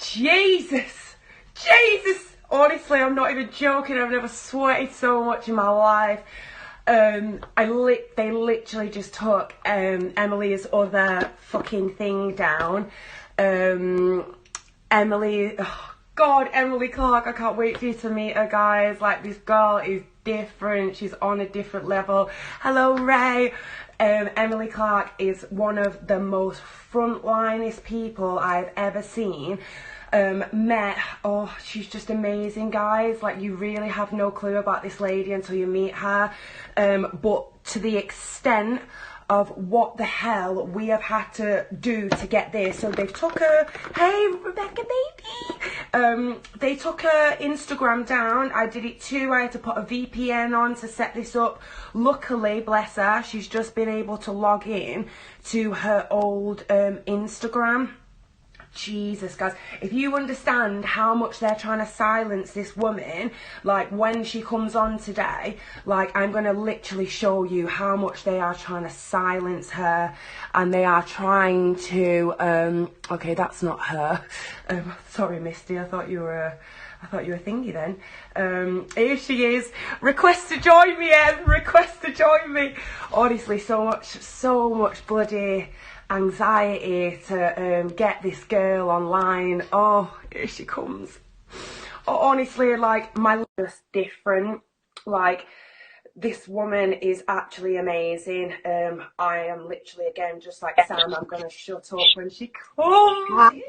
Jesus! Honestly, I'm not even joking. I've never sweated so much in my life. They literally just took Emily's other fucking thing down. Emily Clark, I can't wait for you to meet her, guys. Like, this girl is different. She's on a different level. Hello, Ray. Emily Clark is one of the most frontlinest people I've ever seen. She's just amazing, guys. Like, you really have no clue about this lady until you meet her. But to the extent of what the hell we have had to do to get this. So they've took her, hey Rebecca baby, they took her Instagram down. I did it too. I had to put a VPN on to set this up. Luckily, bless her, she's just been able to log in to her old Instagram. Jesus, guys, if you understand how much they're trying to silence this woman, like, when she comes on today, like, I'm going to literally show you how much they are trying to silence her, and they are trying to, okay, that's not her. Sorry, Misty, I thought you were thingy then. Here she is. Request to join me, Em. Request to join me. Honestly, so much bloody anxiety to get this girl online. Oh, here she comes. Oh, honestly, like, my life is just different. Like, this woman is actually amazing. I am literally, again, just like Sam, I'm gonna shut up when she comes.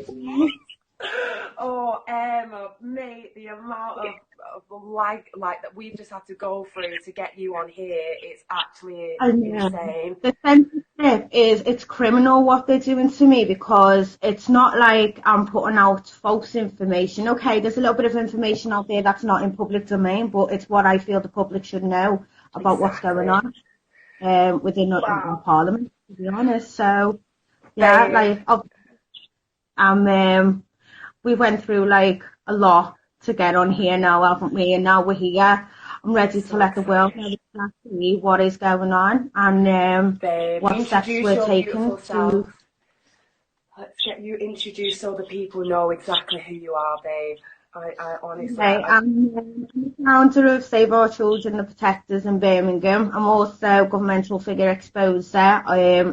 Oh, Emma, mate, the amount of like that we've just had to go through to get you on here, it's actually insane. The censorship it's criminal what they're doing to me, because it's not like I'm putting out false information. Okay, there's a little bit of information out there that's not in public domain, but it's what I feel the public should know about what's going on within Parliament, to be honest. So, yeah, we went through like a lot to get on here now, haven't we? And now we're here. I'm ready to let the world know exactly what is going on and what steps we're taking to. Let's get you introduced so the people know exactly who you are, babe. I honestly... Okay, I'm the founder of Save Our Children, the Protectors in Birmingham. I'm also governmental figure exposer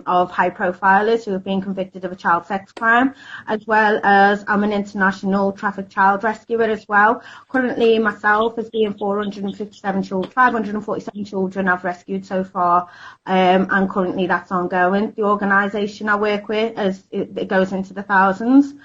of high profilers who have been convicted of a child sex crime, as well as I'm an international trafficked child rescuer as well. Currently, myself has been 547 children I've rescued so far, and currently that's ongoing. The organisation I work with, it goes into the thousands.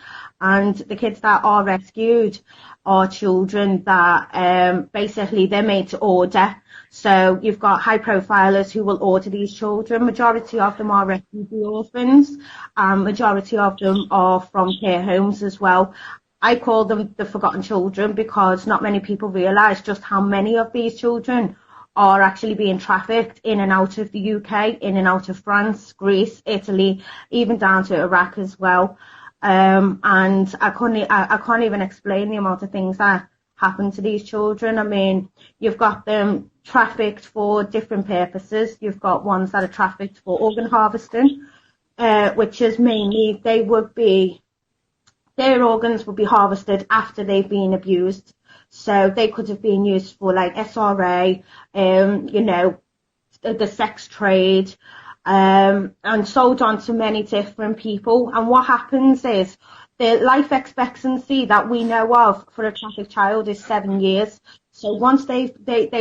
And the kids that are rescued are children that basically they're made to order. So you've got high profilers who will order these children. Majority of them are refugee orphans. Majority of them are from care homes as well. I call them the forgotten children because not many people realise just how many of these children are actually being trafficked in and out of the UK, in and out of France, Greece, Italy, even down to Iraq as well. And I can't even explain the amount of things that happen to these children. I mean, you've got them trafficked for different purposes. You've got ones that are trafficked for organ harvesting, which is mainly their organs would be harvested after they've been abused. So they could have been used for like S.R.A., the sex trade, and sold on to many different people. And what happens is the life expectancy that we know of for a trafficked child is 7 years. So once they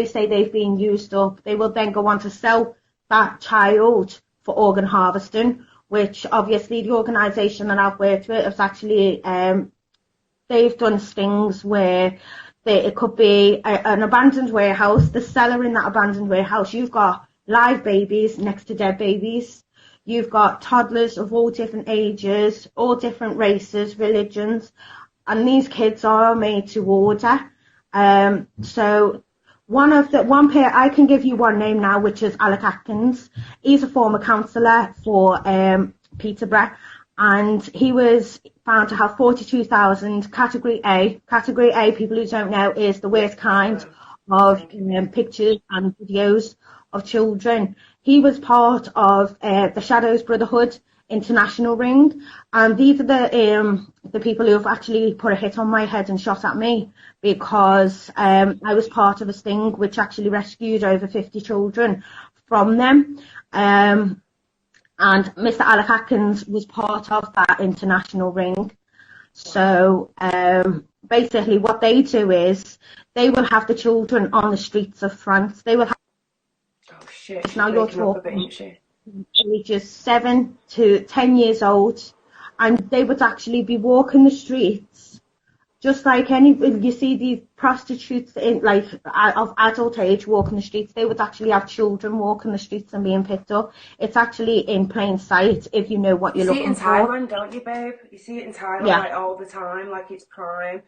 say they've been used up, they will then go on to sell that child for organ harvesting, which obviously the organisation that I've worked with has actually they've done stings where it could be an abandoned warehouse. The seller in that abandoned warehouse, you've got live babies next to dead babies. You've got toddlers of all different ages, all different races, religions, and these kids are made to order. So one pair, I can give you one name now, which is Alec Atkins. He's a former counsellor for Peterborough, and he was found to have 42,000 category A. Category A, people who don't know, is the worst kind of pictures and videos of children. He was part of the Shadows Brotherhood international ring, and these are the people who have actually put a hit on my head and shot at me, because I was part of a sting which actually rescued over 50 children from them. And Mr. Alec Atkins was part of that international ring. So basically what they do is they will have the children on the streets of France. They will have, Oh shit, she's now you're breaking up a bit, talking isn't she? ages 7 to 10 years old, and they would actually be walking the streets just like any, you see these prostitutes in like of adult age walking the streets, they would actually have children walking the streets and being picked up. It's actually in plain sight if you know what You you're see it in looking for. Thailand, don't you, babe? You see it in Thailand Yeah. like all the time, like it's prime.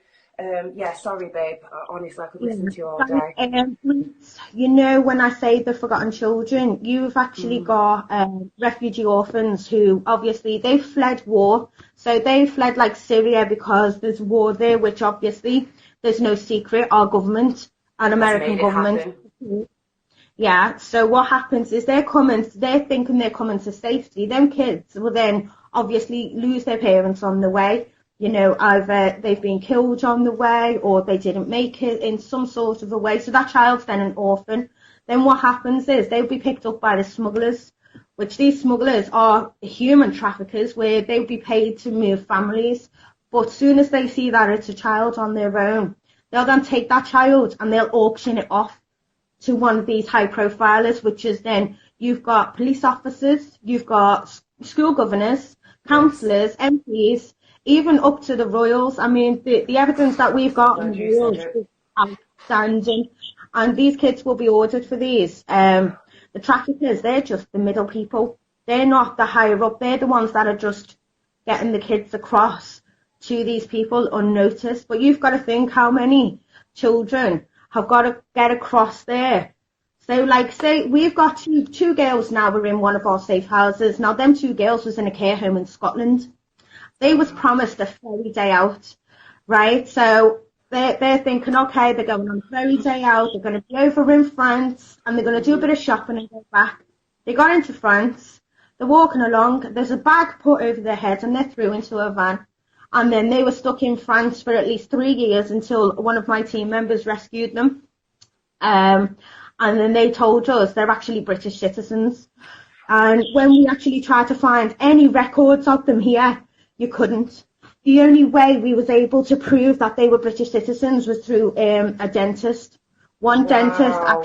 Yeah, sorry, babe. Honestly, I could Yeah. listen to you all day. You know, when I say the forgotten children, you've actually got refugee orphans who obviously they've fled war. So they fled like Syria because there's war there, which obviously there's no secret. Our government, an Has American made it government. happen. Yeah, so what happens is they're thinking they're coming to safety. Them kids will then obviously lose their parents on the way. You know, either they've been killed on the way or they didn't make it in some sort of a way. So that child's then an orphan. Then what happens is they'll be picked up by the smugglers, which these smugglers are human traffickers where they'll be paid to move families. But soon as they see that it's a child on their own, they'll then take that child and they'll auction it off to one of these high profilers, which is then you've got police officers, you've got school governors, Yes. councillors, MPs, even up to the royals. I mean, the evidence that we've got on Glad the you said royals it. is outstanding. And these kids will be ordered for these. The traffickers, they're just the middle people. They're not the higher up. They're the ones that are just getting the kids across to these people unnoticed. But you've got to think how many children have got to get across there. So, like, say we've got two girls now. We're in one of our safe houses. Now, them two girls was in a care home in Scotland. They was promised a ferry day out, right? So they're thinking, okay, they're going on a ferry day out. They're going to be over in France and they're going to do a bit of shopping and go back. They got into France. They're walking along. There's a bag put over their head and they're through into a van. And then they were stuck in France for at least 3 years until one of my team members rescued them. And then they told us they're actually British citizens. And when we actually tried to find any records of them here, you couldn't. The only way we was able to prove that they were British citizens was through a dentist. One dentist Wow.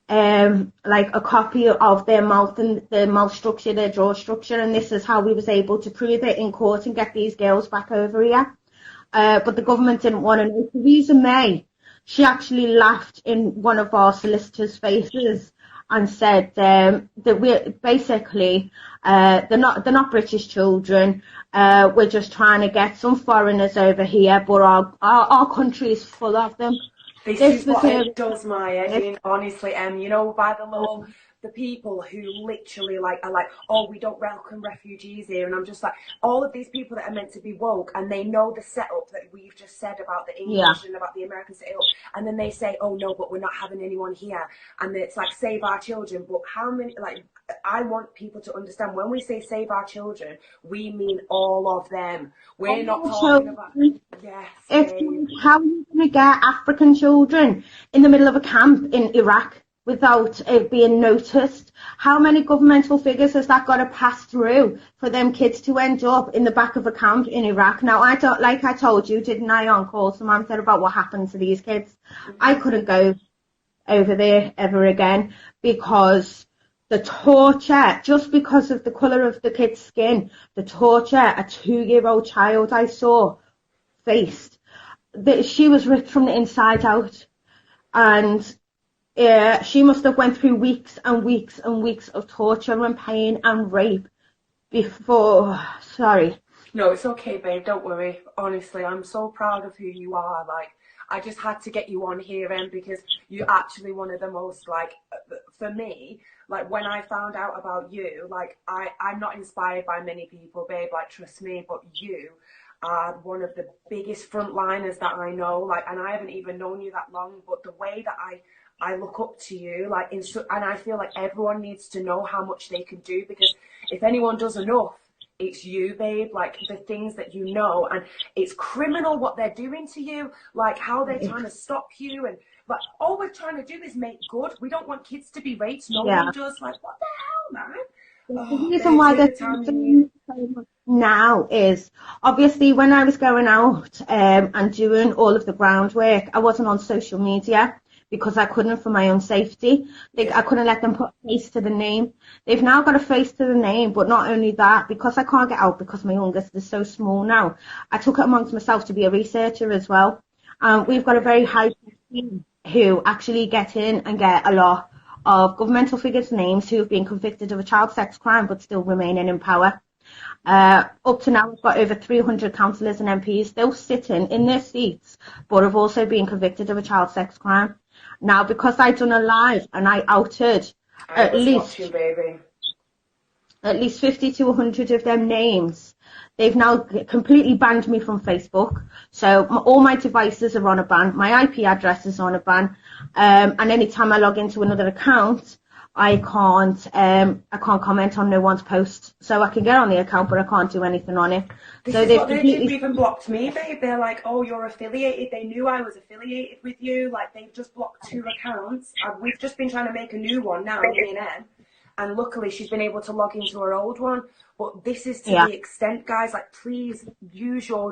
actually like a copy of their mouth and their mouth structure, their jaw structure, and this is how we was able to prove it in court and get these girls back over here. But the government didn't want to know. Theresa May, she actually laughed in one of our solicitors' faces and said that we're basically they're not British children. We're just trying to get some foreigners over here, but our country is full of them. This This is was what her. it does my head in, honestly, you know, by the people who literally like are like, oh, we don't welcome refugees here, and I'm just like, all of these people that are meant to be woke and they know the setup that we've just said about the Yeah. English and about the American setup, and then they say, oh no, but we're not having anyone here, and it's like save our children. But how many, like, I want people to understand when we say save our children, we mean all of them. We're not talking about, yes, It's babe. like, how are you going to get African children in the middle of a camp in Iraq without it being noticed? How many governmental figures has that got to pass through for them kids to end up in the back of a camp in Iraq? Now, I don't, like I told you, didn't I, on call, someone said about what happened to these kids. I couldn't go over there ever again because the torture, just because of the colour of the kid's skin, the torture a 2-year-old child I saw faced, that she was ripped from the inside out, and she must have went through weeks and weeks and weeks of torture and pain and rape before. Sorry. No, it's okay, babe. Don't worry. Honestly, I'm so proud of who you are. Like, I just had to get you on here, because you're actually one of the most, like, for me, like, when I found out about you, like, I'm not inspired by many people, babe, like, trust me, but you are one of the biggest frontliners that I know, like, and I haven't even known you that long, but the way that I look up to you, like, and I feel like everyone needs to know how much they can do, because if anyone does enough, it's you, babe. Like, the things that you know, and it's criminal what they're doing to you, like how they're trying to stop you, and like all we're trying to do is make good. We don't want kids to be raped. No one does. Like, what the hell, man? The reason why they're doing so much now is obviously when I was going out and doing all of the groundwork, I wasn't on social media because I couldn't for my own safety. I couldn't let them put a face to the name. They've now got a face to the name, but not only that, because I can't get out because my youngest is so small now, I took it amongst myself to be a researcher as well. We've got a very high team who actually get in and get a lot of governmental figures' names who have been convicted of a child sex crime but still remaining in power. Up to now, we've got over 300 councillors and MPs still sitting in their seats but have also been convicted of a child sex crime. Now, because I'd done a live and I outed at least 50 to 100 of them names, they've now completely banned me from Facebook. So all my devices are on a ban. My IP address is on a ban. And anytime I log into another account, I can't comment on no one's post. So I can get on the account, but I can't do anything on it. This is what they've even blocked me, babe. They're like, oh, you're affiliated. They knew I was affiliated with you. Like, they've just blocked 2 accounts. We've just been trying to make a new one now, me and Em. And luckily she's been able to log into her old one. But this is to the extent, guys, like, please use your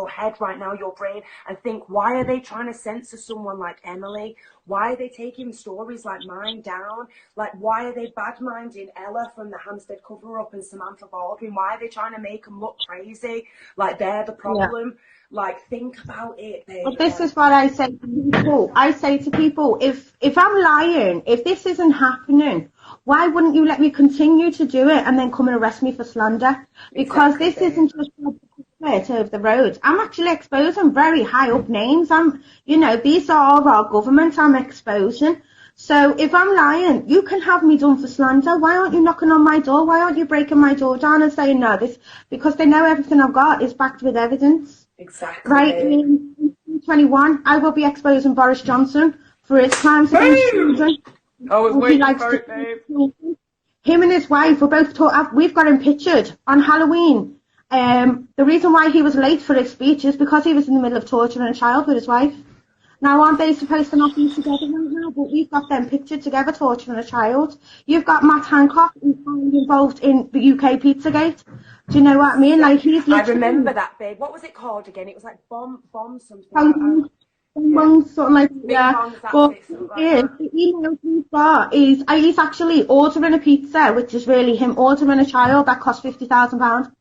head right now, your brain, and think, why are they trying to censor someone like Emily? Why are they taking stories like mine down? Like, why are they bad-minding Ella from the Hampstead cover-up and Samantha Baldwin? Why are they trying to make them look crazy? Like, they're the problem. Like, think about it, babe. But this is what I say to people. I say to people, if I'm lying, if this isn't happening, why wouldn't you let me continue to do it and then come and arrest me for slander? Because this isn't just of the road. I'm actually exposing very high up names. These are our government I'm exposing. So if I'm lying, you can have me done for slander. Why aren't you knocking on my door? Why aren't you breaking my door down and saying no? Because they know everything I've got is backed with evidence. Exactly. Right, in 2021, I will be exposing Boris Johnson for his crimes against children. I was waiting for it, babe. Him and his wife were both we've got him pictured on Halloween. The reason why he was late for his speech is because he was in the middle of torturing a child with his wife. Now, aren't they supposed to not be together right now? But we've got them pictured together torturing a child. You've got Matt Hancock, who's involved in the UK Pizzagate. Do you know what I mean? Like, he's literally... I remember that, babe. What was it called again? It was like bomb something. Something like that. But you know, he's actually ordering a pizza, which is really him ordering a child that costs £50,000.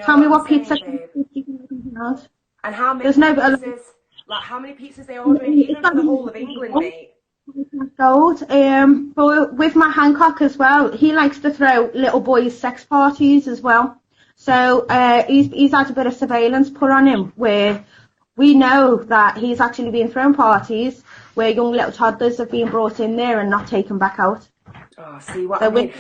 Tell me what pizza costs £50,000. And how many pizzas? Like, how many pizzas they ordering? Even for the whole of England, mate. Gold. But with Matt Hancock as well, he likes to throw little boys' sex parties as well. So he's had a bit of surveillance put on him where we know that he's actually been throwing parties where young little toddlers have been brought in there and not taken back out. Oh, see what I mean?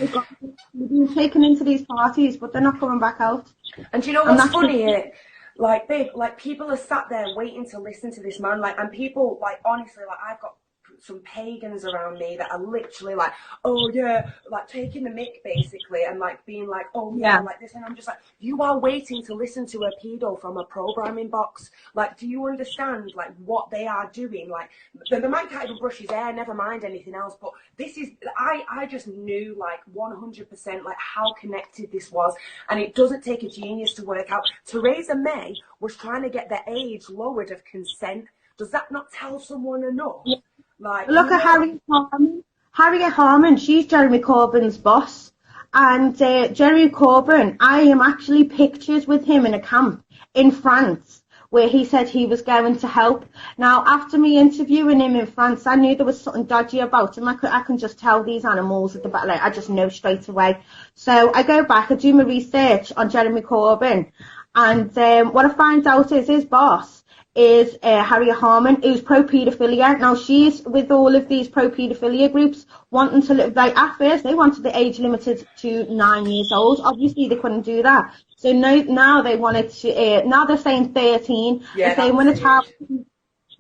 We've been taken into these parties, but they're not coming back out. And do you know what's funny? Like, babe, like, people are sat there waiting to listen to this man, like, and people, like, honestly, like, I've got some pagans around me that are literally like, oh yeah, like taking the mick basically, and like being like, oh yeah, like this, and I'm just like, you are waiting to listen to a pedo from a programming box. Like, do you understand like what they are doing? Like, the man can't even brush his hair, never mind anything else, but this is, I just knew like 100% like how connected this was, and it doesn't take a genius to work out. Theresa May was trying to get the age lowered of consent. Does that not tell someone enough? Yeah. Like, look at Harriet Harman. Harriet Harman, she's Jeremy Corbyn's boss. And Jeremy Corbyn, I am actually pictures with him in a camp in France where he said he was going to help. Now, after me interviewing him in France, I knew there was something dodgy about him. I can just tell these animals at the back, like, I just know straight away. So I go back, I do my research on Jeremy Corbyn, and what I find out is his boss is Harriet Harman, who's pro-paedophilia. Now, she's with all of these pro-paedophilia groups wanting to live, like, at first they wanted the age limited to 9 years old. Obviously, they couldn't do that. So now they wanted to, now they're saying 13. Yeah, they're saying when a child,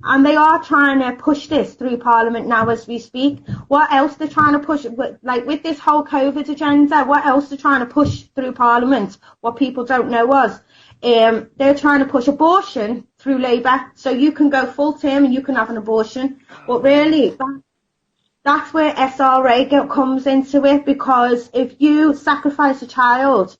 And they are trying to push this through Parliament now as we speak. What else they're trying to push, like with this whole COVID agenda, what else they're trying to push through Parliament, what people don't know was, they're trying to push abortion through Labour. So you can go full term and you can have an abortion. But really, that's where S.R.A. comes into it, because if you sacrifice a child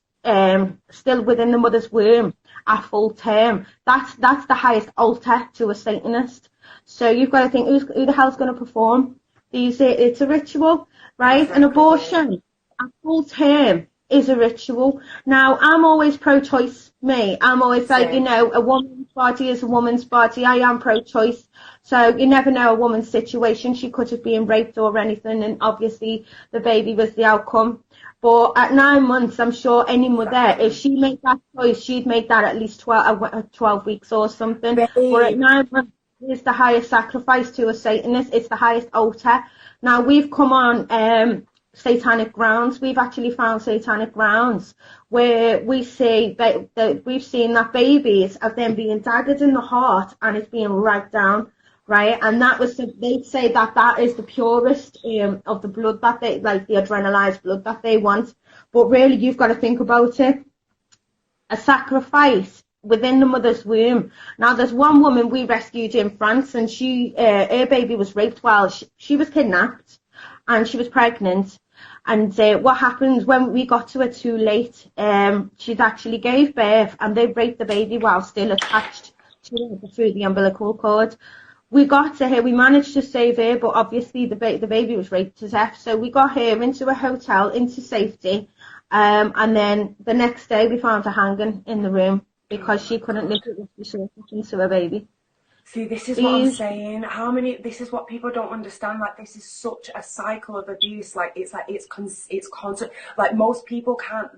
still within the mother's womb at full term, that's the highest altar to a Satanist. So you've got to think, who the hell's going to perform these? It's a ritual, right? Exactly. An abortion at full term is a ritual. Now, I'm always pro-choice, I'm always like, Same. a woman's body is a woman's body. I am pro-choice. So you never know a woman's situation. She could have been raped or anything, and obviously the baby was the outcome. But at 9 months, I'm sure any mother, if she made that choice, she'd make that at least 12 weeks or something. Babe. But at 9 months, it's the highest sacrifice to a Satanist. It's the highest altar. Now, we've come on satanic grounds. We've actually found satanic grounds where we see that we've seen that babies have then being daggered in the heart and it's being ragged down, right? And they say that is the purest of the blood that they, like the adrenalized blood that they want. But really, you've got to think about it. A sacrifice within the mother's womb. Now, there's one woman we rescued in France, and her baby was raped while she was kidnapped, and she was pregnant. And what happened when we got to her too late, she'd actually gave birth, and they raped the baby while still attached to her through the umbilical cord. We got to her, we managed to save her, but obviously the baby was raped to death. So we got her into a hotel, into safety, and then the next day we found her hanging in the room because she couldn't live with what she happened to her baby. See, this is what I'm saying. This is what people don't understand. Like, this is such a cycle of abuse. Like, it's constant. Like, most people can't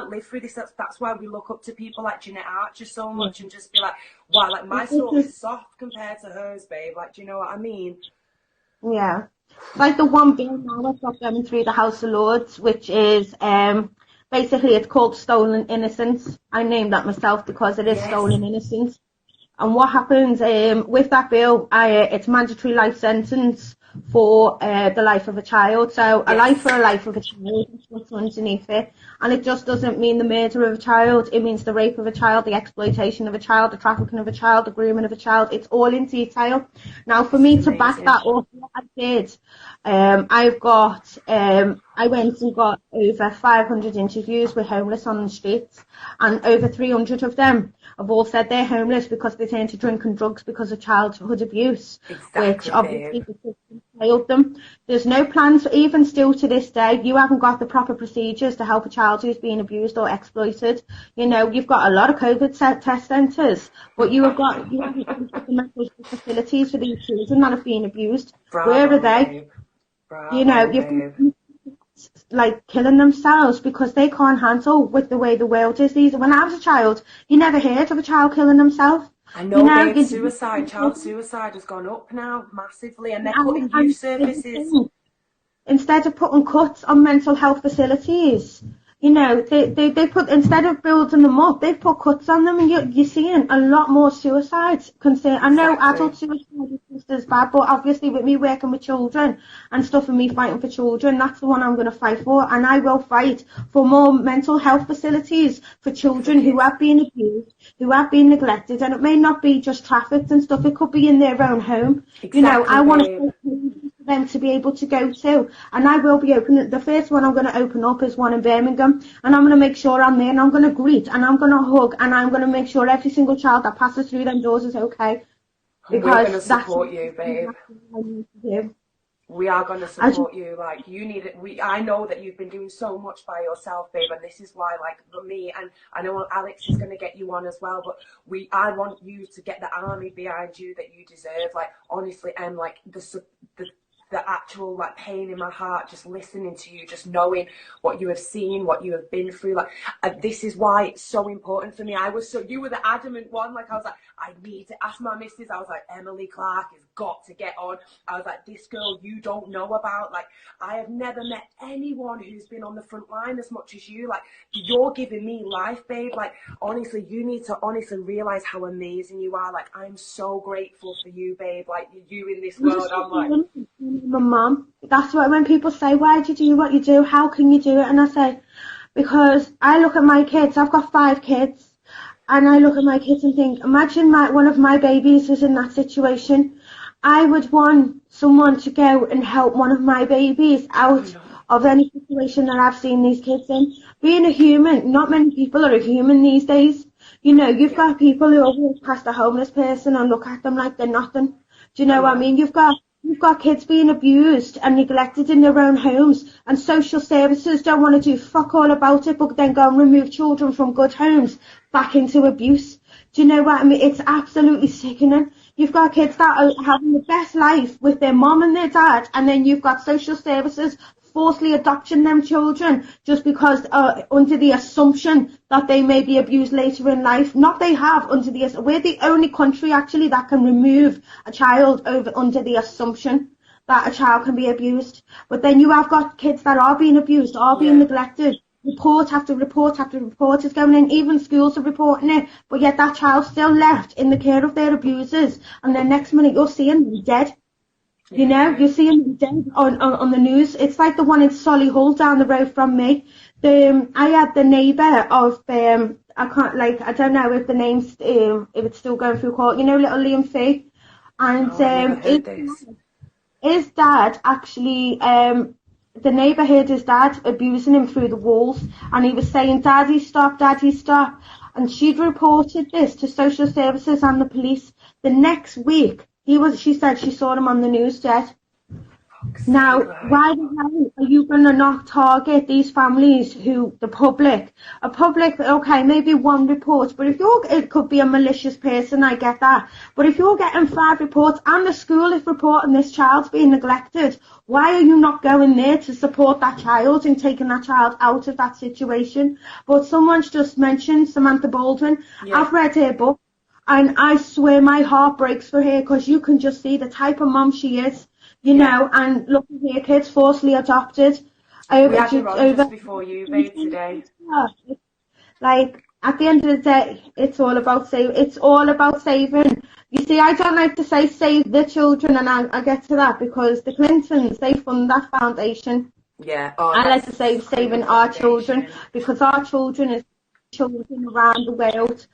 live through this. That's why we look up to people like Jeanette Archer so much and just be like, wow, like, my story's soft compared to hers, babe. Like, do you know what I mean? Yeah. Like the one bill now I've got going through the House of Lords, which is, basically it's called Stolen Innocence. I named that myself because it is stolen innocence. And what happens with that bill, it's mandatory life sentence for the life of a child. So a life for a life of a child is what's underneath it. And it just doesn't mean the murder of a child. It means the rape of a child, the exploitation of a child, the trafficking of a child, the grooming of a child. It's all in detail. Now, for me to back that up, what I did, I went and got over 500 interviews with homeless on the streets, and over 300 of them have all said they're homeless because they turn to drink and drugs because of childhood abuse, which obviously failed them. There's no plans, even still to this day, you haven't got the proper procedures to help a child who's being abused or exploited. You've got a lot of COVID test centres, but you haven't got the mental facilities for these children that have been abused. Where are they? You've like killing themselves because they can't handle with the way the world is. When I was a child, you never heard of a child killing themselves. I know, babe, child suicide has gone up now massively, and they're cutting youth services. Instead of putting cuts on mental health facilities, they put, instead of building them up, they've put cuts on them, and you're seeing a lot more suicides. I know adult suicide is just as bad, but obviously with me working with children and stuff and me fighting for children, that's the one I'm going to fight for, and I will fight for more mental health facilities for children who have been abused, who have been neglected, and it may not be just trafficked and stuff, it could be in their own home. I want to for them to be able to go to, and I will be opening, the first one I'm going to open up is one in Birmingham, and I'm going to make sure I'm there, and I'm going to greet, and I'm going to hug, and I'm going to make sure every single child that passes through them doors is okay. Because we're going to support you, babe. We are going to support you. Like, you need it. I know that you've been doing so much by yourself, babe, and this is why, like, for me, and I know Alex is going to get you on as well, but I want you to get the army behind you that you deserve. Like, honestly, like, the actual like pain in my heart just listening to you, just knowing what you have seen, what you have been through. Like this is why it's so important for me. You were the adamant one. Like I was like, I need to ask my missus. I was like, Emily Clark has got to get on. I was like, this girl you don't know about. Like I have never met anyone who's been on the front line as much as you. Like you're giving me life, babe. Like honestly, you need to honestly realize how amazing you are. Like I'm so grateful for you, babe. Like you in this world. I'm like, my mum. That's what when people say, why do you do what you do? How can you do it? And I say, because I look at my kids. I've got 5 kids, and I look at my kids and think, imagine one of my babies was in that situation. I would want someone to go and help one of my babies out of any situation that I've seen these kids in. Being a human, not many people are a human these days. You know, you've got people who walk past a homeless person and look at them like they're nothing. Do you know what I mean? You've got kids being abused and neglected in their own homes, and social services don't want to do fuck all about it, but then go and remove children from good homes back into abuse. Do you know what I mean? It's absolutely sickening. You've got kids that are having the best life with their mom and their dad, and then you've got social services forcibly adopting them children just because under the assumption that they may be abused later in life. Not they have we're the only country actually that can remove a child under the assumption that a child can be abused. But then you have got kids that are being abused, are being neglected. Report after report after report is going in. Even schools are reporting it, but yet that child's still left in the care of their abusers, and then next minute you're seeing them dead. You know, you're seeing them dead on the news. It's like the one in Solihull down the road from me. I had the neighbour of I don't know if the name's if it's still going through court. You know, little Liam Fee, and his dad actually the neighbour heard his dad abusing him through the walls, and he was saying, "Daddy, stop! Daddy, stop!" And she'd reported this to social services and the police. The next week, she said she saw him on the news dead. Now, why the hell are you going to not target these families a public, okay, maybe one report, but it could be a malicious person, I get that. But if you're getting 5 reports and the school is reporting this child's being neglected, why are you not going there to support that child and taking that child out of that situation? But someone's just mentioned Samantha Baldwin. I've read her book, and I swear my heart breaks for her, because you can just see the type of mum she is. You know, and look at her kids forcibly adopted. We had her on just before you, babe, today. Like, at the end of the day, it's all about saving. You see, I don't like to say save the children, and I get to that because the Clintons, they fund that foundation. Yeah. I like to say saving our children, because our children is children around the world.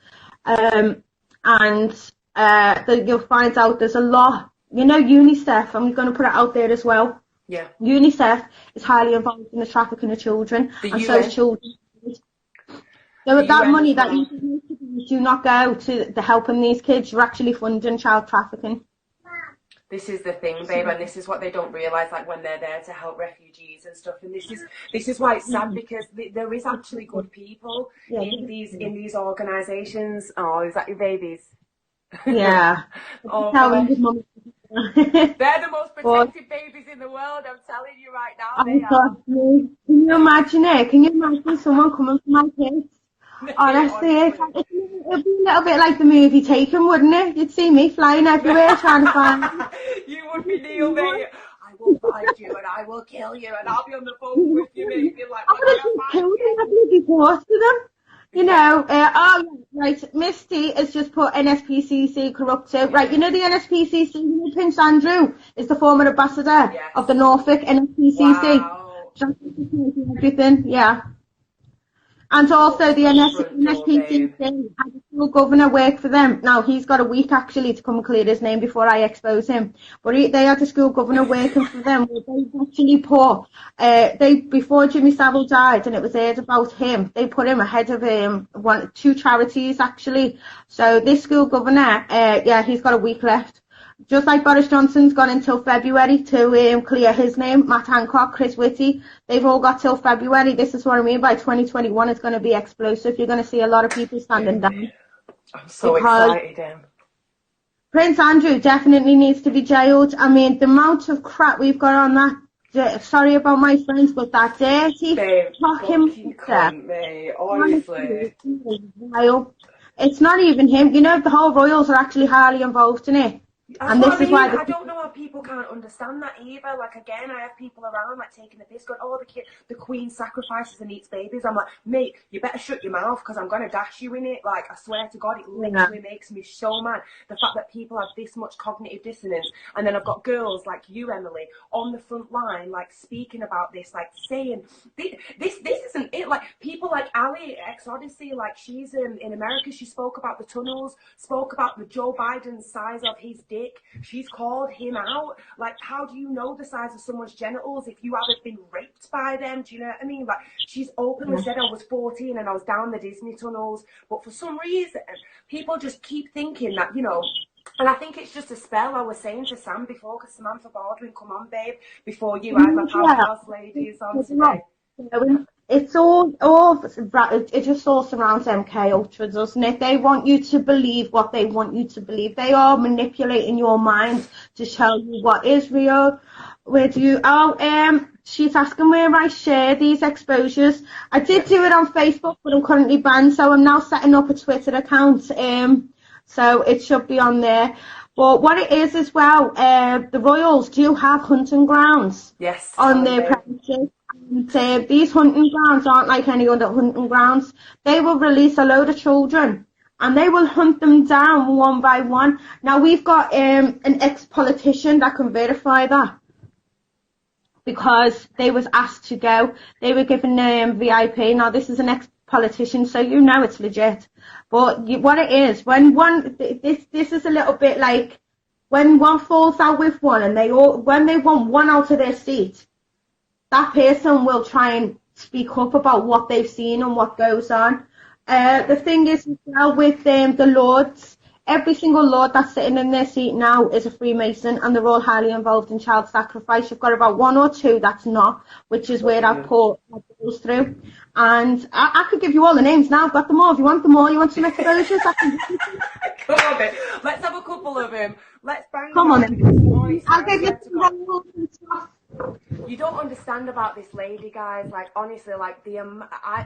You'll find out there's a lot. You know, UNICEF, I'm going to put it out there as well. Yeah. UNICEF is highly involved in the trafficking of children. And so is children. So that money that you do not go to the helping these kids, you're actually funding child trafficking. This is the thing, babe, and this is what they don't realise, like when they're there to help refugees and stuff. And this is why it's sad, because there is actually good people in these organisations. Oh, is that your babies? Yeah. They're the most protected babies in the world, I'm telling you right now. Can you imagine it? Can you imagine someone coming for my kids? Honestly, it'd be a little bit like the movie Taken, wouldn't it? You'd see me flying everywhere trying to find them. You would be Neil, mate. I will find you and I will kill you, and I'll be on the phone with you, mate. Like, I would have just killed them. I'd be forced to them. You know, right, Misty has just put NSPCC corrupted. Right, you know the NSPCC, you know, Prince Andrew is the former ambassador of the Norfolk NSPCC. Wow. Everything, yeah. And also the NSPCC had a school governor work for them. Now, he's got a week actually to come and clear his name before I expose him. But they had a school governor working for them. They actually put, before Jimmy Savile died and it was aired about him, they put him ahead of 2 charities actually. So this school governor, he's got a week left. Just like Boris Johnson's got until February to clear his name, Matt Hancock, Chris Whitty, they've all got till February. This is what I mean by 2021 is going to be explosive. You're going to see a lot of people standing down. I'm so excited, Prince Andrew definitely needs to be jailed. I mean, the amount of crap we've got on that, sorry about my friends, but that dirty Babe, fucking fucking monster, cunt, mate. honestly, Honestly. is vile. It's not even him. You know, the whole royals are actually highly involved in it. That's And what this I is mean. why I don't know how people can't understand that either. Like, again, I have people around, like, taking the piss, going, oh, the queen sacrifices and eats babies. I'm like, mate, you better shut your mouth, because I'm going to dash you in it. Like, I swear to God, it yeah. literally makes me so mad. The fact that people have this much cognitive dissonance. And then I've got girls like you, Emily, on the front line, like, speaking about this, like, saying, this isn't it. Like, people like Ali, ex-Odyssey, like, she's in America, she spoke about the tunnels, spoke about the Joe Biden size of his dick. She's called him out. Like, how do you know the size of someone's genitals if you haven't been raped by them? Do you know what I mean? Like, she's openly said I was 14 and I was down the Disney tunnels. But for some reason, people just keep thinking that, you know, and I think it's just a spell. I was saying to Sam before, because Samantha Baldwin, come on, babe, before you, I have my powerhouse ladies on today. It's all it just all surrounds MK Ultra, doesn't it? They want you to believe what they want you to believe. They are manipulating your mind to tell you what is real. Where do you? Oh, she's asking where I share these exposures. I did do it on Facebook, but I'm currently banned, so I'm now setting up a Twitter account. So it should be on there. But what it is as well, the royals do have hunting grounds on their premises. And, these hunting grounds aren't like any other hunting grounds. They will release a load of children and they will hunt them down one by one. Now we've got an ex-politician that can verify that, because they was asked to go. They were given VIP. Now this is an ex-politician, so you know it's legit. But what it is, when this is a little bit like when one falls out with one, and when they want one out of their seat, that person will try and speak up about what they've seen and what goes on. The thing is, now with the lords, every single lord that's sitting in their seat now is a Freemason, and they're all highly involved in child sacrifice. You've got about one or two that's not, which is where I've put my bills through. And I could give you all the names now. I've got them all. If you want them all, you want some exposures, I can give you. Come on, babe. Let's have a couple of them. Let's bang Come on, then. I'll give you some rules and stuff. You don't understand about this lady, guys. Like, honestly, like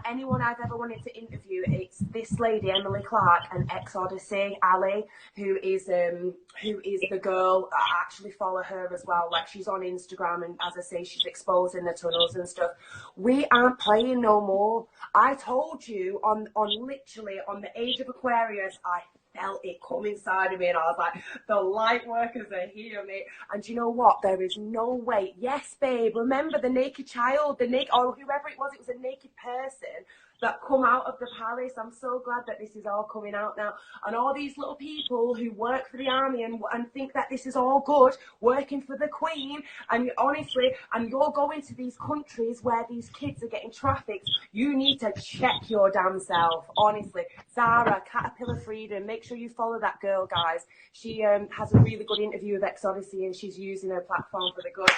anyone I've ever wanted to interview, it's this lady, Emily Clark, and ex-Odyssey, Ali, who is the girl. I actually follow her as well. Like, she's on Instagram, and as I say, she's exposing the tunnels and stuff. We aren't playing no more. I told you on literally on the age of Aquarius, I felt it come inside of me, and I was like, the light workers are here, mate. And you know what? There is no way. Yes, babe, remember the naked child, or whoever it was a naked person that come out of the palace. I'm so glad that this is all coming out now. And all these little people who work for the army and think that this is all good, working for the Queen, and honestly, and you're going to these countries where these kids are getting trafficked, you need to check your damn self, honestly. Zara, Caterpillar Freedom, make sure you follow that girl, guys. She has a really good interview with Ex-Odyssey, and she's using her platform for the good.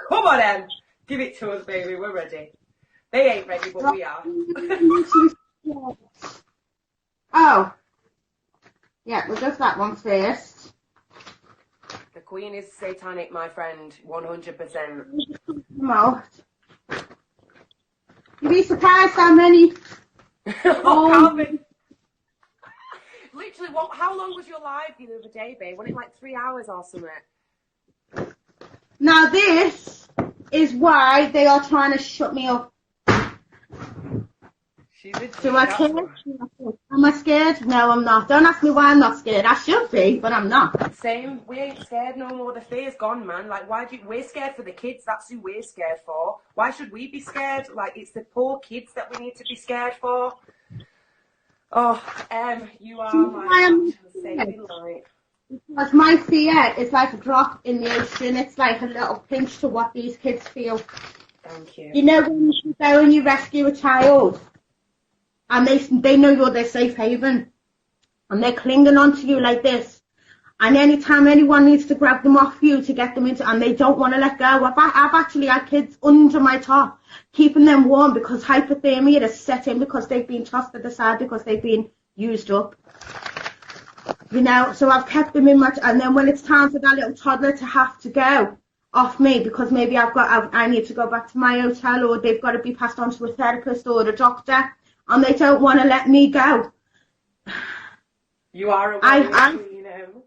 Come on, Em. Give it to us, baby. We're ready. They ain't ready, but we are. Oh. Yeah, we'll go for that one first. The Queen is satanic, my friend. 100%. You'd be surprised how many... Calvin. Literally, how long was your live the other day, babe? Wasn't it like 3 hours or something? Now this is why they are trying to shut me up. Do I care? Am I scared? No, I'm not. Don't ask me why I'm not scared. I should be, but I'm not. Same. We ain't scared no more. The fear's gone, man. Like, we're scared for the kids. That's who we're scared for. Why should we be scared? Like, it's the poor kids that we need to be scared for. Oh, you are my saving light. Because my fear is like a drop in the ocean. It's like a little pinch to what these kids feel. Thank you. You know when you go and you rescue a child, and they know you're their safe haven, and they're clinging on to you like this, and anytime anyone needs to grab them off you to get them into, and they don't want to let go. I've actually had kids under my top, keeping them warm because hypothermia has set in because they've been tossed to the side because they've been used up. You know, so I've kept them in my, and then when it's time for that little toddler to have to go off me, because maybe I need to go back to my hotel, or they've got to be passed on to a therapist or a doctor, and they don't want to let me go. You are a you know.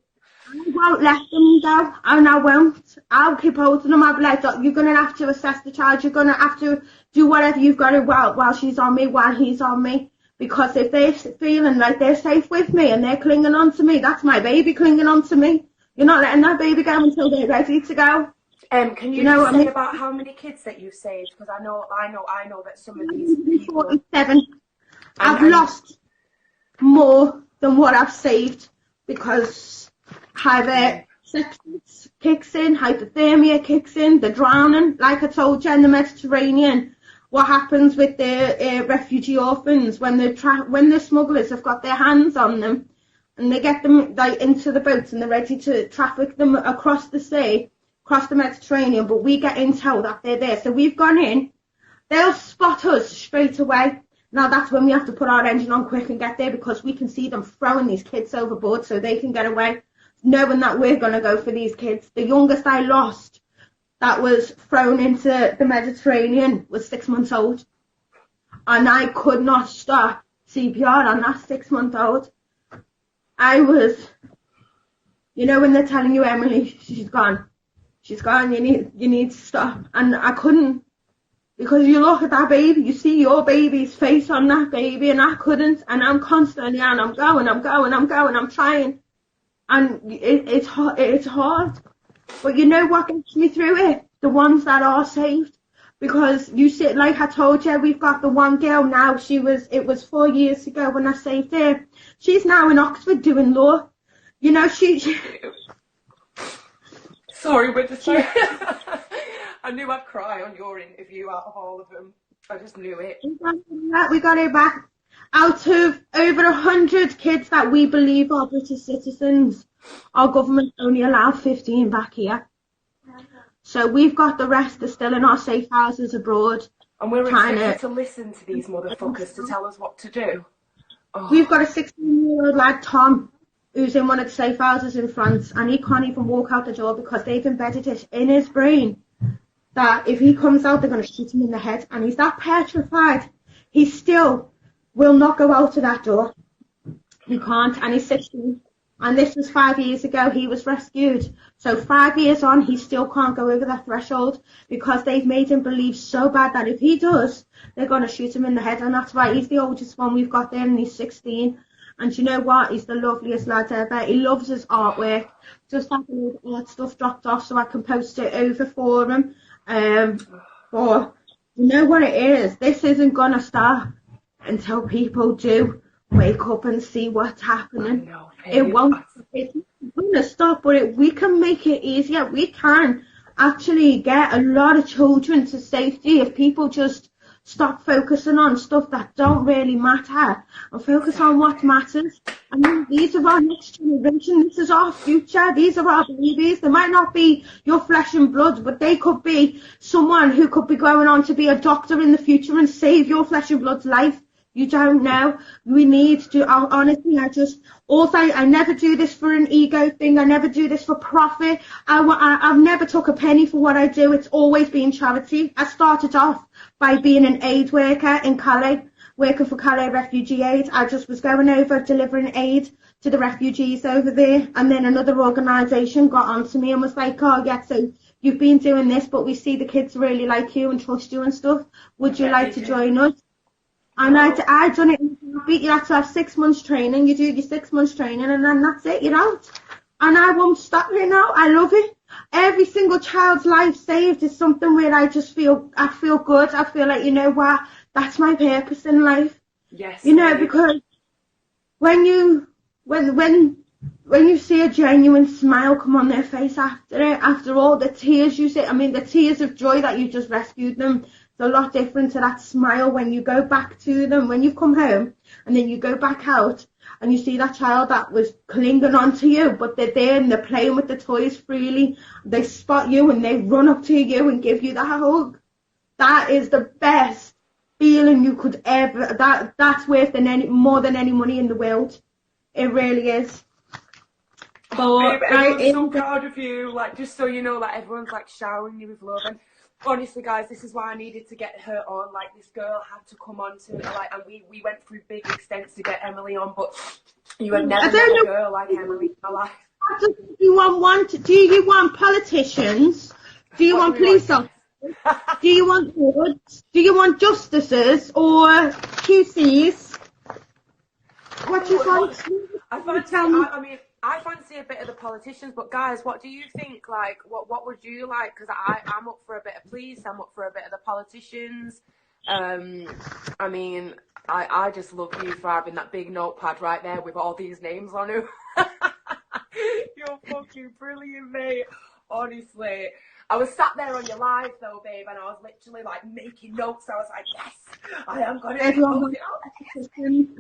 I won't let them go, and I won't. I'll keep holding them. I'll be like, you're going to have to assess the child. You're going to have to do whatever you've got to while she's on me, while he's on me. Because if they're feeling like they're safe with me and they're clinging on to me, that's my baby clinging on to me. You're not letting that baby go until they're ready to go. Can you just say about how many kids that you've saved? Because I know that some of these people... 47. I've lost more than what I've saved, because sepsis kicks in, hypothermia kicks in, the drowning, like I told you, in the Mediterranean. What happens with the refugee orphans when the smugglers have got their hands on them and they get them like into the boats and they're ready to traffic them across the sea, across the Mediterranean, but we get intel that they're there. So we've gone in, they'll spot us straight away. Now that's when we have to put our engine on quick and get there, because we can see them throwing these kids overboard so they can get away, knowing that we're going to go for these kids. The youngest I lost that was thrown into the Mediterranean was 6 months old. And I could not stop CPR on that 6-month-old. I was, you know, when they're telling you, Emily, she's gone, you need to stop. And I couldn't, because you look at that baby, you see your baby's face on that baby, and I couldn't. And I'm constantly, and I'm going, I'm trying. And it's hard. But you know what gets me through it? The ones that are saved. Because you see, like I told you, we've got the one girl now, it was 4 years ago when I saved her. She's now in Oxford doing law. You know, Sorry, we're just sorry. I knew I'd cry on your interview out of all of them. I just knew it. We got her back. Out of over 100 kids that we believe are British citizens, our government only allowed 15 back here. So we've got the rest are still in our safe houses abroad. And we're expected to listen to these motherfuckers to tell us what to do. Oh. We've got a 16-year-old lad, Tom, who's in one of the safe houses in France, and he can't even walk out the door because they've embedded it in his brain that if he comes out, they're going to shoot him in the head. And he's that petrified. He still will not go out of that door. He can't, and he's 16. And this was 5 years ago. He was rescued. So 5 years on, he still can't go over that threshold because they've made him believe so bad that if he does, they're going to shoot him in the head. And that's why he's the oldest one we've got there, and he's 16. And you know what? He's the loveliest lad ever. He loves his artwork. Just have a little art stuff dropped off so I can post it over for him. But you know what it is? This isn't going to stop until people do wake up and see what's happening. It won't. It's not going to stop, but we can make it easier. We can actually get a lot of children to safety if people just stop focusing on stuff that don't really matter and focus on what matters. I mean, these are our next generation. This is our future. These are our babies. They might not be your flesh and blood, but they could be someone who could be going on to be a doctor in the future and save your flesh and blood's life. You don't know. We need to, honestly, I never do this for an ego thing. I never do this for profit. I've never took a penny for what I do. It's always been charity. I started off by being an aid worker in Calais, working for Calais Refugee Aid. I just was going over delivering aid to the refugees over there. And then another organisation got onto me and was like, oh, yeah, so you've been doing this, but we see the kids really like you and trust you and stuff. Would you like to join us? And I done it in a beat. You have to have 6 months training. You do your 6 months training and then that's it, you're out. And I won't stop it now. I love it. Every single child's life saved is something where I feel good. I feel like, you know what, that's my purpose in life. Yes. You know, because when you see a genuine smile come on their face after all the tears you see, I mean, the tears of joy that you just rescued them, it's a lot different to that smile when you go back to them, when you come home and then you go back out and you see that child that was clinging on to you, but they're there and they're playing with the toys freely. They spot you and they run up to you and give you that hug. That is the best feeling you could ever, that's worth more than any money in the world. It really is. But Babe, everyone's so proud of you. Like, just so you know, like, everyone's like showering you with love. And honestly, guys, this is why I needed to get her on. Like, this girl had to come on to, like, and we went through big extents to get Emily on. But you have never met a girl like Emily in my life. Do you want politicians? Do you want police officers? Do you want courts? Do you want justices or QCs? What do you want? I fancy a bit of the politicians, but guys, what do you think? Like, what would you like? Because I'm up for a bit of police. I'm up for a bit of the politicians. I mean, I just love you for having that big notepad right there with all these names on it. You're fucking brilliant, mate. Honestly. I was sat there on your live though, babe, and I was literally like making notes. I was like, yes, I am going to be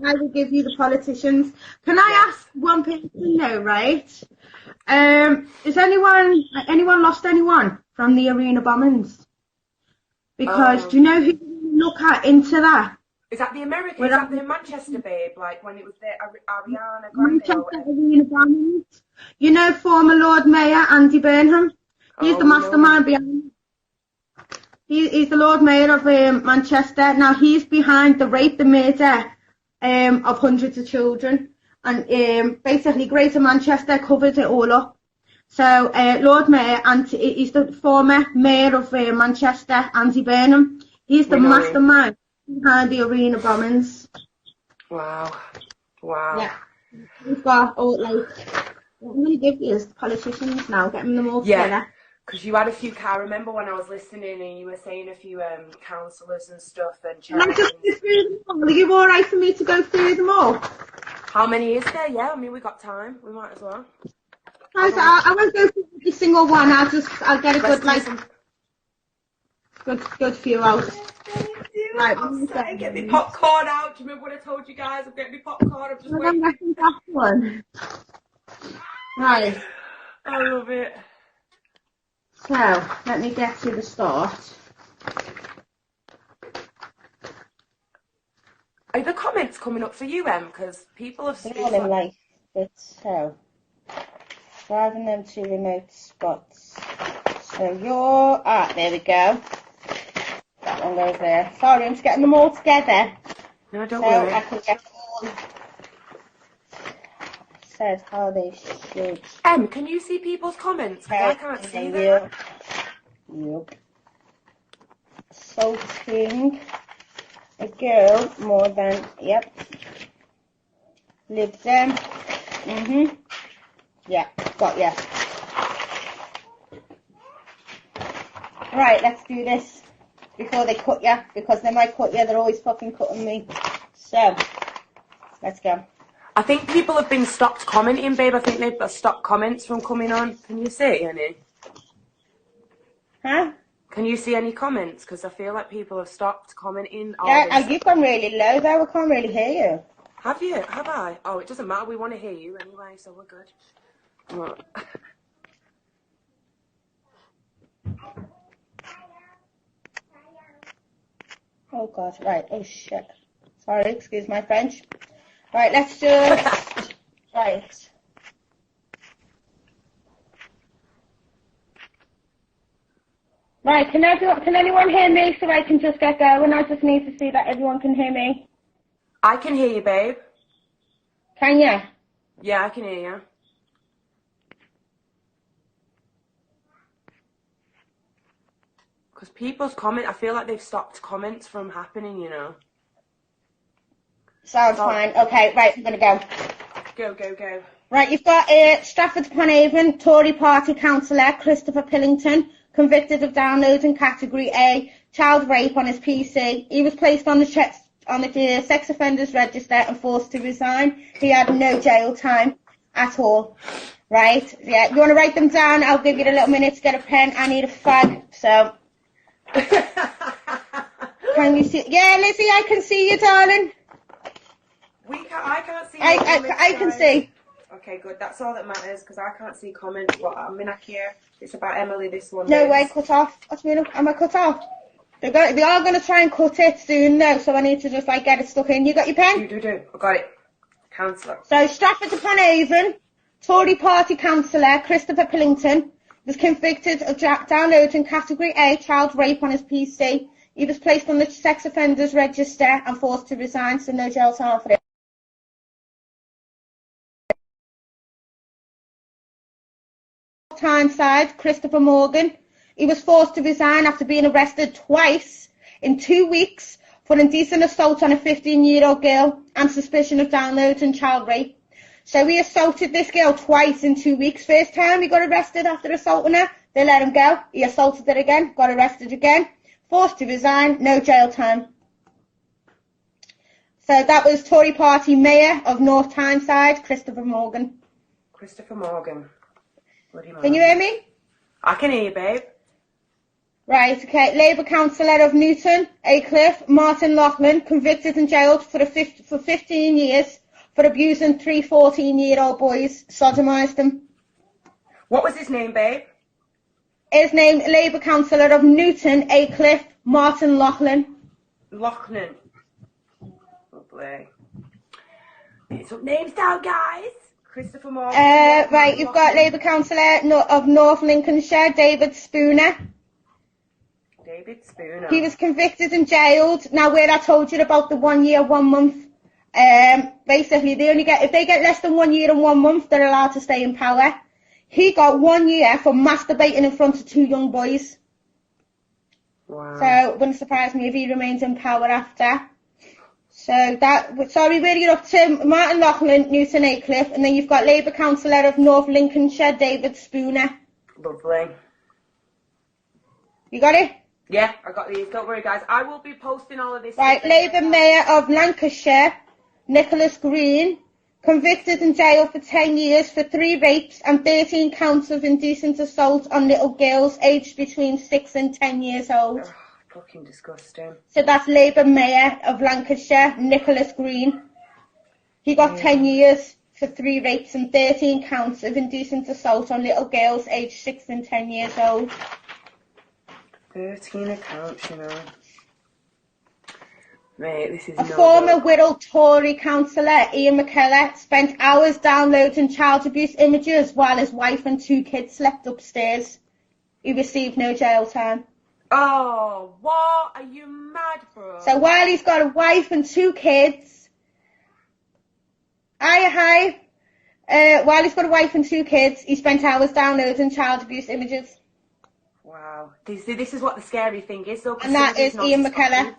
I will give you the politicians. Can I ask one person though, right? Is anyone lost anyone from the arena bombings? Because do you know who you look at into that? Is that the American? Is that the Manchester, babe? Like when it was the Ariana Grande? Manchester arena bombings. You know former Lord Mayor Andy Burnham? He's the mastermind behind it. He's the Lord Mayor of Manchester. Now he's behind the rape, the murder of hundreds of children. And basically Greater Manchester covered it all up. So Lord Mayor, and he's the former Mayor of Manchester, Andy Burnham. He's the mastermind behind the arena bombings. Wow. Wow. Yeah. We've got all I'm going to give you is the politicians now, getting them all together. Because you had a few, I remember when I was listening and you were saying a few councillors and stuff and charities. Are you alright for me to go through them all? How many is there? Yeah, I mean, we got time. We might as well. I won't go through every single one. I'll get a good few out. Right, get me popcorn out. Do you remember when I told you guys I'm getting me popcorn? I'm just waiting. That one. Right. I love it. So, let me get to the start. Are the comments coming up for you, Em? Because people have said like it's driving them to remote spots. So you're there we go. That one goes there. Sorry, I'm just getting them all together. No, don't worry. I can get all said how they should. Em, can you see people's comments? Because I can't see them. Yep. Assaulting a girl more than, Lib them. Yeah, got ya. Right, let's do this before they cut ya, because they might cut ya, they're always fucking cutting me. So, let's go. I think people have been stopped commenting, babe. I think they've stopped comments from coming on. Can you see any? Huh? Can you see any comments? Because I feel like people have stopped commenting. Yeah, you've gone really low though. I can't really hear you. Have you? Have I? Oh, it doesn't matter. We want to hear you anyway, so we're good. What? Oh God, right. Oh shit. Sorry, excuse my French. Right, let's just right. Right, can anyone hear me so I can just get going? I just need to see that everyone can hear me. I can hear you, babe. Can you? Yeah, I can hear you. Because people's comment, I feel like they've stopped comments from happening, you know. Sounds fine. Okay, right, I'm going to go. Go. Right, you've got Stratford-upon-Avon Tory Party councillor Christopher Pillington, convicted of downloading Category A child rape on his PC. He was placed on the sex offenders register and forced to resign. He had no jail time at all. Right? Yeah, you want to write them down? I'll give you a little minute to get a pen. I need a fag, so... Can you see? Yeah, Lizzie, I can see you, darling. I can't see. I can see. Okay, good. That's all that matters, because I can't see comments. But I'm in here. It's about Emily, this one. No way, cut off. Am I cut off? They are going to try and cut it soon, though, so I need to just, get it stuck in. You got your pen? Do. I got it. Councillor. So, Stratford-upon-Avon, Tory party councillor Christopher Pillington was convicted of downloading Category A child rape on his PC. He was placed on the sex offenders register and forced to resign, so no jail time for it. Tyneside, Christopher Morgan. He was forced to resign after being arrested twice in 2 weeks for indecent assault on a 15-year-old girl and suspicion of downloading child rape. So he assaulted this girl twice in 2 weeks. First time he got arrested after assaulting her, they let him go. He assaulted her again, got arrested again, forced to resign, no jail time. So that was Tory party mayor of North Tyneside, Christopher Morgan. Christopher Morgan. Bloody man. Can you hear me? I can hear you, babe. Right, okay. Labour councillor of Newton, Aycliffe, Martin Loughlin, convicted and jailed for 15 years for abusing 3 14-year-old boys, sodomised them. What was his name, babe? His name, Labour councillor of Newton, Aycliffe, Martin Loughlin. Loughlin. Lovely. Get some names down, guys. Christopher Morgan. Right, you've got Labour councillor of North Lincolnshire, David Spooner. David Spooner. He was convicted and jailed. Now, where I told you about the 1 year, 1 month, basically they only get, if they get less than 1 year and 1 month, they're allowed to stay in power. He got 1 year for masturbating in front of 2 young boys. Wow. So it wouldn't surprise me if he remains in power after. So that, sorry, where you're up to, Martin Loughlin, Newton Aycliffe, and then you've got Labour councillor of North Lincolnshire, David Spooner. Lovely. You got it? Yeah, I got these. Don't worry, guys. I will be posting all of this. Right, Labour mayor of Lancashire, Nicholas Green, convicted and jailed for 10 years for 3 rapes and 13 counts of indecent assault on little girls aged between 6 and 10 years old. Ugh, fucking disgusting. So that's Labour mayor of Lancashire, Nicholas Green. He got 10 years for 3 rapes and 13 counts of indecent assault on little girls aged 6 and 10 years old. 13 accounts, you know. Mate, this is A no former joke. Wirral Tory councillor, Ian McKellar, spent hours downloading child abuse images while his wife and 2 kids slept upstairs. He received no jail time. Oh, what? Are you mad, bro? So while he's got a wife and 2 kids, while he's got a wife and 2 kids, he spent hours downloading child abuse images. Wow. This is what the scary thing is, though. And that is Ian McKellar.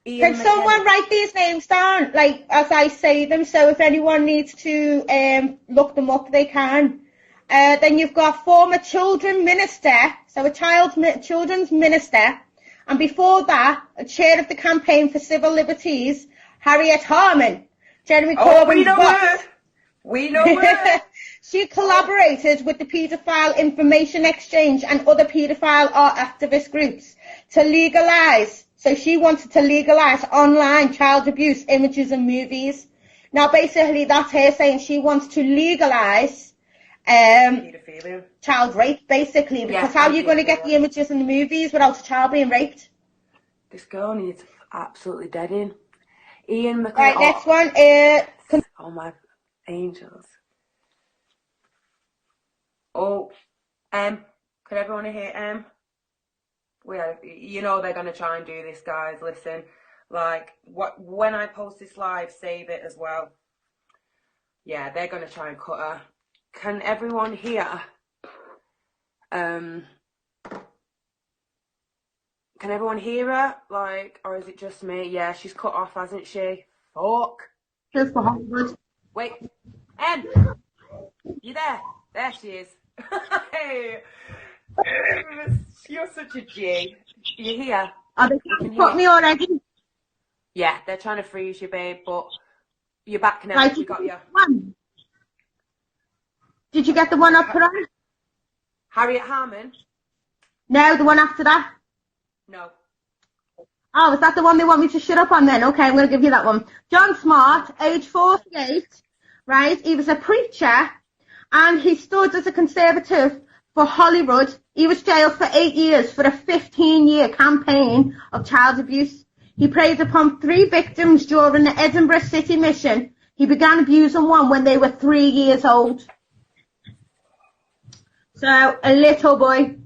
Ian Can someone write these names down, like, as I say them, so if anyone needs to look them up, they can. Then you've got former children minister, so a children's minister, and before that, a chair of the campaign for civil liberties, Harriet Harman. Jeremy Corbyn's we know boss. her. We know her. She collaborated with the Paedophile Information Exchange and other paedophile art activist groups to legalise. So she wanted to legalise online child abuse images and movies. Now, basically, that's her saying she wants to legalise Paedophilia. child rape, basically, because how are you going to get the images and the movies without a child being raped? This girl needs absolutely dead in. Ian McKellar. Right, next one. Oh, my angels. Oh, could everyone hear you know they're gonna try and do this, guys. Listen, like when I post this live, save it as well. Yeah, they're gonna try and cut her. Can everyone hear? Can everyone hear her? Like, or is it just me? Yeah, she's cut off, hasn't she? Fuck. Just for Hollywood. Wait, you there? There she is. Hey, you're such a G. You here? Are they trying to put me already? Yeah, they're trying to freeze you, babe, but you're back now. Right, We got you. One. Did you get the one up for us? Harriet Harman? No, the one after that. No. Oh, is that the one they want me to shut up on then? Okay, I'm going to give you that one. John Smart, age 48, right? He was a preacher and he stood as a Conservative for Holyrood. He was jailed for 8 years for a 15-year campaign of child abuse. He preyed upon 3 victims during the Edinburgh City mission. He began abusing one when they were 3 years old. So, a little boy.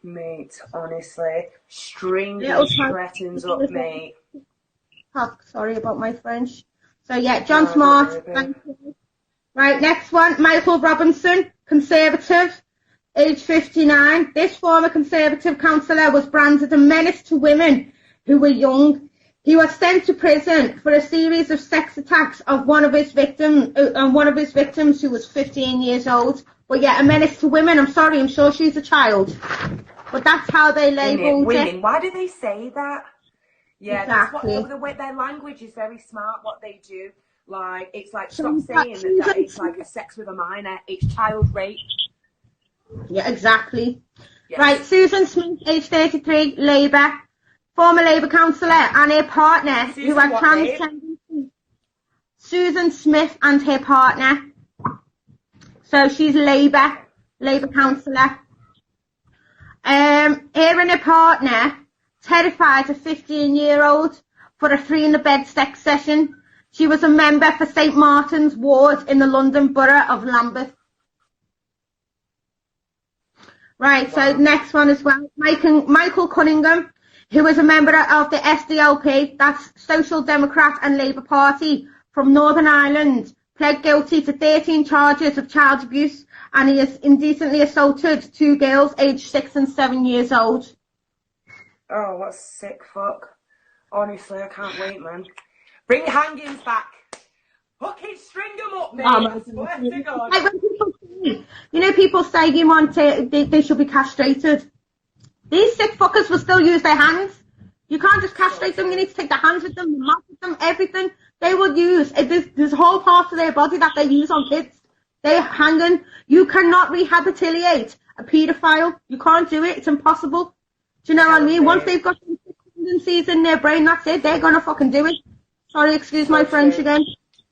Mate, honestly, string Little these threatens up, mate. Oh, sorry about my French. So, yeah, John Smart. Thank you. Right, next one, Michael Robinson, Conservative, age 59. This former Conservative councillor was branded a menace to women who were young. He was sent to prison for a series of sex attacks of one of his victims who was 15 years old. But yeah, a menace to women. I'm sorry, I'm sure she's a child. But that's how they labelled women. it. Why do they say that? Yeah, Exactly. That's what the way their language is very smart. What they do, like it's like stop saying that it's like a sex with a minor. It's child rape. Yeah, exactly. Yes. Right, Susan Smith, age 33, Labour, former Labour councillor, and her partner who are transgender. Susan Smith and her partner. So she's Labour councillor. Her and her partner terrified a 15-year-old for a 3-in-the-bed sex session. She was a member for St Martin's Ward in the London Borough of Lambeth. Right, wow. So next one as well. Michael Cunningham, who was a member of the SDLP, that's Social Democrat and Labour Party from Northern Ireland, pled guilty to 13 charges of child abuse, and he has indecently assaulted 2 girls aged 6 and 7 years old. Oh, what a sick fuck. Honestly, I can't wait, man. Bring hangings back. Fucking string them up, mate. I swear to God. Like when people say, people say they should be castrated. These sick fuckers will still use their hands. You can't just castrate them. You need to take the hands with them, the mouth with them, everything. They will use, there's whole parts of their body that they use on kids. They're hanging. You cannot rehabilitate a paedophile. You can't do it. It's impossible. Do you know what I mean? Once they've got some tendencies in their brain, that's it. They're going to fucking do it. Sorry, excuse my French again.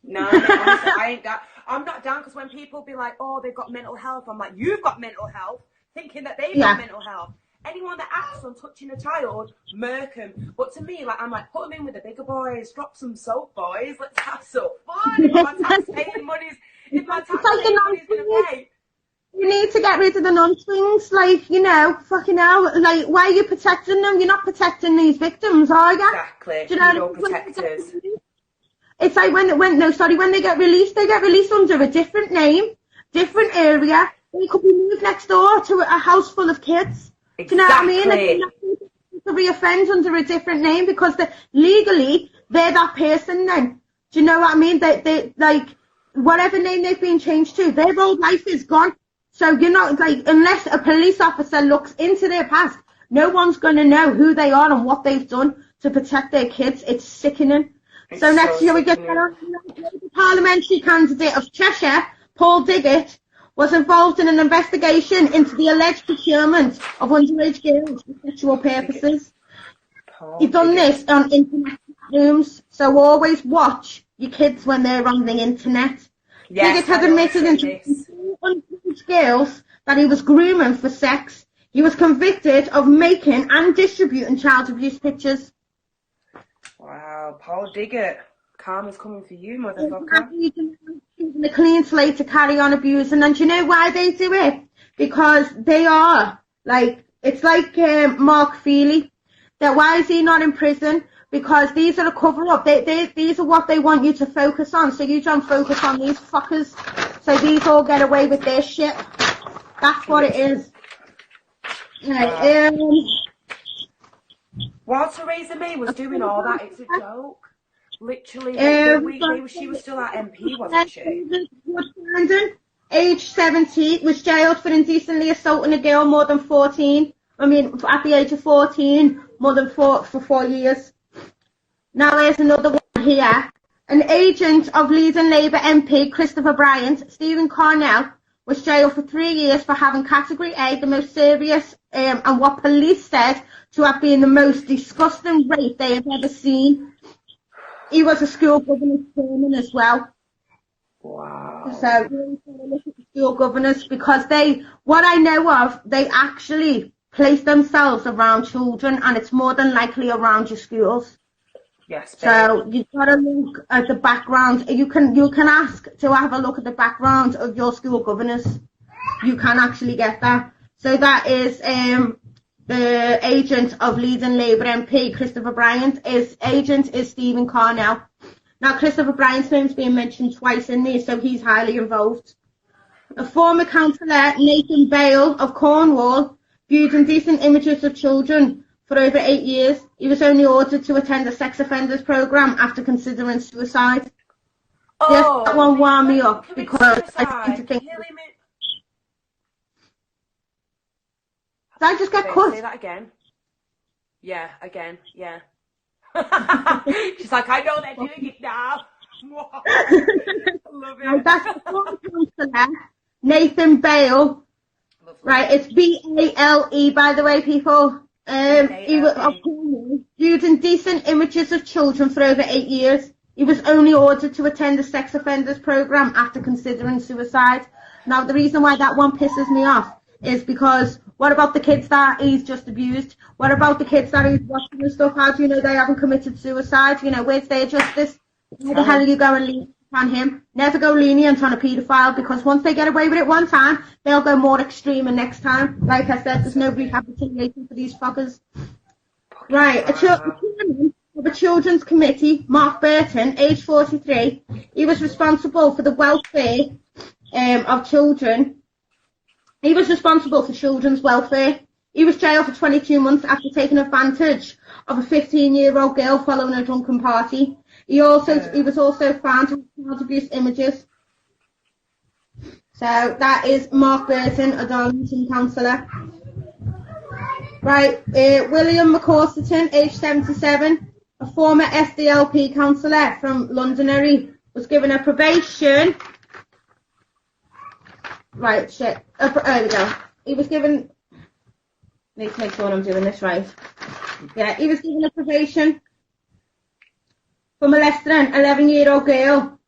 No, honestly, I ain't that. I'm not down because when people be like, oh, they've got mental health, I'm like, you've got mental health, thinking that they've got mental health. Anyone that acts on touching a child, murk them. But to me, like, I'm like, put them in with the bigger boys, drop some soap, boys, let's have some fun. If my taxpaying money's going to pay. You need to get rid of the non-swings, fucking hell, like, why are you protecting them? You're not protecting these victims, are you? Exactly. Do you know protectors. It's like when they get released under a different name, different area. They could be moved next door to a house full of kids. Exactly. Do you know what I mean? They could reoffend under a different name because legally they're that person then. Do you know what I mean? They like whatever name they've been changed to, their old life is gone. So you're not unless a police officer looks into their past, no one's going to know who they are and what they've done to protect their kids. It's sickening. So next year we get the parliamentary candidate of Cheshire, Paul Diggett, was involved in an investigation into the alleged procurement of underage girls for sexual purposes. He's done this on internet rooms, so always watch your kids when they're on the internet. Diggett has admitted into underage girls that he was grooming for sex. He was convicted of making and distributing child abuse pictures. Wow, Paul Diggett. Karma's coming for you, motherfucker. The clean slate to carry on abusing, and do you know why they do it? Because they are it's like Mark Feely. That why is he not in prison? Because these are a cover up. These are what they want you to focus on. So you don't focus on these fuckers. So these all get away with their shit. That's what it is. While Theresa May was doing all that, it's a joke. Literally, she was still at MP, wasn't she? Age 70, was jailed for indecently assaulting a girl more than 14. At the age of 14, more than 4 years. Now there's another one here. An agent of leading Labour MP Christopher Bryant, Stephen Cornell, was jailed for 3 years for having Category A, the most serious, and what police said to have been the most disgusting rape they have ever seen. He was a school governance chairman as well. Wow. So really look at the school governors because what I know of, they actually place themselves around children, and it's more than likely around your schools. Yes, babe. So you've got to look at the background. You can ask to have a look at the background of your school governors. You can actually get that. So that is the agent of Leeds and Labour MP, Christopher Bryant. His agent is Stephen Carnell. Now, Christopher Bryant's name's being mentioned twice in there, so he's highly involved. A former councillor, Nathan Bale of Cornwall, viewed indecent images of children for over 8 years. He was only ordered to attend a sex offenders programme after considering suicide. Oh, Yes, that one wound me up because I seem to think... Did I just get cut? Say that again. Yeah, again, yeah. She's like, I know they're doing it now. I love it. Now, that's the former councillor, Nathan Bale. Lovely. Right, it's B-A-L-E, by the way, people. He was viewed indecent images of children for over 8 years. He was only ordered to attend a sex offenders programme after considering suicide. Now, the reason why that one pisses me off is because what about the kids that he's just abused? What about the kids that he's watching and stuff? How do you know they haven't committed suicide? You know, where's their justice? Why the hell are you going lenient on him? Never go lenient on a paedophile, because once they get away with it one time, they'll go more extreme and next time. Like I said, there's no rehabilitation for these fuckers. Right, a chairman of a children's committee, Mark Burton, age 43, he was responsible for the welfare of children. He was responsible for children's welfare. He was jailed for 22 months after taking advantage of a 15-year-old girl following a drunken party. He was also found with child abuse images. So that is Mark Burton, a Darlington councillor. Right, William McCorsiton, age 77, a former SDLP councillor from Londonderry, was given a probation. Right, shit. There we go. He was given... Need to make sure I'm doing this right. Yeah, he was given a probation for molesting an 11-year-old girl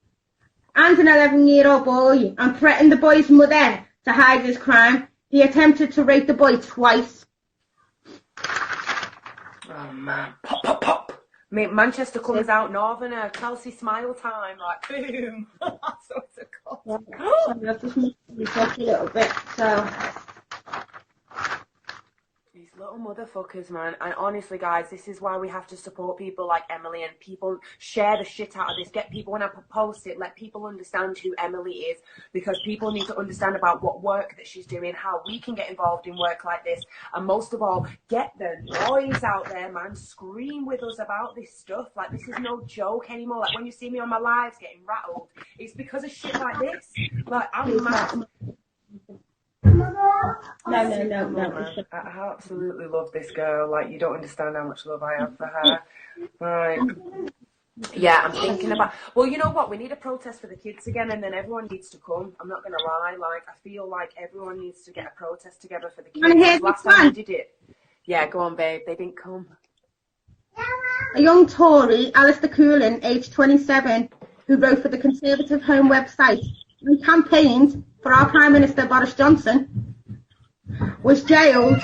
and an 11-year-old boy and threatened the boy's mother to hide his crime. He attempted to rape the boy twice. Oh, man. Pop, pop, pop. Manchester comes out Northerner, Chelsea smile time, like boom. That's what it's called. Sorry, I've just missed a little bit, so... These little motherfuckers, man. And honestly, guys, this is why we have to support people like Emily, and people share the shit out of this. Get people, when I post it, let people understand who Emily is, because people need to understand about what work that she's doing, how we can get involved in work like this, and most of all, get the noise out there, man. Scream with us about this stuff. Like, this is no joke anymore. Like, when you see me on my lives getting rattled, it's because of shit like this. Like, I'm mad. No. I absolutely love this girl. Like, you don't understand how much love I have for her. Right. Yeah, I'm thinking about... Well, you know what? We need a protest for the kids again, and then everyone needs to come. I'm not going to lie. Like, I feel like everyone needs to get a protest together for the kids. Last time we did it... Yeah, go on, babe. They didn't come. A young Tory, Alistair Coolin, aged 27, who wrote for the Conservative Home website and campaigned for our Prime Minister Boris Johnson, was jailed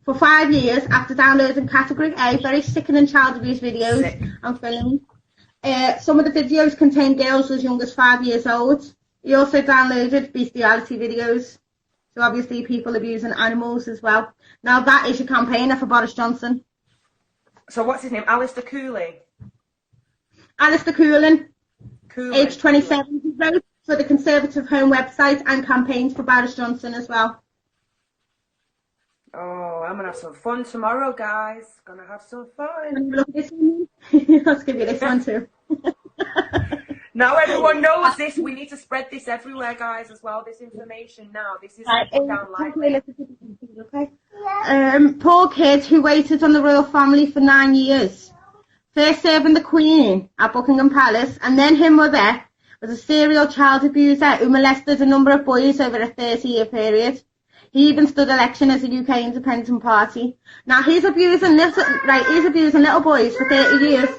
for 5 years after downloading Category A, very sickening child abuse videos and films. Some of the videos contained girls as young as 5 years old. He also downloaded bestiality videos, so obviously people abusing animals as well. Now that is your campaigner for Boris Johnson. So what's his name? Alistair Cooley? Alistair Coolin, age 27, he wrote for the Conservative Home website and campaigned for Boris Johnson as well. Oh, I'm going to have some fun tomorrow, guys. Gonna have some fun. Look at this one. Let's give you this one too. Now everyone knows this. We need to spread this everywhere, guys, as well. This information now. This is down lightly. Okay. Poor kid who waited on the royal family for 9 years. First serving the Queen at Buckingham Palace, and then her mother was a serial child abuser who molested a number of boys over a 30-year period. He even stood election as a UK Independent Party. Now he's abusing little boys for 30 years.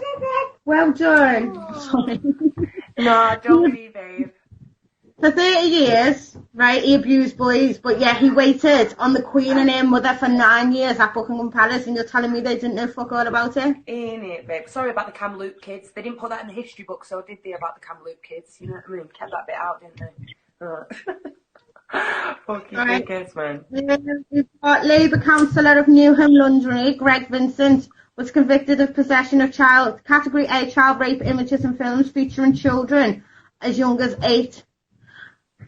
Well done. Sorry. No, don't be, babe. For 30 years, right, he abused boys, but yeah, he waited on the Queen and her mother for 9 years at Buckingham Palace, and you're telling me they didn't know fuck all about it? Ain't it, babe? Sorry about the Kamloops kids. They didn't put that in the history book, so did they, about the Kamloops kids? You know what I mean? Kept that bit out, didn't they? Fucking Right. kids, man. We've got Labour councillor of Newham, Londonderry, Greg Vincent, was convicted of possession of Category A child rape images and films featuring children as young as 8.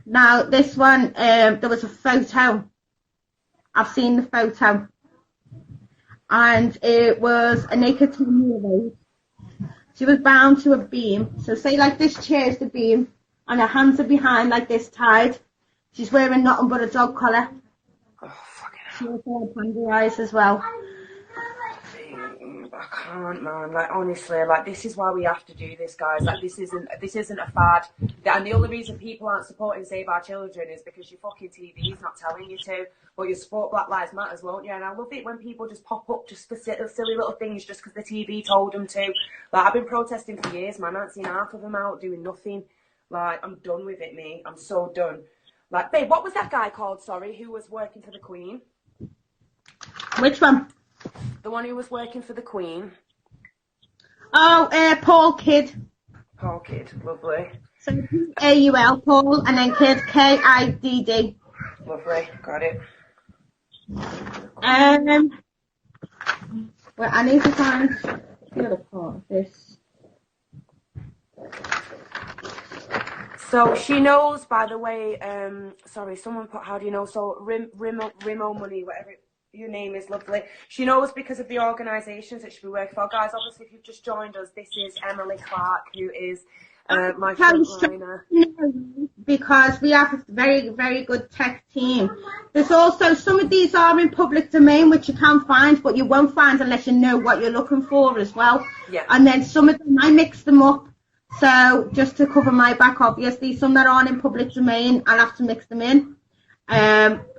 Now, this one, there was a photo. I've seen the photo. And it was a naked 10-year-old. She was bound to a beam. So say like this chair is the beam, and her hands are behind like this tied. She's wearing nothing but a dog collar. Oh, fucking hell. She also had panda eyes as well. I can't, man. Like, honestly, like, this is why we have to do this, guys. Like, this isn't a fad. And the only reason people aren't supporting Save Our Children is because your fucking TV's not telling you to. But you support Black Lives Matters, won't you? And I love it when people just pop up just for silly little things just because the TV told them to. Like, I've been protesting for years, man. I haven't seen half of them out doing nothing. Like, I'm done with it, me. I'm so done. Like, babe, what was that guy called, sorry, who was working for the Queen? Which one? The one who was working for the Queen. Oh, Paul Kidd. Paul Kidd, lovely. So Paul, Paul, and then Kidd, Kidd. Lovely, got it. Well, I need to find the other part of this. So she knows, by the way, sorry, someone put, how do you know? So Rimo Money, whatever your name is, lovely. She knows because of the organisations that she'll be working for. Guys, obviously, if you've just joined us, this is Emily Clark, who is my frontliner. Because we have a very, very good tech team. There's also, some of these are in public domain, which you can find, but you won't find unless you know what you're looking for as well. Yeah. And then some of them, I mix them up. So just to cover my back, obviously, some that aren't in public domain, I'll have to mix them in.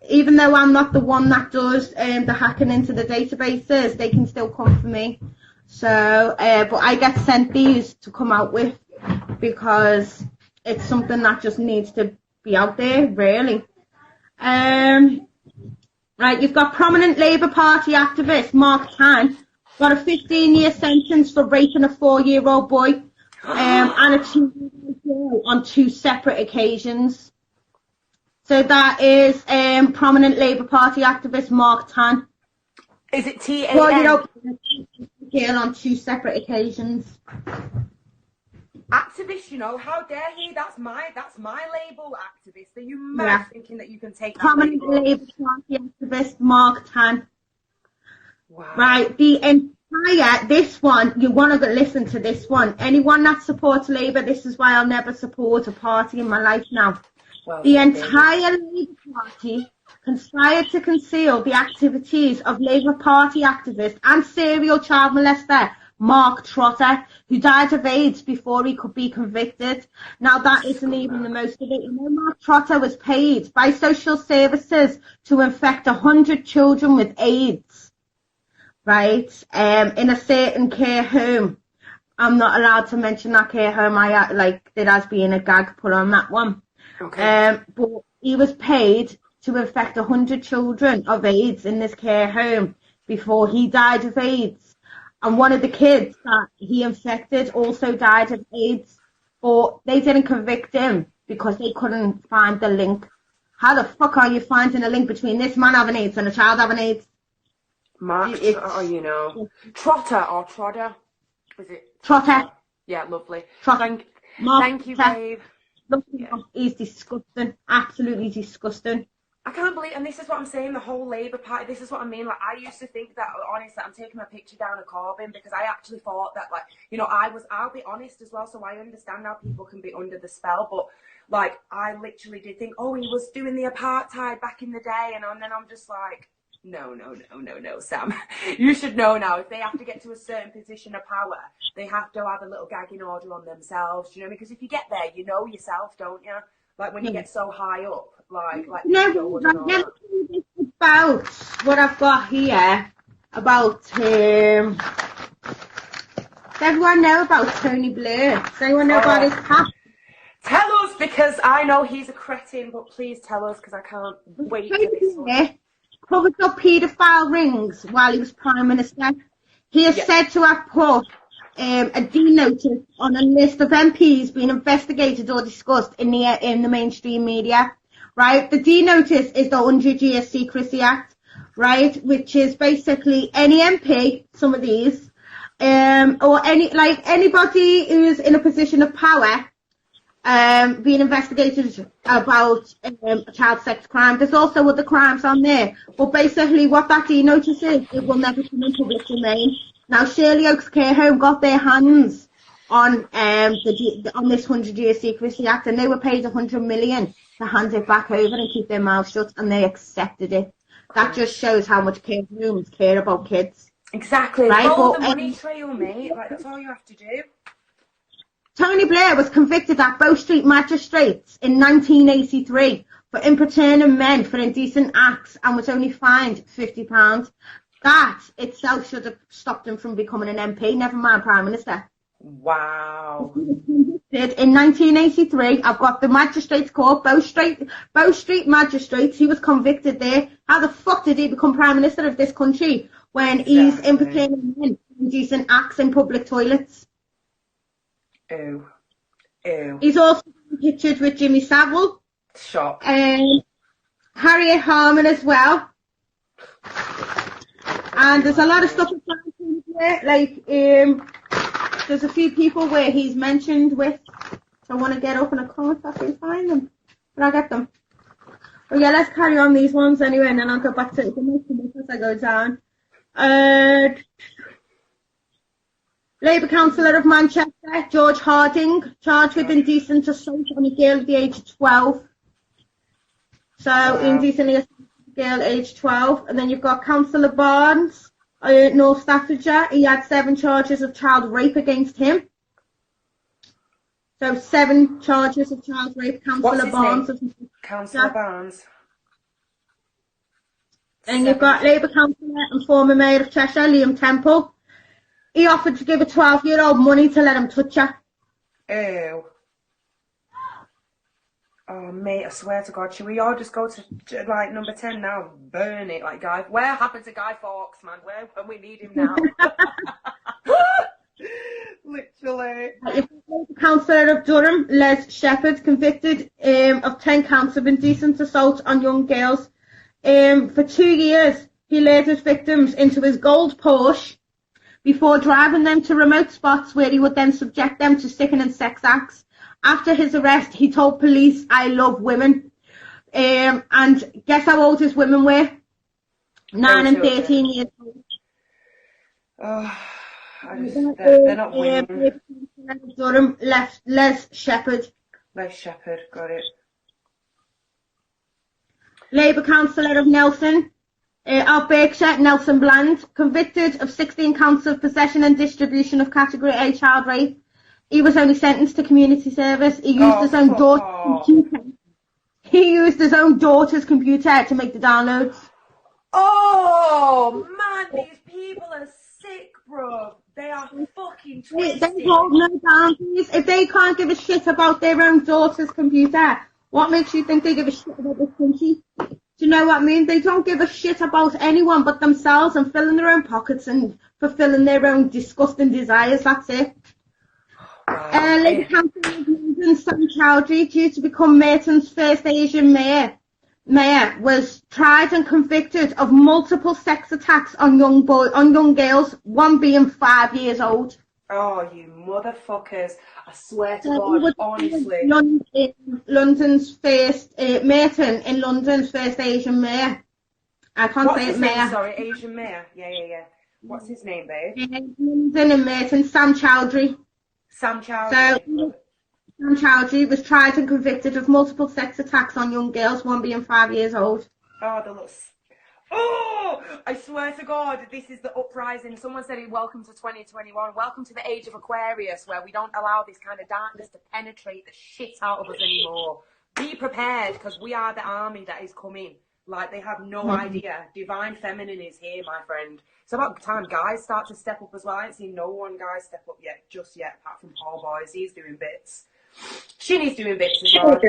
Even though I'm not the one that does the hacking into the databases, they can still come for me. So, but I get sent these to come out with because it's something that just needs to be out there, really. Right, you've got prominent Labour Party activist Mark Tan, got a 15-year sentence for raping a 4-year-old boy. And a 2-year-old girl on 2 separate occasions. So that is prominent Labour Party activist Mark Tan. Is it T-A-N? 4-year-old girl on 2 separate occasions. Activist, you know, how dare he? That's my label, activist. Are you mad thinking that you can take that prominent label? Labour Party activist Mark Tan. Wow. Right, this one, you want to listen to this one. Anyone that supports Labour, this is why I'll never support a party in my life now. Well, the entire Labour Party conspired to conceal the activities of Labour Party activist and serial child molester Mark Trotter, who died of AIDS before he could be convicted. Now, that isn't even the most of it. You know, Mark Trotter was paid by social services to infect 100 children with AIDS. Right, in a certain care home. I'm not allowed to mention that care home. There has been a gag put on that one. Okay. But he was paid to infect 100 children of AIDS in this care home before he died of AIDS. And one of the kids that he infected also died of AIDS, but they didn't convict him because they couldn't find the link. How the fuck are you finding a link between this man having AIDS and a child having AIDS? Mark, you know. Trotter or Trodder? Is it? Trotter. Yeah, lovely. Trotter. Thank you, babe. He's disgusting. Absolutely disgusting. I can't believe, and this is what I'm saying, the whole Labour Party, this is what I mean. Like, I used to think that, honestly, I'm taking my picture down of Corbyn because I actually thought that, like, you know, I'll be honest as well, so I understand how people can be under the spell, but, like, I literally did think, oh, he was doing the apartheid back in the day, and then I'm just like, no, Sam. You should know now, if they have to get to a certain position of power, they have to have a little gagging order on themselves, you know, because if you get there, you know yourself, don't you? Like, when you get so high up, like no, about what I've got here, about, does everyone know about Tony Blair? Does anyone know about his past? Tell us, because I know he's a cretin, but please tell us because I can't wait for this one. Yeah. Covered up paedophile rings while he was Prime Minister. He is said to have put a D notice on a list of MPs being investigated or discussed in the mainstream media. Right? The D notice is the 100-Year Secrecy Act, right? Which is basically any MP, some of these, or anybody who's in a position of power, being investigated about a child sex crime. There's also other crimes on there, but basically what that D notice is, it will never come in public domain. Now, Shirley Oaks Care Home got their hands on on this 100-Year Secrecy Act, and they were paid 100 million to hand it back over and keep their mouths shut, and they accepted it. That just shows how much care homes care about kids. Exactly. Right? Follow the money trail, mate. Like, that's all you have to do. Tony Blair was convicted at Bow Street Magistrates in 1983 for importuning men for indecent acts and was only fined £50. That itself should have stopped him from becoming an MP, never mind Prime Minister. Wow. In 1983, I've got the Magistrates Court, Bow Street Magistrates. He was convicted there. How the fuck did he become Prime Minister of this country when he's importuning men for indecent acts in public toilets? Ew. Ew. He's also pictured with Jimmy Savile. Shock. Harriet Harman as well. And there's a lot of stuff in there, like, there's a few people where he's mentioned with, so I want to get up and I can't fucking find them, but I'll get them. But yeah, let's carry on these ones anyway, and then I'll go back to the most as I go down. Labour Councillor of Manchester, George Harding, charged with indecent assault on a girl at the age of 12. So, indecently assaulted a girl aged 12. And then you've got Councillor Barnes, North Staffordshire. He had 7 charges of child rape against him. So, 7 charges of child rape. Councillor Barnes. Councillor Barnes. And you've got Labour Councillor and former Mayor of Cheshire, Liam Temple. He offered to give a 12-year-old money to let him touch her. Ew. Oh, mate, I swear to God, should we all just go to, like, number 10 now? Burn it, like, Guy. Where happened to Guy Fawkes, man? Where when we need him now? Literally. The Councillor of Durham, Les Shepherd, convicted of 10 counts of indecent assault on young girls. For 2 years, he lured his victims into his gold Porsche before driving them to remote spots where he would then subject them to sickening sex acts. After his arrest, he told police, "I love women." And guess how old his women were? 9 and 13 years old. Oh, they're not women. Durham, Les Shepherd. Les Shepherd, got it. Labour Councillor of Nelson, of Berkshire, Nelson Bland, convicted of 16 counts of possession and distribution of Category A child rape. He was only sentenced to community service. He used his own daughter's computer. He used his own daughter's computer to make the downloads. Oh, man, these people are sick, bro. They are fucking twisted. They hold no boundaries. If they can't give a shit about their own daughter's computer, what makes you think they give a shit about this country? Do you know what I mean? They don't give a shit about anyone but themselves and filling their own pockets and fulfilling their own disgusting desires. That's it. Labour Councillor of London, Sam Chowdhury, due to become Merton's first Asian mayor, was tried and convicted of multiple sex attacks on young girls, one being 5 years old. Oh, you motherfuckers. I swear to God, honestly. London's first, Merton in London's first Asian mayor. I can't say it, mayor. Sorry, Asian mayor. Yeah. What's his name, babe? London and Merton, Sam Chowdhury. Sam Chowdhury. So, Sam Chowdhury was tried and convicted of multiple sex attacks on young girls, one being 5 years old. Oh, the looks. Oh, I swear to God, this is the uprising. Someone said, welcome to 2021. Welcome to the age of Aquarius, where we don't allow this kind of darkness to penetrate the shit out of us anymore. Be prepared, because we are the army that is coming. Like, they have no idea. Divine feminine is here, my friend. It's about time guys start to step up as well. I ain't seen no one guy step up just yet, apart from Paul Boys. He's doing bits. She needs doing bits as well.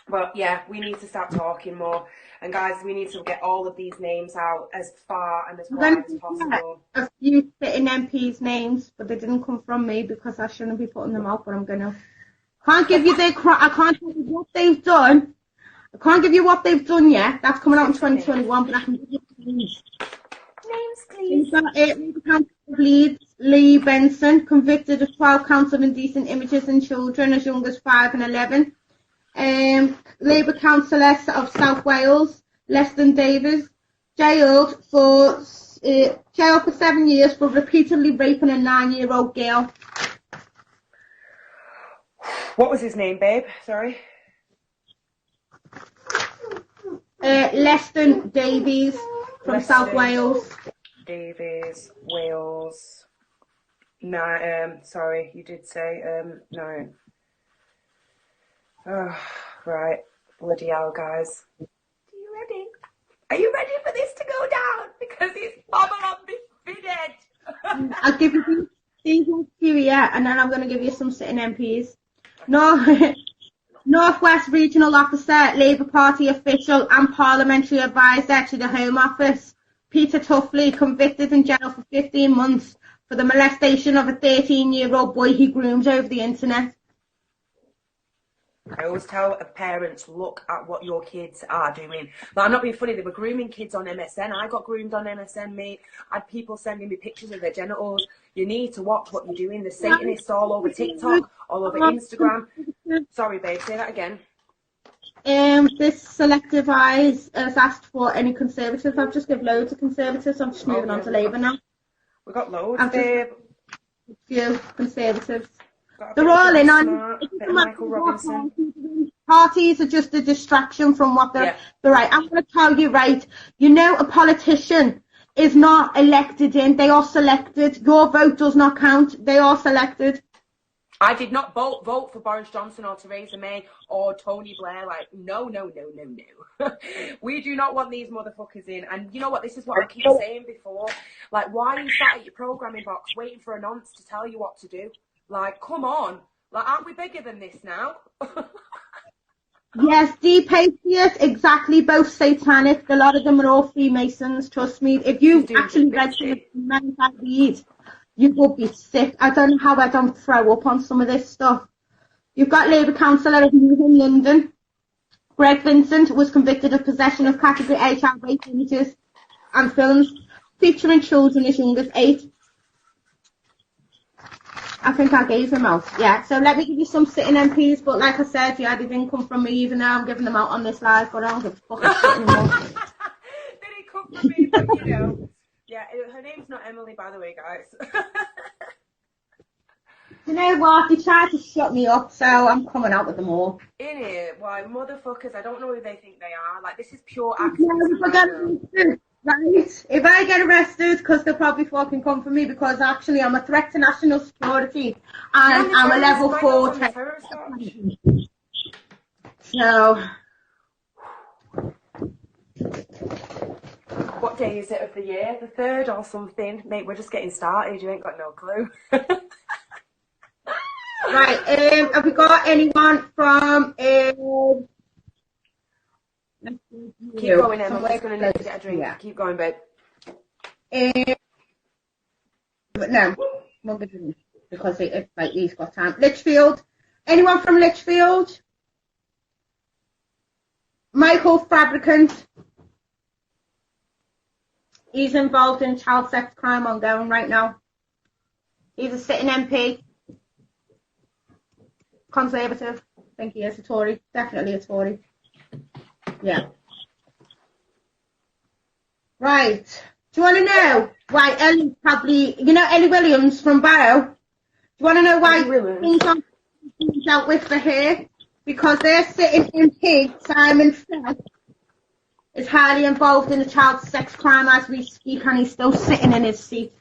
But yeah, we need to start talking more. And guys, we need to get all of these names out as far and as wide as possible. A few sitting MPs' names, but they didn't come from me because I shouldn't be putting them out, but I'm gonna. Can't give you I can't tell you what they've done. I can't give you what they've done yet. That's coming out in 2021, but I can give you names. Names, please. Labour Councillor of Leeds, Lee Benson, convicted of 12 counts of indecent images in children as young as 5 and 11. Labour Councillor of South Wales, Leston Davies, jailed for 7 years for repeatedly raping a 9-year-old girl. What was his name, babe? Sorry. Leston Davies from South Wales. Davies, Wales. No, sorry, you did say no. Oh, right. Bloody hell, guys. Are you ready? Are you ready for this to go down? Because it's bubble on me fitted. I'll give you these ones here, yeah, and then I'm going to give you some sitting MPs. Northwest Regional Officer, Labour Party official and parliamentary advisor to the Home Office, Peter Tuffley, convicted in jail for 15 months for the molestation of a 13-year-old boy he groomed over the internet. I always tell parents, look at what your kids are doing. But I'm not being funny, they were grooming kids on MSN. I got groomed on MSN, mate. I had people sending me pictures of their genitals. You need to watch what you're doing. There's Satanists all over TikTok, all over Instagram. Sorry, babe, say that again. This selective eyes has asked for any Conservatives. I've just given loads of Conservatives. I'm just moving on to Labour now. We've got loads, babe. A few Conservatives. They're all in on Michael Robinson. Parties are just a distraction from what they're right. I'm going to tell you, right, you know, a politician is not elected in, they are selected. Your vote does not count, they are selected. I did not vote for Boris Johnson or Theresa May or Tony Blair. Like, no. We do not want these motherfuckers in. And you know what? This is what I keep saying before. Like, why are you sat at your programming box waiting for a nonce to tell you what to do? Like, come on. Like, aren't we bigger than this now? Yes, deep atheists, exactly, both satanic. A lot of them are all Freemasons, trust me. If you actually read some of the men I read, you would be sick. I don't know how I don't throw up on some of this stuff. You've got Labour Councillor of Newham, London. Greg Vincent was convicted of possession of Category A child rape images and films featuring children as young as 8. I think I gave them out. Yeah, so let me give you some sitting MPs, but like I said, yeah, they didn't come from me, even though I'm giving them out on this live, but I don't give a fucking shit anymore. They didn't come from me, but you know. Yeah, her name's not Emily, by the way, guys. You know what? They tried to shut me up, so I'm coming out with them all. In it, why, motherfuckers, I don't know who they think they are. Like, this is pure Yeah, activism. right? If I get arrested, because they'll probably fucking come for me, because actually I'm a threat to national security, and I'm a level 4 terrorist. So... What day is it of the year? The 3rd or something? Mate, we're just getting started. You ain't got no clue. Right, have we got anyone from... Keep going, Emma. I'm just going to need to get a drink. Yeah. Keep going, babe. No, we'll give him, because he's got time. Lichfield. Anyone from Lichfield? Michael Fabricant. He's involved in child sex crime ongoing right now. He's a sitting MP. Conservative. I think he is a Tory. Definitely a Tory. Yeah. Right. Do you want to know why Ellie probably... You know Ellie Williams from Barrow? Do you want to know why things aren't dealt with for her? Because they're sitting MP, Simon Feld, is highly involved in a child sex crime as we speak, and he's still sitting in his seat.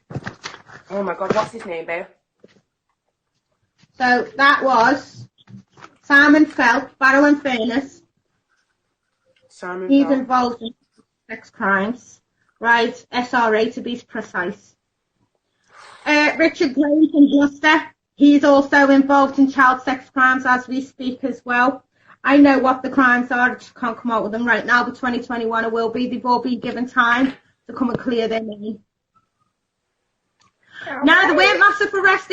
Oh my God, what's his name, babe? So that was Simon Felt, Barrow and Furness. He's involved in sex crimes. Right, S.R.A. to be precise. Richard Graham from Gloucester. He's also involved in child sex crimes as we speak as well. I know what the crimes are, I just can't come out with them right now, but 2021 it will be. They've all been given time to come and clear their name. Now, there weren't massive arrests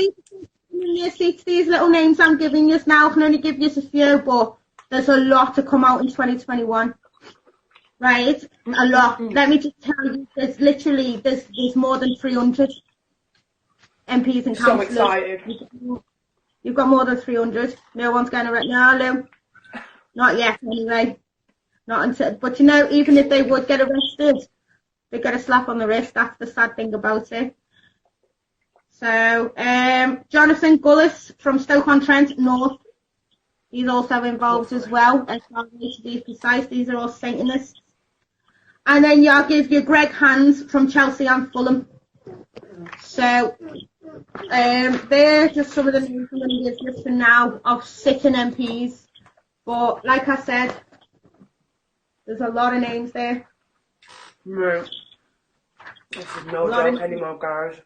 these little names I'm giving you now. I can only give you a few, but there's a lot to come out in 2021. Right? A lot. Let me just tell you, there's more than 300 MPs and councillors. So excited. You've got more than 300. No one's going to arrest. No, Lou. Not yet, anyway. Not until. But you know, even if they would get arrested, they get a slap on the wrist. That's the sad thing about it. So, Jonathan Gullis from Stoke-on-Trent North. He's also involved as well. S.R.A.S to be precise. These are all Satanists. And then I'll give you Greg Hands from Chelsea and Fulham. So, they're just some of the names I'm going to give you for now of sitting MPs. But like I said, there's a lot of names there. No. This is no joke anymore, guys.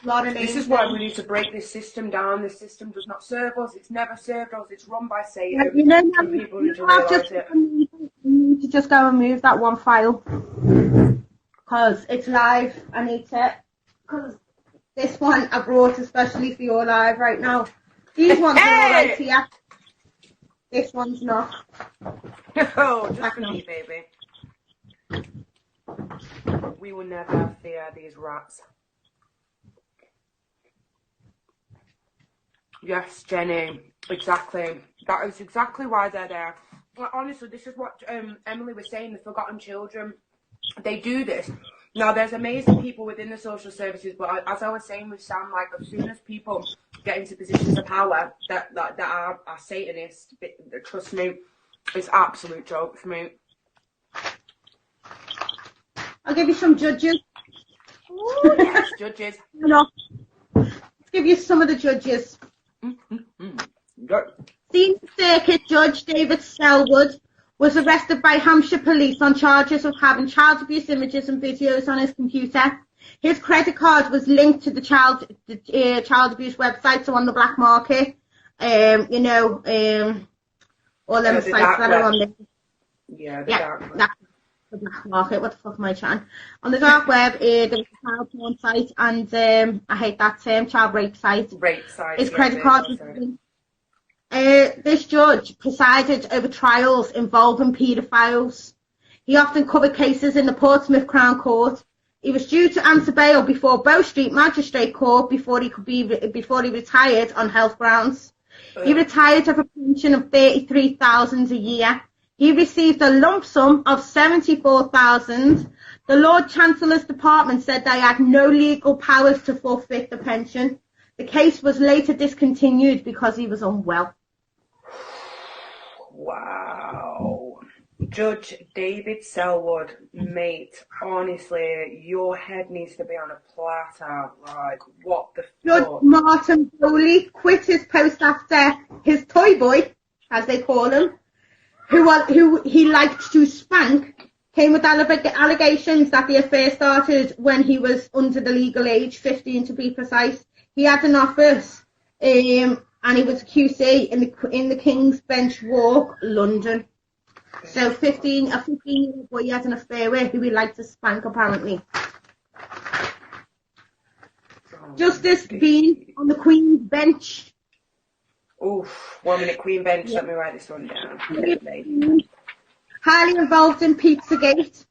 Lot of names. This is why we need to break this system down. This system does not serve us. It's never served us. It's run by Satan. You know, and people need to realise it. You need to just go and move that one file. Because it's live. I need to. Because this one I brought especially for your live right now. These ones are all right here. This one's not. Oh, just for me, baby. We will never fear these rats. Yes, Jenny, exactly. That is exactly why they're there. Like, honestly, this is what Emily was saying, the forgotten children. They do this. Now, there's amazing people within the social services, but as I was saying with Sam, like, as soon as people get into positions of power that are Satanists, trust me, it's absolute joke for me. I'll give you some judges. Ooh, yes, judges. No. Let's give you some of the judges. Senior Circuit Judge David Selwood was arrested by Hampshire Police on charges of having child abuse images and videos on his computer. His credit card was linked to the child abuse website, so on the black market. All them sites that are on there. Yeah, dark web. The black market. What the fuck am I chatting? On the dark web, there was a child porn site and I hate that term, child rape site. Rape site. His credit card was linked. This judge presided over trials involving paedophiles. He often covered cases in the Portsmouth Crown Court. He was due to answer bail before Bow Street Magistrate Court before he retired on health grounds. He retired of a pension of $33,000 a year. He received a lump sum of $74,000. The Lord Chancellor's Department said they had no legal powers to forfeit the pension. The case was later discontinued because he was unwell. Wow. Judge David Selwood, mate, honestly, your head needs to be on a platter. Like, what the Judge fuck? Martin Foley quit his post after his toy boy, as they call him, who he liked to spank, came with allegations that the affair started when he was under the legal age, 15 to be precise. He had an office, and he was a QC in the King's Bench Walk, London. So a 15-year-old boy he had an affair with who he liked to spank, apparently. Justice Bean on the Queen's Bench. Oof, 1 minute, Queen Bench, let me write this one down. Highly involved in Pizzagate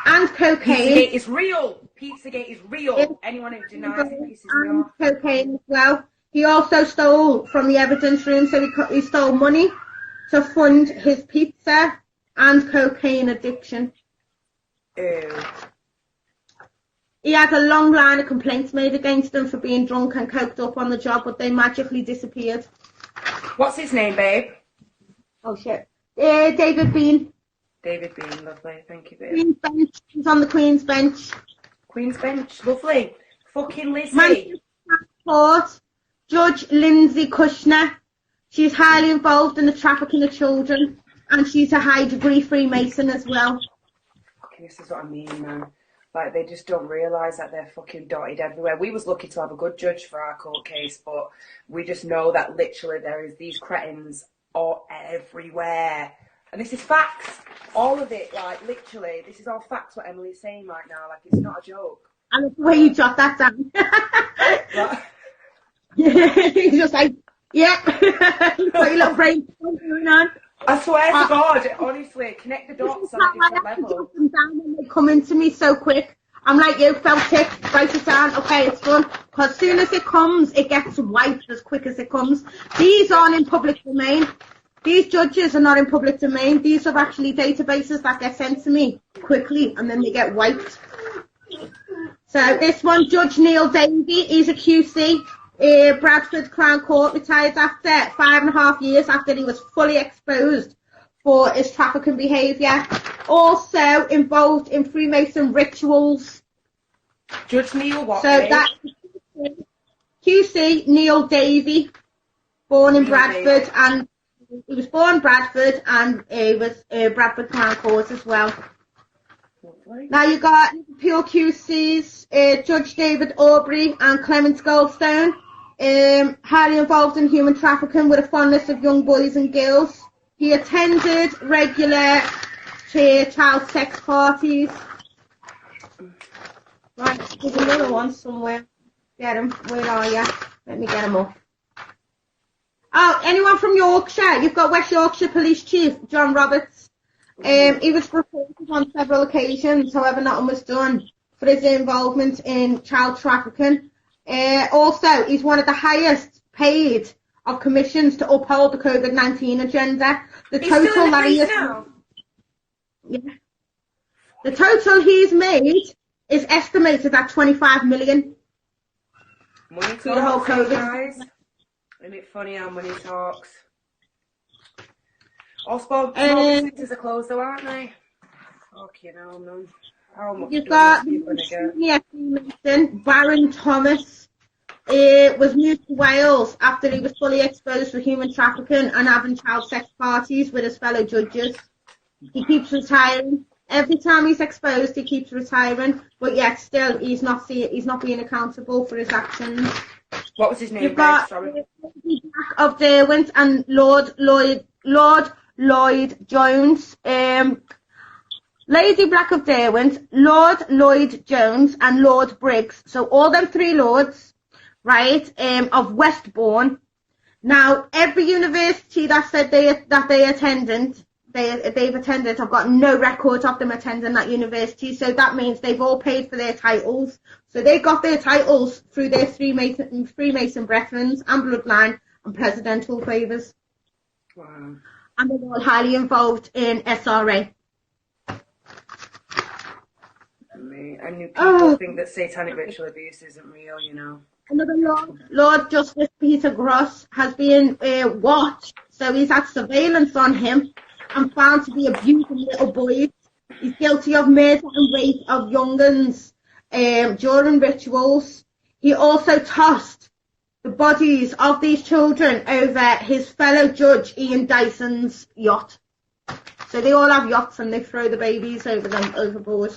and cocaine. Pizzagate is real! Pizzagate is real! Anyone who denies it pisses me off. Cocaine as well. He also stole from the evidence room, so he stole money to fund his pizza and cocaine addiction. Ew. He had a long line of complaints made against him for being drunk and coked up on the job, but they magically disappeared. What's his name, babe? Oh shit. David Bean. David Bean, lovely. Thank you, babe. Queen's Bench. He's on the Queen's Bench. Queen's Bench, lovely. Fucking Lizzie. Manchester Court. Judge Lindsay Kushner. She's highly involved in the trafficking of children, and she's a high degree Freemason as well. Okay, this is what I mean, man. Like, they just don't realise that they're fucking dotted everywhere. We was lucky to have a good judge for our court case, but we just know that literally there is these cretins all everywhere. And this is facts. All of it, like, literally, this is all facts what Emily's saying right now. Like, it's not a joke. And the way you jot that down. He's just like, yeah. You've got your little brain going on. I swear to God, honestly, connect the dots on a different level. Them down when they come into me so quick. I'm like, you felt it, write it down, okay, it's done. Because as soon as it comes, it gets wiped as quick as it comes. These aren't in public domain. These judges are not in public domain. These are actually databases that get sent to me quickly and then they get wiped. So this one, Judge Neil Davey, he's a QC. Bradford Crown Court, retired after 5.5 years after he was fully exposed for his trafficking behaviour. Also involved in Freemason rituals. Judge Neil what? So that's QC Neil Davey, born in Bradford, and he was born in Bradford, and he was Bradford Crown Court as well. Lovely. Now you got Liverpool QCs, Judge David Aubrey and Clement Goldstone, highly involved in human trafficking with a fondness of young boys and girls. He attended regular child sex parties. Right, there's another one somewhere. Get him. Where are you? Let me get him up. Oh, anyone from Yorkshire? You've got West Yorkshire Police Chief John Roberts. He was reported on several occasions, however, nothing was done for his involvement in child trafficking. Also, he's one of the highest paid of commissions to uphold the COVID-19 agenda. The total that he has, the total he's made is estimated at 25 million. Money For the whole talks, COVID. guys. Isn't it funny how money talks? All small businesses are closed though, aren't they? Fucking hell, man. How much You've do got these people get? senior Freemason Baron Thomas. Was moved to Wales after he was fully exposed for human trafficking and having child sex parties with his fellow judges. He keeps retiring. Every time he's exposed, he keeps retiring, but yet still he's not being accountable for his actions. What was his name? You've got Sorry. Lady Black of Derwent and Lord Lloyd Jones. Lady Black of Derwent, Lord Lloyd Jones, and Lord Briggs. So all them three lords, right, of Westbourne. Now every university that said they've attended. I've got no record of them attending that university, so that means they've all paid for their titles. So they got their titles through their Freemason brethren and bloodline and presidential favours. Wow. And they're all highly involved in S.R.A.S. And you people think that satanic ritual abuse isn't real, you know. Another Lord Justice Peter Gross has been watched, so he's had surveillance on him and found to be abusing little boys. He's guilty of murder and rape of young'uns during rituals. He also tossed the bodies of these children over his fellow judge Ian Dyson's yacht. So they all have yachts and they throw the babies over them overboard.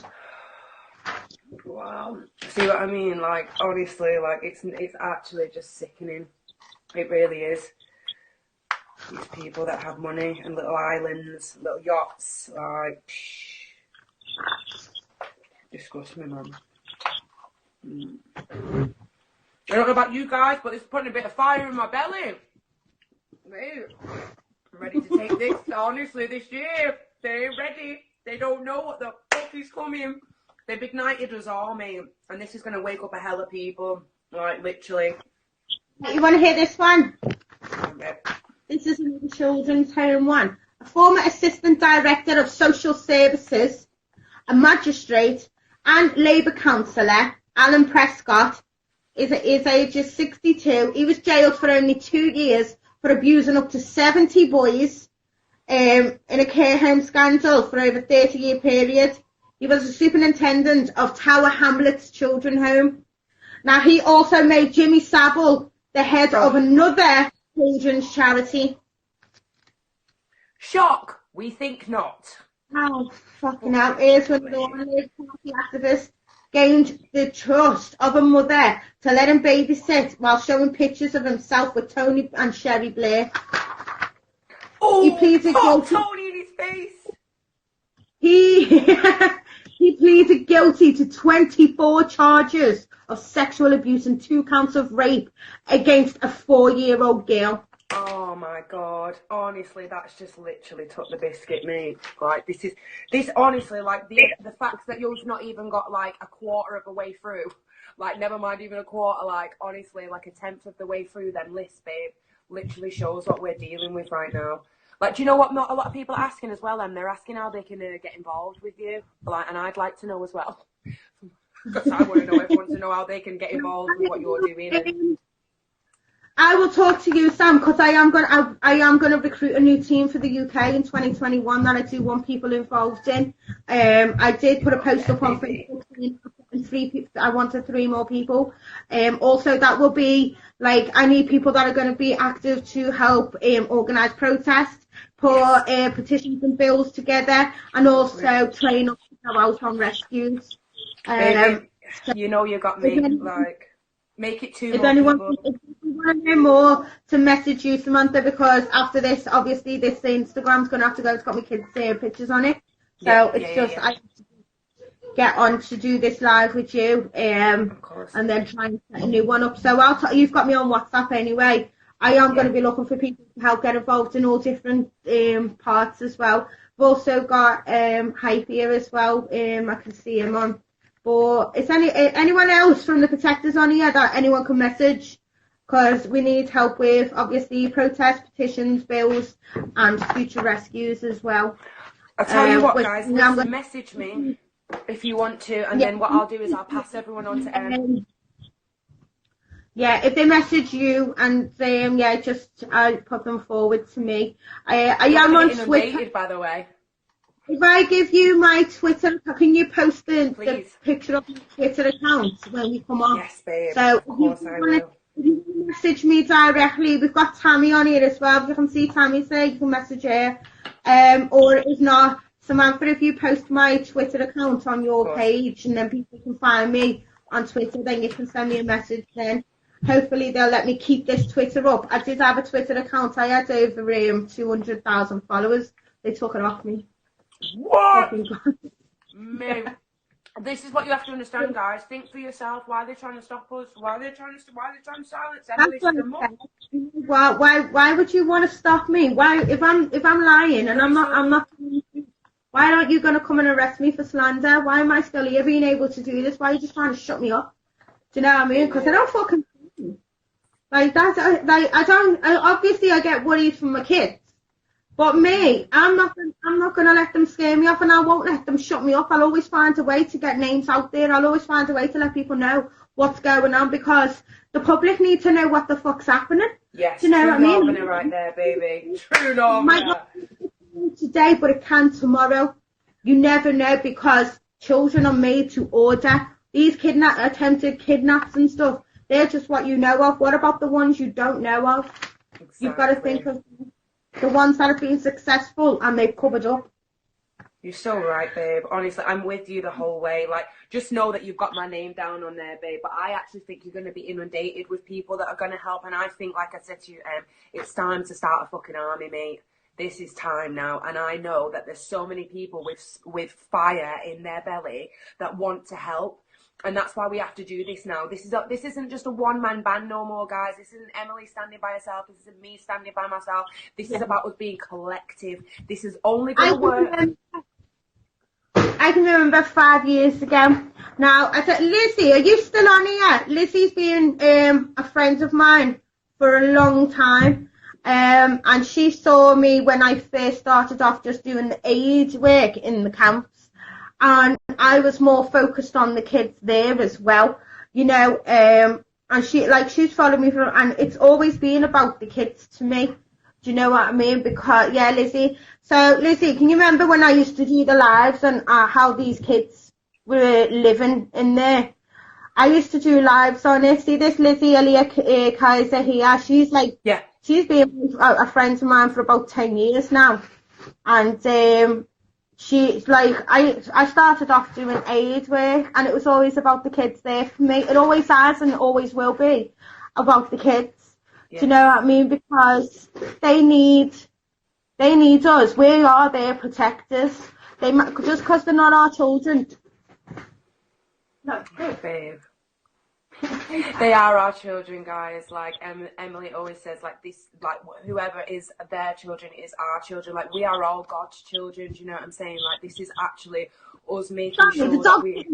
Wow. See what I mean? Like, honestly, like, it's actually just sickening. It really is. These people that have money and little islands, little yachts, like, disgust me, man. I don't know about you guys, but it's putting a bit of fire in my belly. Mate, I'm ready to take this, honestly, this year. They're ready. They don't know what the fuck is coming. They've ignited us all, mate. And this is going to wake up a hell of people. Like, literally. You want to hear this one? Okay. This is another children's home one. A former assistant director of social services, a magistrate, and Labour councillor, Alan Prescott, is ages 62. He was jailed for only 2 years for abusing up to 70 boys in a care home scandal for over a 30-year period. He was a superintendent of Tower Hamlets Children's Home. Now, he also made Jimmy Savile the head of another children's charity. Shock! We think not. Oh, fucking hell. Here's one of the party activists. gained the trust of a mother to let him babysit while showing pictures of himself with Tony and Sherry Blair. Oh, He pleaded guilty. Tony in his face. He pleaded guilty to 24 charges of sexual abuse and 2 counts of rape against a 4-year-old girl. Oh my God, honestly, that's just literally took the biscuit, mate. Like, this honestly, like, the fact that you've not even got, like, a quarter of the way through, like, never mind even a quarter, like, honestly, like, a tenth of the way through them lists, babe, literally shows what we're dealing with right now. Like, do you know what not a lot of people are asking as well, they're asking how they can get involved with you, like, and I'd like to know as well. Because I want to know, everyone to know how they can get involved with what you're doing. And I will talk to you, Sam, because I am going to recruit a new team for the UK in 2021 that I do want people involved in. I did put a post up on Facebook and I wanted 3 more people. Also, that will be like, I need people that are going to be active to help organise protests, put petitions and bills together, and also train up to go out on rescues. You know you got me, like, make it 2 if more anyone people. if you want to know more, to message you, Samantha, because after this, obviously, this Instagram's going to have to go. It's got my kids' pictures on it. So I have to get on to do this live with you, and then try and set a new one up. So you've got me on WhatsApp anyway. I am going to be looking for people to help get involved in all different parts as well. I've also got Hype here as well. I can see him on. But is anyone else from the Protectors on here that anyone can message? Because we need help with, obviously, protests, petitions, bills, and future rescues as well. I'll tell you what, guys, message me if you want to, and then what I'll do is I'll pass everyone on to Em. Yeah, if they message you and I'll put them forward to me. I am on Twitter, by the way. If I give you my Twitter, can you post the picture of your Twitter account when you come on? Yes, babe. So of course I will. If you message me directly, we've got Tammy on here as well. If you can see Tammy there, you can message her. Or if not, Samantha, if you post my Twitter account on your page and then people can find me on Twitter, then you can send me a message then. Hopefully they'll let me keep this Twitter up. I did have a Twitter account. I had over 200,000 followers. They took it off me. What? Mate, this is what you have to understand, guys. Think for yourself. Why are they trying to stop us? Why are they trying to silence Emily? Why would you want to stop me? Why, if I'm lying and I'm not. Why aren't you going to come and arrest me for slander? Why am I still here being able to do this? Why are you just trying to shut me up? Do you know what I mean? Because I don't fucking like that. Like obviously I get worried for my kids. But me, I'm not going to let them scare me off, and I won't let them shut me up. I'll always find a way to get names out there. I'll always find a way to let people know what's going on, because the public need to know what the fuck's happening. Yes, do you know what I mean? Northerner right there, baby. True Northerner. Might not be today, but it can tomorrow. You never know, because children are made to order. These attempted kidnaps and stuff, they're just what you know of. What about the ones you don't know of? Exactly. You've got to think of the ones that have been successful and they've covered up. You're so right, babe. Honestly, I'm with you the whole way. Like, just know that you've got my name down on there, babe. But I actually think you're going to be inundated with people that are going to help. And I think, like I said to you, it's time to start a fucking army, mate. This is time now. And I know that there's so many people with fire in their belly that want to help. And that's why we have to do this now. This isn't just a one-man band no more, guys. This isn't Emily standing by herself. This isn't me standing by myself. This is about us being collective. This is only going to work. I can remember 5 years ago. Now, I said, Lizzie, are you still on here? Lizzie's been a friend of mine for a long time. And she saw me when I first started off just doing the aid work in the camps. And I was more focused on the kids there as well, you know, and she's followed me and it's always been about the kids to me. Do you know what I mean? Because, Lizzie. So, Lizzie, can you remember when I used to do the lives and how these kids were living in there? I used to do lives on it. See this Lizzie Elia Kaiser here? She's she's been a friend of mine for about 10 years now. And, she's like, I started off doing aid work, and it was always about the kids there for me. It always has and it always will be about the kids. Yeah. Do you know what I mean? Because they need us. We are their protectors. Just because they're not our children. No, babe. They are our children, guys. Like Emily always says, like this, like whoever is their children is our children. Like we are all God's children. Do you know what I'm saying? Like this is actually us making sure that we.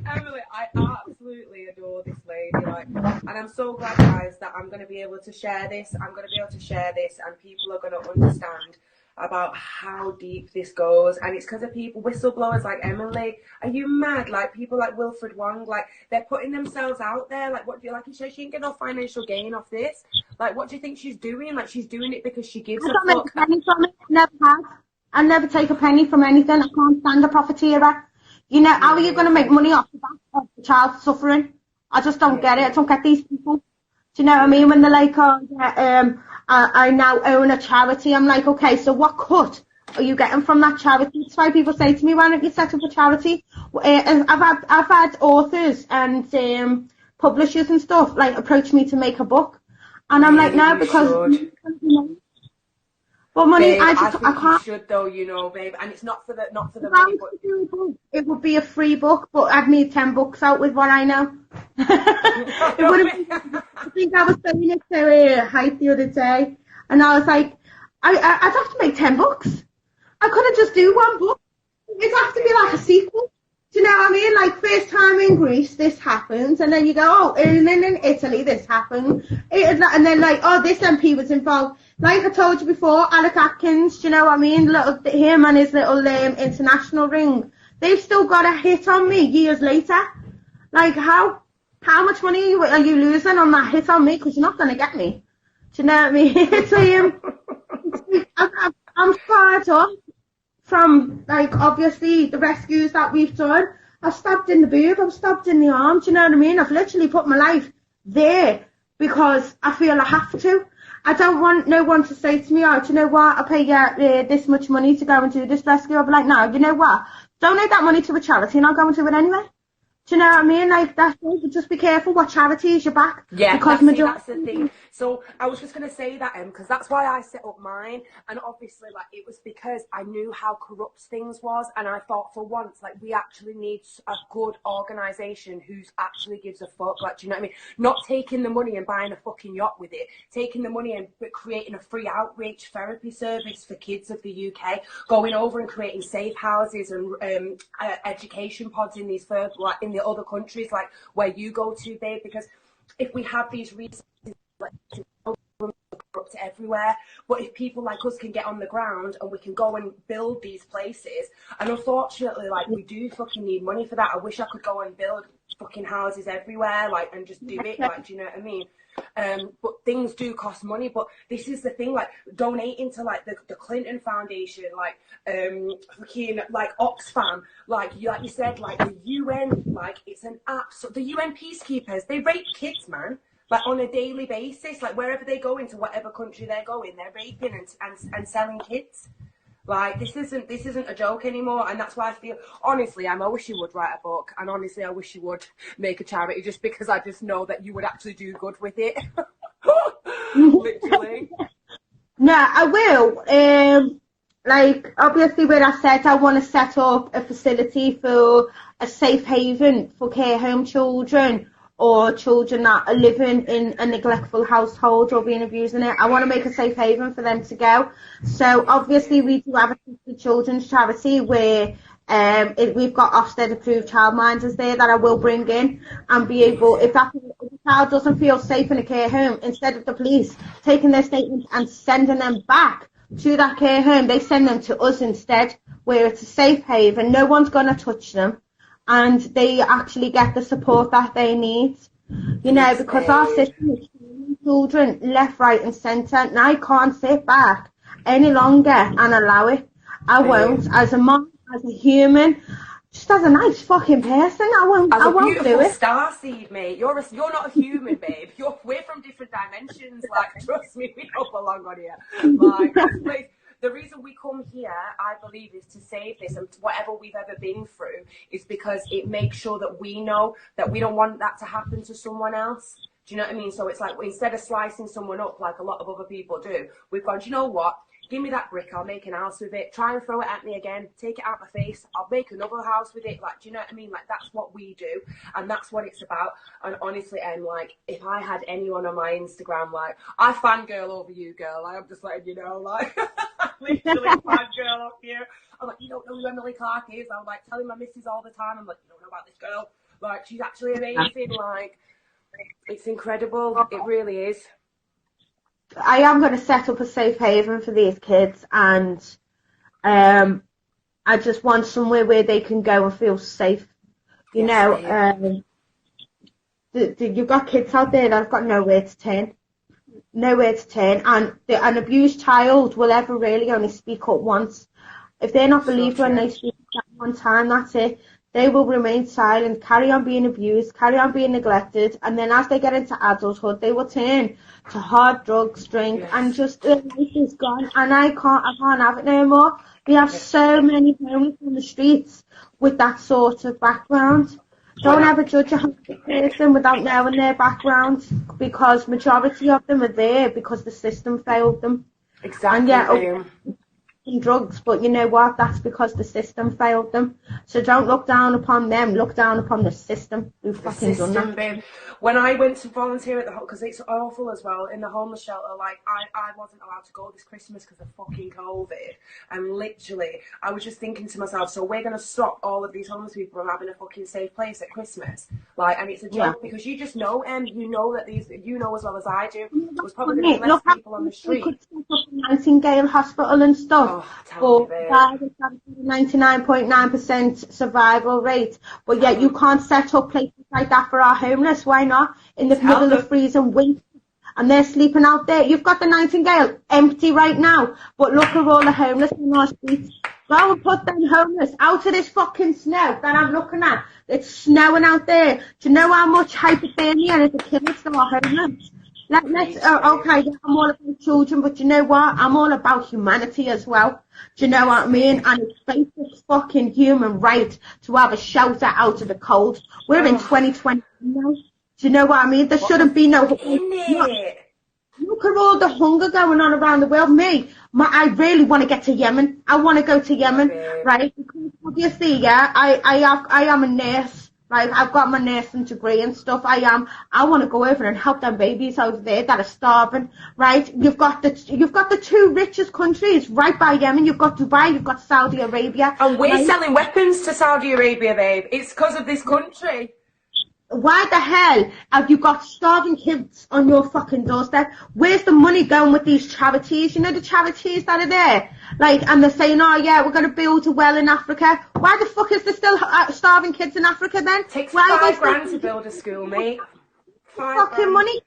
Emily, I absolutely adore this lady, like, and I'm so glad, guys, that I'm going to be able to share this. I'm going to be able to share this, and people are going to understand about how deep this goes. And it's because of people, whistleblowers like Emily. Are you mad? Like people like Wilfred Wong, like they're putting themselves out there. Like, what do you like? She ain't get no financial gain off this. Like, what do you think she's doing? Like, she's doing it because she gives a fuck. I never have. I never take a penny from anything. I can't stand a profiteer. You know, how are you going to make money off the back of the child suffering? I just don't get it. I don't get these people. Do you know what I mean? When they're like, oh, yeah, I now own a charity. I'm like, okay, so what cut are you getting from that charity? That's why people say to me, why don't you set up a charity? And I've had authors and publishers and stuff like approach me to make a book, and I'm like, no, because. But money, babe, I think can't. You should though, you know, babe, and it's not for the money. But it would be a free book, but I'd need 10 books out with what I know. It would have been, I think I was saying it to Hype the other day, and I was like, I'd have to make 10 books. I couldn't just do one book. It'd have to be like a sequel. Do you know what I mean? Like, first time in Greece, this happens, and then you go, oh, and then in Italy, this happened. And then, like, oh, this MP was involved. Like I told you before, Alec Atkins, do you know what I mean? Him and his little international ring. They've still got a hit on me years later. Like, how much money are you losing on that hit on me? Because you're not going to get me. Do you know what I mean? I'm fired up from, like, obviously the rescues that we've done. I've stabbed in the boob, I've stabbed in the arm, do you know what I mean? I've literally put my life there because I feel I have to. I don't want no one to say to me, oh, do you know what, I'll pay you this much money to go and do this rescue. I'll be like, no, you know what, donate that money to a charity and I'll go and do it anyway. Do you know what I mean? Like, that's it. Just be careful what charities you back. Yeah, because that's the thing. So I was just going to say that, because that's why I set up mine. And obviously, like, it was because I knew how corrupt things was. And I thought for once, like, we actually need a good organisation who actually gives a fuck. Like, do you know what I mean? Not taking the money and buying a fucking yacht with it. Taking the money and creating a free outreach therapy service for kids of the UK. Going over and creating safe houses and education pods in these third, like, in the other countries, like where you go to, babe, because if we have these resources, like, corrupt everywhere, but if people like us can get on the ground and we can go and build these places, and unfortunately, like, we do fucking need money for that. I wish I could go and build fucking houses everywhere, like, and just do it, like, do you know what I mean? But things do cost money. But this is the thing, like, donating to, like, the Clinton Foundation, like, fucking, like, Oxfam, like you said, like, the UN, like, it's an absolute, the UN peacekeepers, they rape kids, man, like, on a daily basis, like, wherever they go, into whatever country they're going, they're raping and selling kids. Like, this isn't a joke anymore, and that's why I feel, honestly, I wish you would write a book, and honestly, I wish you would make a charity, just because I just know that you would actually do good with it. Literally. No, I will. Like, obviously, when I said I want to set up a facility for a safe haven for care home children, or children that are living in a neglectful household or being abused in it, I want to make a safe haven for them to go. So obviously we do have a children's charity where we've got Ofsted approved childminders there that I will bring in and be able, if the child doesn't feel safe in a care home, instead of the police taking their statements and sending them back to that care home, they send them to us instead, where it's a safe haven, no one's going to touch them, and they actually get the support that they need, you know, because our system is killing children left, right and centre, and I can't sit back any longer and allow it. I won't. As a mom, as a human, just as a nice fucking person. I won't As a do beautiful it. starseed, mate. You're not a human, babe. We're from different dimensions. Like, trust me, we don't belong on here. Like, this place. The reason we come here, I believe, is to save this, and whatever we've ever been through is because it makes sure that we know that we don't want that to happen to someone else. Do you know what I mean? So it's like, instead of slicing someone up like a lot of other people do, we've gone, do you know what? Give me that brick, I'll make an house with it. Try and throw it at me again. Take it out my face. I'll make another house with it. Like, do you know what I mean? Like, that's what we do. And that's what it's about. And honestly, like, if I had anyone on my Instagram, like, I fangirl over you, girl. I'm just letting you know, like, I literally fangirl off you. I'm like, you don't know who Emily Clark is. I'm like, telling my missus all the time. I'm like, you don't know about this girl. Like, she's actually amazing. Like, it's incredible. It really is. I am going to set up a safe haven for these kids, and I just want somewhere where they can go and feel safe. You know, you've got kids out there that have got nowhere to turn. And an abused child will ever really only speak up once. If they're not believed when they speak up one time, that's it. They will remain silent, carry on being abused, carry on being neglected, and then as they get into adulthood, they will turn to hard drugs, drink, and just their life is gone. And I can't have it no more. We have so many homeless on the streets with that sort of background. Don't ever judge a homeless person without knowing their background, because majority of them are there because the system failed them. Exactly. And drugs, but you know what? That's because the system failed them. So don't look down upon them. Look down upon the system who fucking done that. Babe. When I went to volunteer at the because it's awful as well in the homeless shelter. Like I wasn't allowed to go this Christmas because of fucking COVID. And literally, I was just thinking to myself, so we're gonna stop all of these homeless people from having a fucking safe place at Christmas. Like, and it's a joke because you just know, you know that you know as well as I do. There's probably gonna be less people on the street. We could set up a Nightingale hospital and stuff. But that is a 99.9% survival rate. But yet you can't set up places like that for our homeless. Why not? In the middle of freezing winter. And they're sleeping out there. You've got the Nightingale empty right now. But look at all the homeless on our streets. Go and put them homeless out of this fucking snow that I'm looking at. It's snowing out there. Do you know how much hypothermia is a killer to our homeless? Okay, I'm all about children, but you know what? I'm all about humanity as well. Do you know what I mean? And it's basic fucking human right to have a shelter out of the cold. We're in 2020 now. Do you know what I mean? There shouldn't be no... Look at all the hunger going on around the world. I really want to get to Yemen. I want to go to Yemen, right? Because obviously, I am a nurse. Right, I've got my nursing degree and stuff. I want to go over and help them babies over there that are starving. Right, you've got the two richest countries right by Yemen. You've got Dubai, you've got Saudi Arabia, and we're selling weapons to Saudi Arabia, babe. It's because of this country. Why the hell have you got starving kids on your fucking doorstep? Where's the money going with these charities? You know the charities that are there? Like, and they're saying, oh yeah, we're going to build a well in Africa. Why the fuck is there still starving kids in Africa then? It takes $5 to build a school, mate. Fucking money.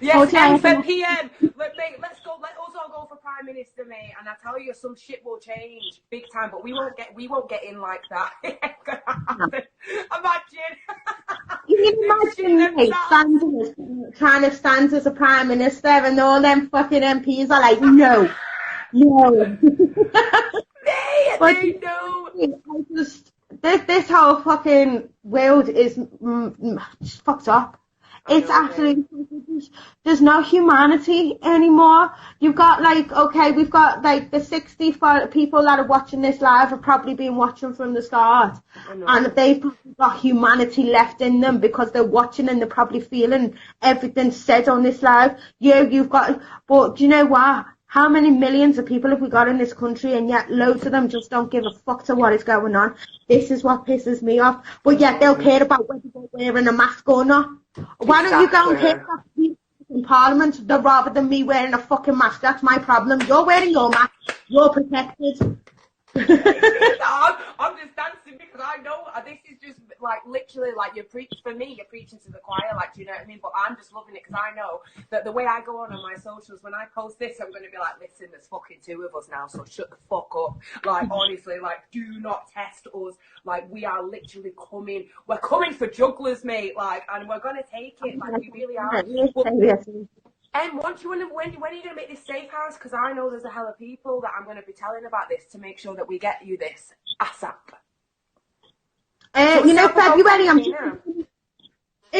Yes, M for PM. Mate, let's go. Let us all go for Prime Minister, mate. And I tell you, some shit will change big time. But we won't get in like that. It ain't gonna happen. Imagine. You can imagine trying to stand as a Prime Minister, and all them fucking MPs are like, no. They know. This whole fucking world is fucked up. It's absolutely, there's no humanity anymore. You've got we've got the 60 people that are watching this live have probably been watching from the start. And they've probably got humanity left in them because they're watching and they're probably feeling everything said on this live. But do you know what? How many millions of people have we got in this country, and yet loads of them just don't give a fuck to what is going on? This is what pisses me off. But yet they'll care about whether they're wearing a mask or not. Why don't you go and care about people in Parliament rather than me wearing a fucking mask? That's my problem. You're wearing your mask. You're protected. I'm just dancing because I know this is just like literally, like you're preaching to the choir, like, do you know what I mean? But I'm just loving it because I know that the way I go on my socials, when I post this, I'm going to be like, listen, there's fucking 2 of us now, so shut the fuck up. Like, honestly, like, do not test us. Like, we are literally coming. We're coming for jugglers, mate. Like, and we're going to take it. Like, we really are. And when are you going to make this safe house? Because I know there's a hell of people that I'm going to be telling about this to make sure that we get you this ASAP. In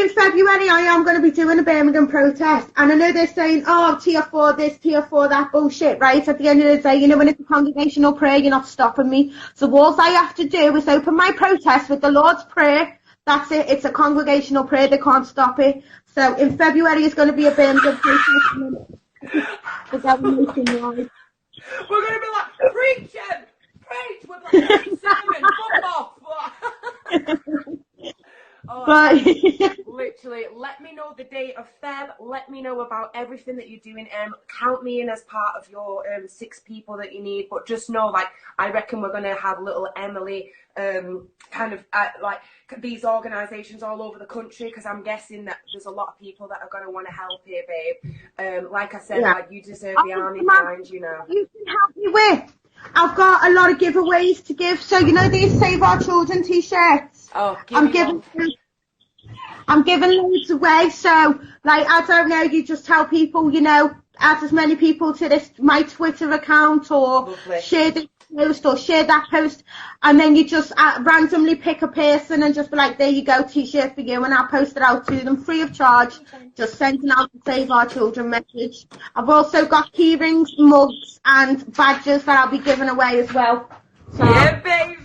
February, I am going to be doing a Birmingham protest, and I know they're saying, oh, tier 4 this, tier 4 that bullshit, right? At the end of the day, you know, when it's a congregational prayer, you're not stopping me. So all I have to do is open my protest with the Lord's Prayer. That's it. It's a congregational prayer. They can't stop it. So in February, it's going to be a Birmingham protest. We're going to be like, preach him! Preach! We're like, cinnamon, fuck off! But literally, let me know the date of Feb. Let me know about everything that you're doing. Count me in as part of your 6 people that you need. But just know, like, I reckon we're gonna have little Emily, kind of like these organisations all over the country, because I'm guessing that there's a lot of people that are gonna want to help here, babe. Like I said, like, you deserve the army behind you now. You can help me with. I've got a lot of giveaways to give. So you know these Save Our Children t-shirts. Oh, I'm giving loads away, so, like, I don't know, you just tell people, you know, add as many people to my Twitter account, or share this post, or share that post, and then you just randomly pick a person and just be like, there you go, t-shirt for you, and I'll post it out to them free of charge, just sending out the Save Our Children message. I've also got key rings, mugs, and badges that I'll be giving away as well. So, yeah, baby!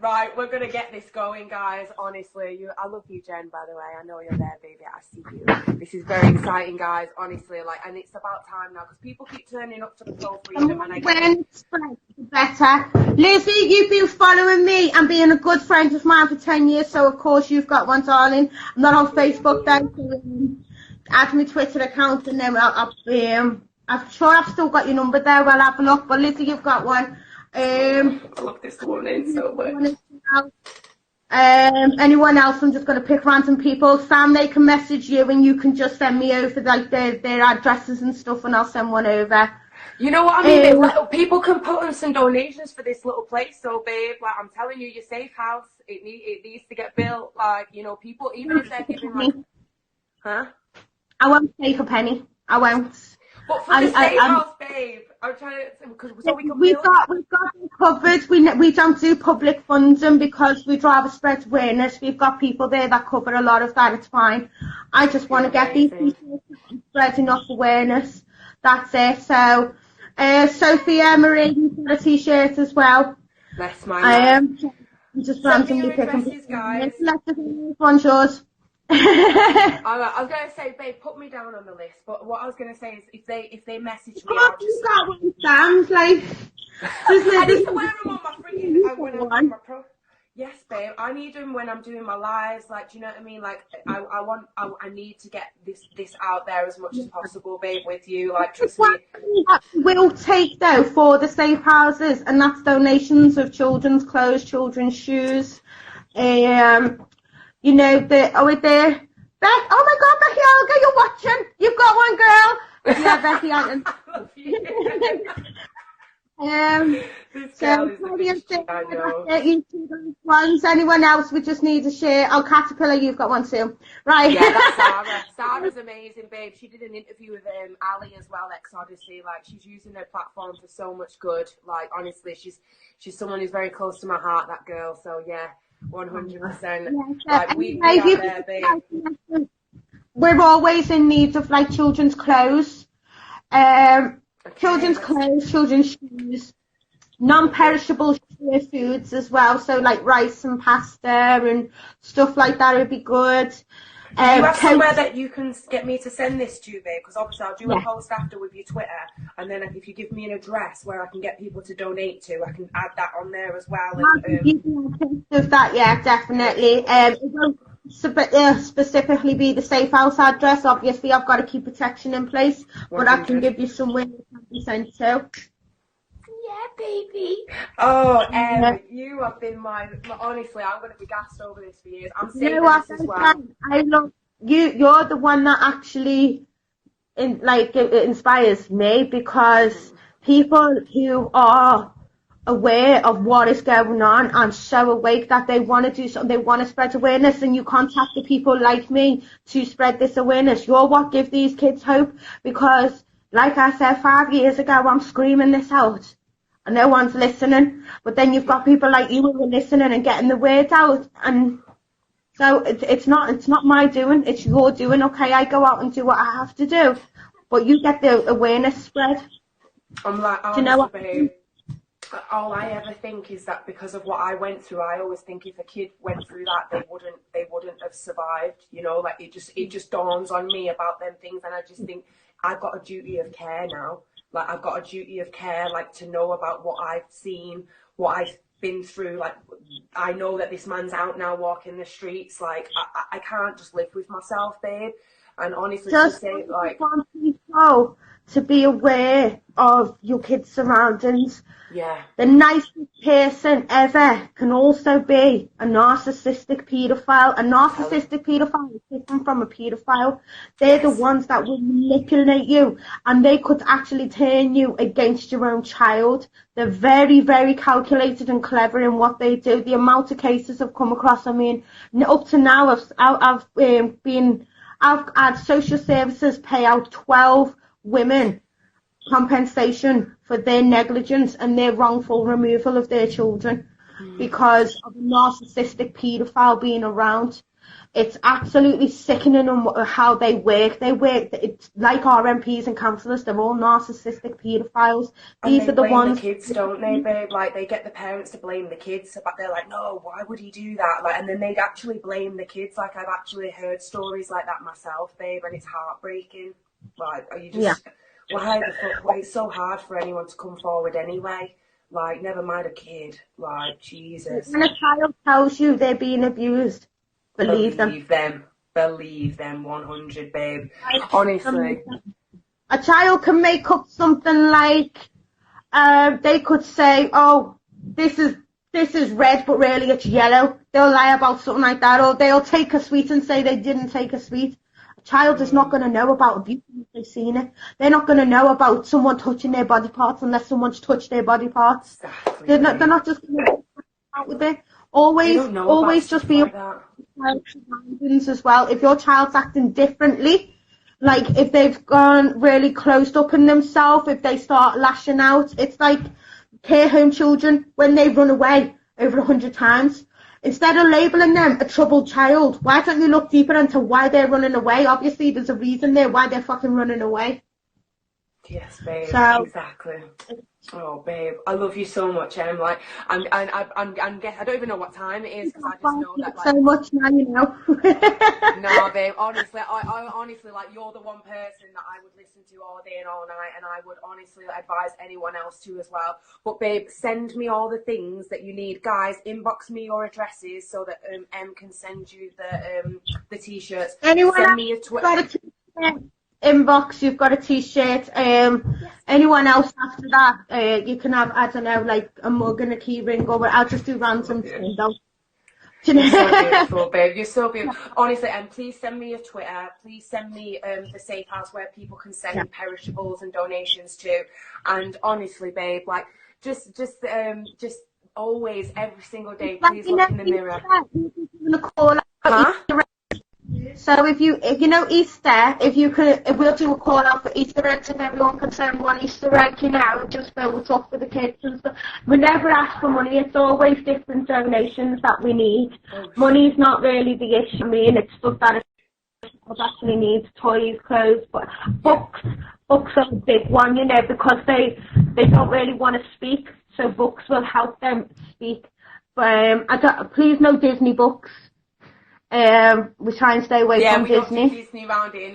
Right, we're going to get this going, guys. Honestly, I love you, Jen, by the way. I know you're there, baby. I see you. This is very exciting, guys, honestly. Like, and it's about time now, because people keep turning up to the Soul Freedom. And when it spreads, the better. Lizzie, you've been following me and being a good friend of mine for 10 years, so of course you've got one, darling. I'm not on Facebook, though, so add my Twitter account, and then I'm sure I've still got your number there. Well, have a look. But Lizzie, you've got one. I love this woman so much. Anyone else? I'm just going to pick random people. Sam, they can message you, and you can just send me over like their addresses and stuff, and I'll send one over. You know what I mean? People can put in some donations for this little place. So, babe, like, I'm telling you, your safe house, it needs to get built. Like, you know, people, even if they're giving like, huh? I won't take a penny. I won't. But for the safe house, babe, I'm trying to, because so we can we've got it covered. We don't do public funding because we'd rather spread awareness. We've got people there that cover a lot of that. It's fine. I just want to get these people spread enough awareness. That's it. So, Sophia Marie, you've got a t-shirt as well. Bless my I'm just randomly picking guys. One's yours. I was going to say, babe, put me down on the list. But what I was going to say is, if they message me, I'll just... You've got one, Sam. Like, I need to wear them on my freaking... when I'm doing my Yes, babe. I need them when I'm doing my lives. Like, do you know what I mean? Like, I need to get this out there as much as possible, babe, with you. Like, trust me. That we'll take, though, for the safe houses, and that's donations of children's clothes, children's shoes, you know, Beck, oh my God, Becky Olga, you're watching. You've got one, girl. Yeah, Becky Olga. I love you. This girl is the bitch, I know. Ones. Anyone else? We just need to share. Oh, Caterpillar, you've got one too. Right. Yeah, that's Sarah. Sarah's amazing, babe. She did an interview with Ali as well, Ex-Odyssey. Like, she's using her platform for so much good. Like, honestly, she's someone who's very close to my heart, that girl. So, yeah. 100%. Like, we are there, babe. We're always in need of like children's clothes, children's shoes, non-perishable foods as well. So like rice and pasta and stuff like that would be good. Do you have somewhere that you can get me to send this to, babe? Because obviously I'll do a post after with your Twitter, and then if you give me an address where I can get people to donate to, I can add that on there as well. And, of that, yeah, definitely. It won't specifically be the safe house address. Obviously, I've got to keep protection in place, but 100. I can give you somewhere that can be sent to. Yeah, baby. Oh, Yeah. you have been honestly, I'm going to be gassed over this for years. I'm You know saving what? this as well. I love you. You're the one that actually it inspires me, because people who are aware of what is going on and so awake that they want to do something, they want to spread awareness, and you contact the people like me to spread this awareness. You're what give these kids hope, because like I said 5 years ago, I'm screaming this out and no one's listening, but then you've got people like you who are listening and getting the word out. And so it's not my doing, it's your doing. Okay, I go out and do what I have to do, but you get the awareness spread. I'm like, Do you know honestly, what? babe, all I ever think is that because of what I went through, I always think if a kid went through that, they wouldn't have survived. You know, like it just dawns on me about them things, and I just think I've got a duty of care now. Like I've got a duty of care, like to know about what I've seen, what I've been through. Like I know that this man's out now walking the streets. Like I can't just live with myself, babe. And honestly, to Just say like, want people to be aware of your kids' surroundings. yeah. The nicest person ever can also be a narcissistic paedophile. A narcissistic paedophile is different from a paedophile. They're the ones that will manipulate you, and they could actually turn you against your own child. They're very, very calculated and clever in what they do. The amount of cases I've come across, I mean, up to now, I've had social services pay out 12 women compensation for their negligence and their wrongful removal of their children because of a narcissistic paedophile being around. It's absolutely sickening on how they work. It's like RMPs and counsellors, they're all narcissistic paedophiles. And These they are the blame ones. the kids, don't they, babe? Like they get the parents to blame the kids, but they're like, no, why would he do that? Like, and then they'd actually blame the kids. Like I've actually heard stories like that myself, babe, and it's heartbreaking. Like, are you just why the fuck? Why it's so hard for anyone to come forward anyway? Like, never mind a kid. Like, Jesus. When a child tells you they're being abused, believe them. Believe them 100, babe. Honestly. A child can make up something like, they could say, oh, this is red, but really it's yellow. They'll lie about something like that, or they'll take a sweet and say they didn't take a sweet. A child is not going to know about abuse unless they've seen it. They're not going to know about someone touching their body parts unless someone's touched their body parts. Exactly, They're not just going to out with it. Always just be like that. Surroundings as well. If your child's acting differently, like if they've gone really closed up in themselves, if they start lashing out, it's like care home children when they run away over 100 times. Instead of labelling them a troubled child, why don't you look deeper into why they're running away? Obviously, there's a reason there why they're fucking running away. Yes, babe. So, exactly. Oh, babe, I love you so much, Em. Like, I don't even know what time it is because I just know that, like, so much now, you know. no, babe. Honestly, I honestly, like, you're the one person that I would listen to all day and all night, and I would honestly advise anyone else to as well. But, babe, send me all the things that you need, guys. Inbox me your addresses so that Em can send you the t-shirts. Anyone send me a inbox, you've got a t-shirt. Anyone else after that, you can have, I don't know, like a mug and a key ring, or I'll just do random things. You're so beautiful, babe. You're so beautiful. Honestly, and please send me your Twitter. Please send me the safe house where people can send perishables and donations to. And honestly, babe, like just always, every single day, please look in the mirror. Huh? So if you know Easter, if we'll do a call out for Easter eggs, and everyone can send one Easter egg, you know, just fill it up for the kids and stuff. We never ask for money, it's always different donations that we need. Money's not really the issue, I mean, it's stuff that actually needs, toys, clothes, but books are a big one, you know, because they don't really want to speak, so books will help them speak. But please no Disney books. We try and stay away from Disney. Yeah, we don't do Disney around here.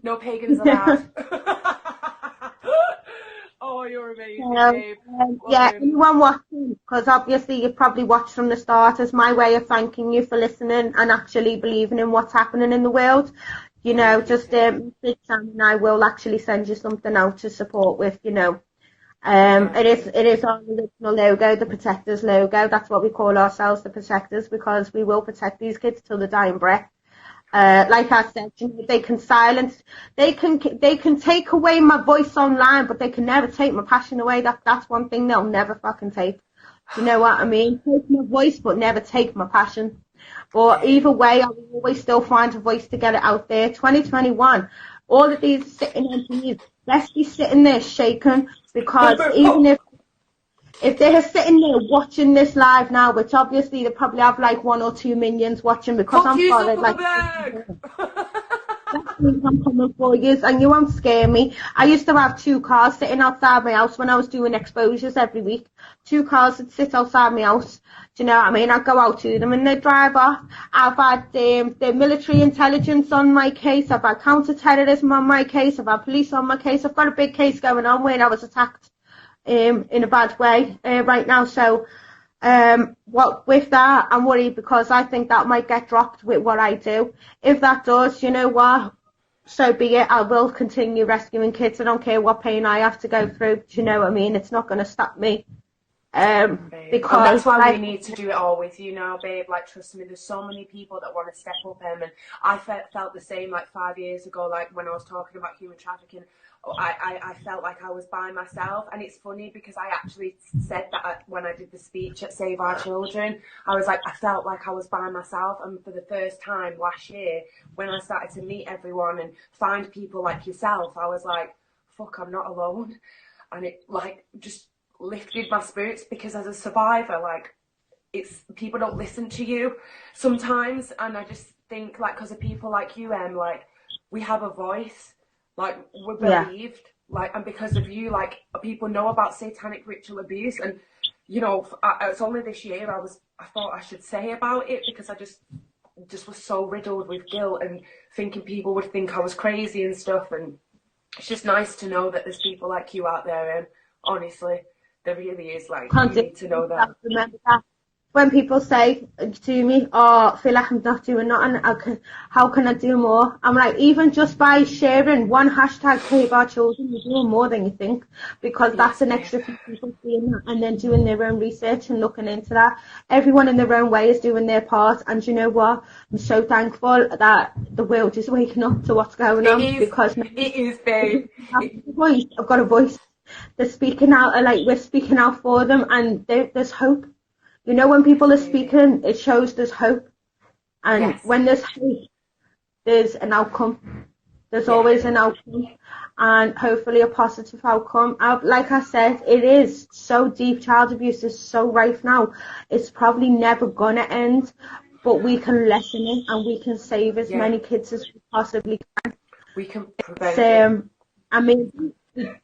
No pagans allowed. Oh, you're amazing, babe. Anyone watching, because obviously you probably watched from the start, as my way of thanking you for listening and actually believing in what's happening in the world. You know, just message Sam and I will actually send you something out to support with, you know. It is our original logo, the Protectors logo. That's what we call ourselves, the Protectors, because we will protect these kids till the dying breath. Like I said, they can silence, they can take away my voice online, but they can never take my passion away. That's one thing they'll never fucking take. Do you know what I mean? Take my voice, but never take my passion. But either way, I will always still find a voice to get it out there. 2021, all of these sitting MPs, let's be sitting there shaking, because even if they're sitting there watching this live now, which obviously they probably have like 1 or 2 millions watching, because I'm followed like that means I'm coming for you, and you won't scare me. I used to have 2 cars sitting outside my house when I was doing exposures every week. 2 cars would sit outside my house. Do you know what I mean? I'd go out to them and they'd drive off. I've had the military intelligence on my case. I've had counter-terrorism on my case. I've had police on my case. I've got a big case going on where I was attacked in a bad way right now. So with that, I'm worried, because I think that might get dropped with what I do. If that does, you know what? So be it. I will continue rescuing kids. I don't care what pain I have to go through. Do you know what I mean? It's not going to stop me. Because and that's why we need to do it all with you now, babe. Like, trust me, there's so many people that want to step up, and I felt the same like 5 years ago, like when I was talking about human trafficking. I felt like I was by myself, and it's funny because I actually said that when I did the speech at Save Our Children. I was like, I felt like I was by myself, and for the first time last year, when I started to meet everyone and find people like yourself, I was like, fuck, I'm not alone. And it like just lifted my spirits, because as a survivor, like, it's people don't listen to you sometimes, and I just think, like, because of people like you, like, we have a voice. Like, we're believed, like, and because of you, like, people know about satanic ritual abuse, and, you know, it's only this year I thought I should say about it, because I just was so riddled with guilt and thinking people would think I was crazy and stuff, and it's just nice to know that there's people like you out there, and honestly, there really is, like, you need to know that. Remember that. When people say to me, oh, I feel like I'm not doing nothing, how can I do more? I'm like, even just by sharing one hashtag Save Our Children, you're doing more than you think, because that's an extra few people seeing that and then doing their own research and looking into that. Everyone in their own way is doing their part, and you know what? I'm so thankful that the world is waking up to what's going on. Because it is, babe. I've got a voice. They're speaking out, like, we're speaking out for them, and there's hope. You know, when people are speaking, it shows there's hope. And when there's hope, there's an outcome. There's always an outcome. And hopefully a positive outcome. Like I said, it is so deep. Child abuse is so rife now. It's probably never going to end. But we can lessen it, and we can save as many kids as we possibly can. We can prevent it. I mean,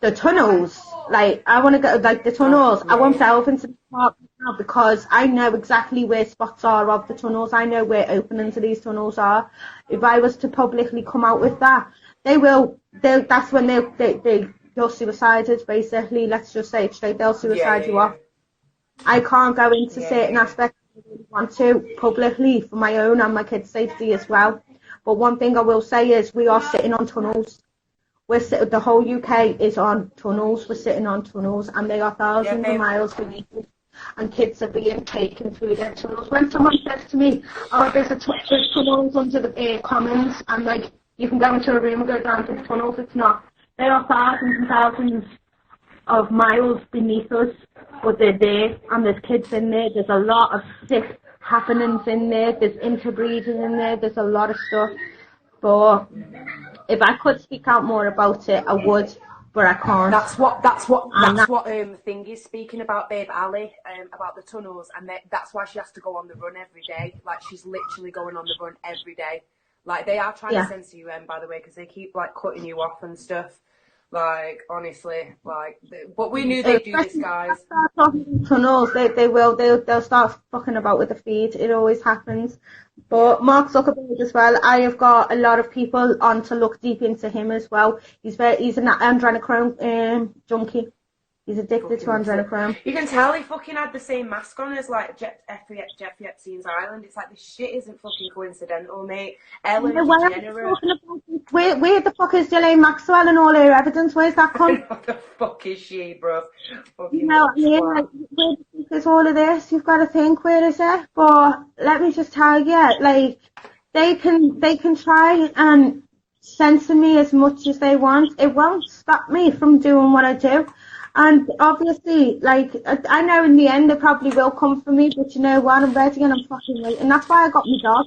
the tunnels, like, I want to go, like, the tunnels, I won't delve into the part now, because I know exactly where spots are of the tunnels. I know where openings of these tunnels are. If I was to publicly come out with that, that's when you're suicided, basically. Let's just say it straight, they'll suicide you off. I can't go into certain aspects I really want to publicly, for my own and my kids' safety as well. But one thing I will say is, we are sitting on tunnels. The whole UK is on tunnels. We're sitting on tunnels, and they are thousands of miles beneath us, and kids are being taken through their tunnels. When someone says to me, oh, there's tunnels under the commons, and, like, you can go into a room and go down to the tunnels, it's not. There are thousands and thousands of miles beneath us, but they're there, and there's kids in there. There's a lot of sick happenings in there. There's interbreeding in there. There's a lot of stuff. But if I could speak out more about it, I would, but I can't. That's what Thing is speaking about, babe, Ali, about the tunnels, and that's why she has to go on the run every day. Like, she's literally going on the run every day. Like, they are trying to censor you, by the way, because they keep, like, cutting you off and stuff. Like, honestly, like, but we knew they'd do this, guys. Tunnels, they'll start fucking about with the feed. It always happens. But Mark Zuckerberg as well, I have got a lot of people on to look deep into him as well. He's an adrenochrome junkie. He's addicted to adrenochrome. You can tell he fucking had the same mask on as like Jeffrey Epstein's Island. It's like this shit isn't fucking coincidental, mate. Ellen DeGeneres. Where the fuck is Ghislaine Maxwell and all her evidence? Where's that come? What the fuck is she, bro? You know what I mean? Like, where the fuck is all of this? You've got to think, where is it? But let me just tell you, like, they can try and censor me as much as they want. It won't stop me from doing what I do. And obviously, like, I know in the end they probably will come for me, but you know what? I'm ready and I'm fucking waiting. That's why I got my dog.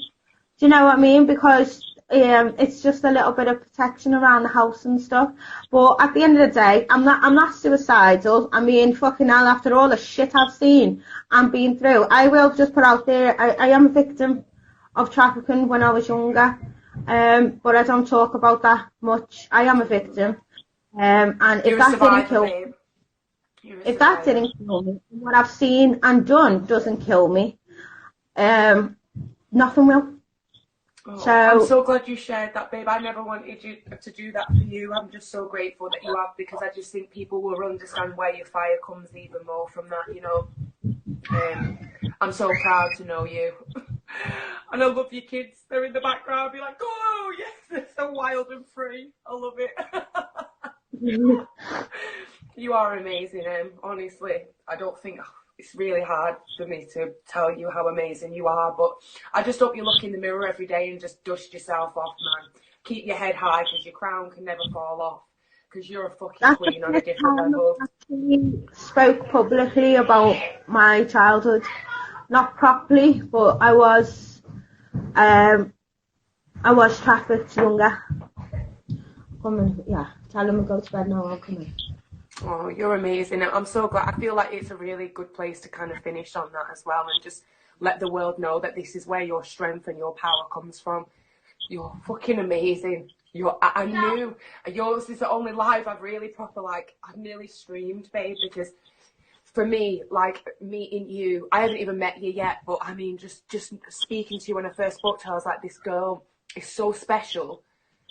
Do you know what I mean? Because it's just a little bit of protection around the house and stuff. But at the end of the day, I'm not suicidal. I mean, fucking hell, after all the shit I've seen and been through, I will just put out there, I am a victim of trafficking when I was younger. But I don't talk about that much. I am a victim. And if that didn't kill me, if that didn't kill me, what I've seen and done doesn't kill me, nothing will. Oh, so I'm so glad you shared that, babe. I never wanted you to do that for you. I'm just so grateful that you have, because I just think people will understand where your fire comes even more from that, you know. I'm so proud to know you. And I love your kids. They're in the background. Be like, oh, yes, they're so wild and free. I love it. You are amazing, honestly. I don't think it's really hard for me to tell you how amazing you are, but I just hope you look in the mirror every day and just dust yourself off, man. Keep your head high, because your crown can never fall off, because you're a fucking queen on a different level. I actually spoke publicly about my childhood. Not properly, but I was trafficked younger. Come on, yeah. Tell them to go to bed now. I'll come in. Oh, you're amazing. I'm so glad. I feel like it's a really good place to kind of finish on that as well, and just let the world know that this is where your strength and your power comes from. You're fucking amazing. I knew yours is the only live I've really proper, like, I've nearly streamed, babe, because for me, like, meeting you, I haven't even met you yet, but I mean, just speaking to you when I first spoke to her, I was like, this girl is so special.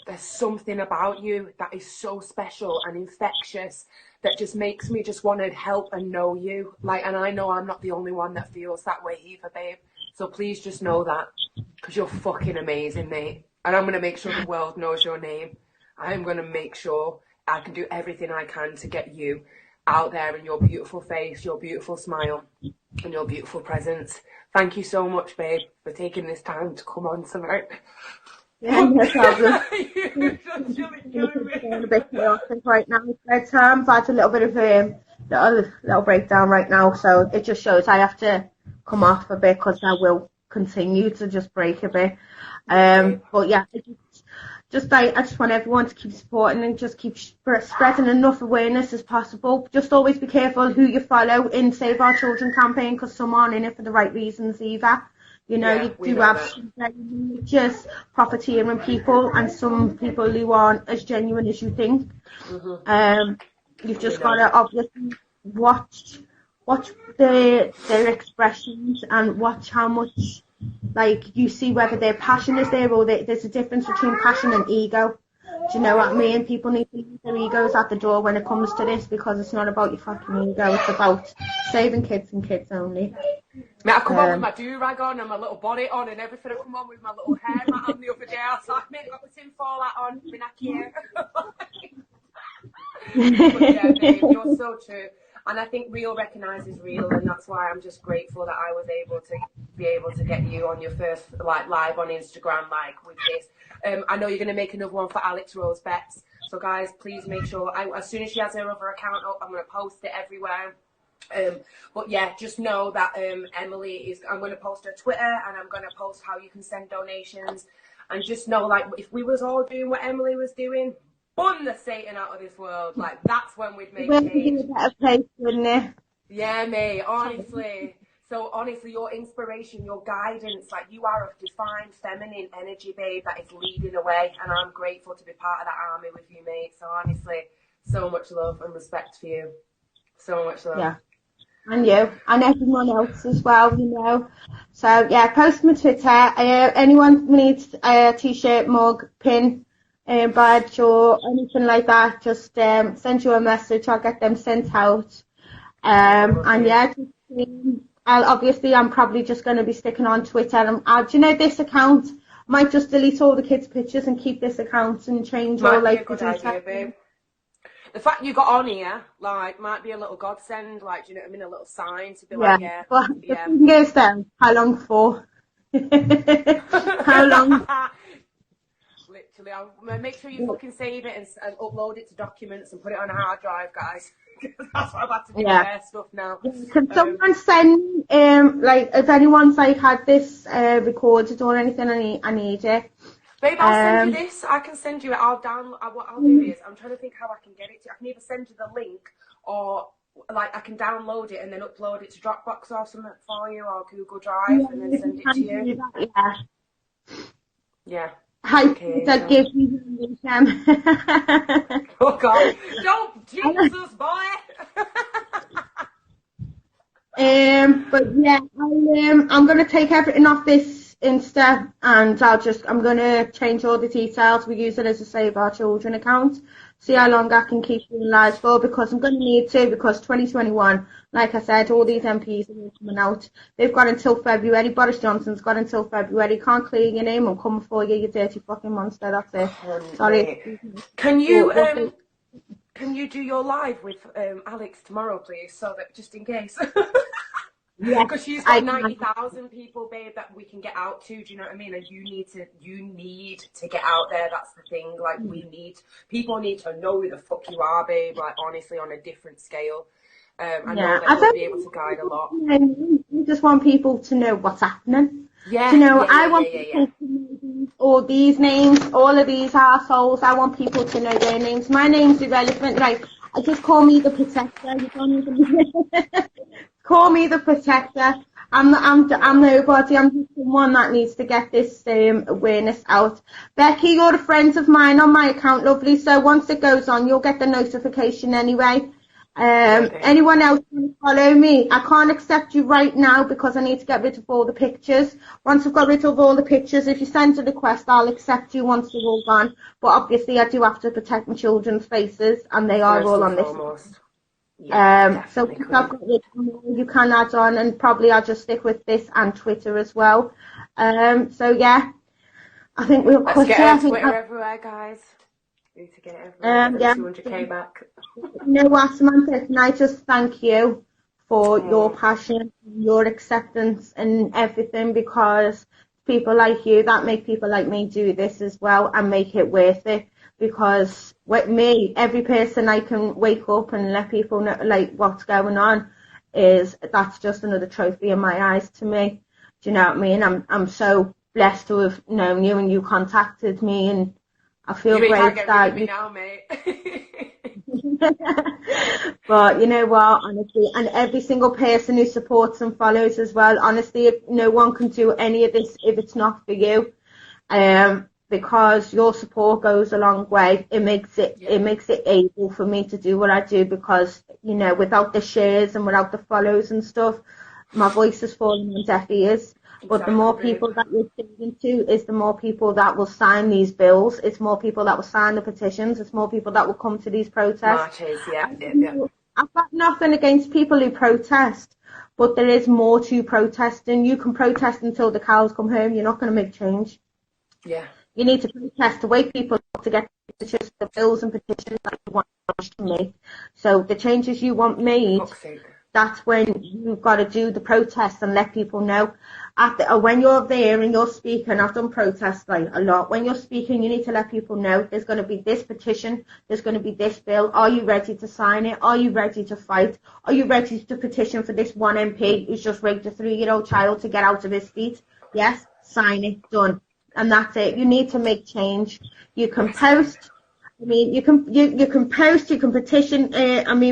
There's something about you that is so special and infectious that just makes me just want to help and know you. Like, and I know I'm not the only one that feels that way either, babe. So please just know that, because you're fucking amazing, mate. And I'm going to make sure the world knows your name. I am going to make sure I can do everything I can to get you out there in your beautiful face, your beautiful smile, and your beautiful presence. Thank you so much, babe, for taking this time to come on tonight. Yeah, no problem. You're just killing me. A bit chaotic right now. I've had a little bit of a little breakdown right now, so it just shows I have to come off a bit, because I will continue to just break a bit. But yeah, I just want everyone to keep supporting and just keep spreading enough awareness as possible. Just always be careful who you follow in Save Our Children campaign, because some aren't in it for the right reasons either. You know, Yeah, you do have some very religious, profiteering people, and some people who aren't as genuine as you think. You've just got to obviously watch their expressions, and watch how much, like, you see whether their passion is there, or there's a difference between passion and ego. Do you know what I mean? People need to leave their egos at the door when it comes to this, because it's not about your fucking ego. It's about saving kids and kids only. Mate, I come on with my do-rag on and my little bonnet on and everything. I come on with my little hair mat on the other day. I was like, mate, got the tinfoil hat on, been here. But yeah, babe, you're so true. And I think real recognises real, and that's why I'm just grateful that I was able to get you on your first, like, live on Instagram, like, with this. I know you're going to make another one for Alex Rose Betts. So guys, please make sure, as soon as she has her other account up, I'm going to post it everywhere. But yeah, just know that Emily I'm going to post her Twitter, and I'm going to post how you can send donations. And just know, like, if we was all doing what Emily was doing, bun the Satan out of this world, like, that's when we'd make change. We'd be a better place, wouldn't it? Yeah, mate, honestly. So honestly, your inspiration, your guidance, like, you are a defined feminine energy, babe, that is leading the way, and I'm grateful to be part of that army with you, mate. So honestly, so much love and respect for you. So much love. Yeah. And you, and everyone else as well, you know. So yeah, post my Twitter. Anyone needs a t-shirt, mug, pin, badge or anything like that, just send you a message. I'll get them sent out. And yeah, just, I'm probably just going to be sticking on Twitter. And do you know, this account might just delete all the kids' pictures and keep this account and change all like the details. Idea, babe. The fact you got on here, like, might be a little godsend, like, do you know what I mean? A little sign to be like, yeah. But the thing is, then, how long for? How long? Literally, I'll make sure you fucking save it and upload it to documents and put it on a hard drive, guys. That's what I've had to do with their stuff now. Can someone send, like, if anyone's like had this recorded or anything, I need it. Babe, I'll send you this. I can send you it. I'll download. What I'll do is, I'm trying to think how I can get it to. I can either send you the link or, like, I can download it and then upload it to Dropbox or something for you, or Google Drive, and then send it to you. Yeah. Okay, so give me the name. Oh God! Don't Jesus, boy. But yeah, I'm gonna take everything off this Insta, and I'm gonna change all the details. We use it as a Save Our Children account. See how long I can keep you alive for, because I'm gonna need to, because 2021, like I said, all these MPs are coming out. They've got until February. Boris Johnson's got until February. Can't clear your name and come for you, you dirty fucking monster. That's it. Sorry. Can you do your live with Alex tomorrow, please, so that just in case? Yeah, because she's got 90,000 people, babe, that we can get out to. Do you know what I mean? And you need to get out there. That's the thing. Like, people need to know who the fuck you are, babe. Like, honestly, on a different scale. I know that you'll be able to guide a lot. I just want people to know what's happening. Yeah. Do you know, I want people to know all these names, all of these assholes. I want people to know their names. My name's irrelevant. Like, just call me the protector. You don't even call me the protector. I'm nobody. I'm just someone that needs to get this awareness out. Becky, you're a friend of mine on my account, lovely. So once it goes on, you'll get the notification anyway. Anyone else want to follow me? I can't accept you right now because I need to get rid of all the pictures. Once I've got rid of all the pictures, if you send a request, I'll accept you once they're all gone. But obviously, I do have to protect my children's faces, and they are all on this. So once I've got rid of them all, you can add on, and probably I'll just stick with this and Twitter as well. So yeah, I think we'll Let's get Twitter everywhere, guys. We need to get it everywhere. 200k back. You know what, Samantha? Can I just thank you for your passion, your acceptance, and everything, because people like you that make people like me do this as well and make it worth it. Because with me, every person I can wake up and let people know like what's going on that's just another trophy in my eyes to me. Do you know what I mean? I'm so blessed to have known you, and you contacted me, and I feel great that you now, mate. But you know what, honestly, and every single person who supports and follows as well, honestly, no one can do any of this if it's not for you. Because your support goes a long way. It makes it able for me to do what I do, because, you know, without the shares and without the follows and stuff, my voice is falling on deaf ears. But the more people that you're speaking to is the more people that will sign these bills. It's more people that will sign the petitions. It's more people that will come to these protests. Marches, yeah. I've got nothing against people who protest, but there is more to protesting. You can protest until the cows come home. You're not going to make change. Yeah. You need to protest to wake people up to get the bills and petitions that you want to make. So the changes you want made, that's when you've got to do the protests and let people know. When you're there and you're speaking, I've done protests like a lot. When you're speaking, you need to let people know there's going to be this petition, there's going to be this bill. Are you ready to sign it? Are you ready to fight? Are you ready to petition for this one MP who's just raped a 3-year-old child to get out of his seat? Yes, sign it, done. And that's it. You need to make change. You can post. I mean, you can post. You can petition.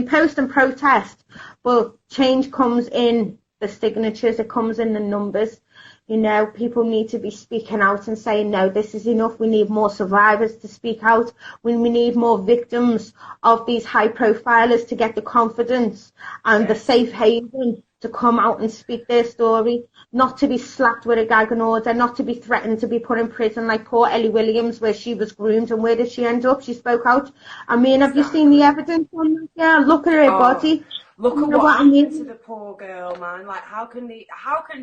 Post and protest. But change comes in the signatures. It comes in the numbers. You know, people need to be speaking out and saying, no, this is enough. We need more survivors to speak out. We need more victims of these high profilers to get the confidence and the safe haven to come out and speak their story, not to be slapped with a gag and order, not to be threatened to be put in prison like poor Ellie Williams, where she was groomed, and where did she end up? She spoke out. I mean, have you seen the evidence on that girl? Look at her body. Look at what happened to the poor girl, man. Like, how can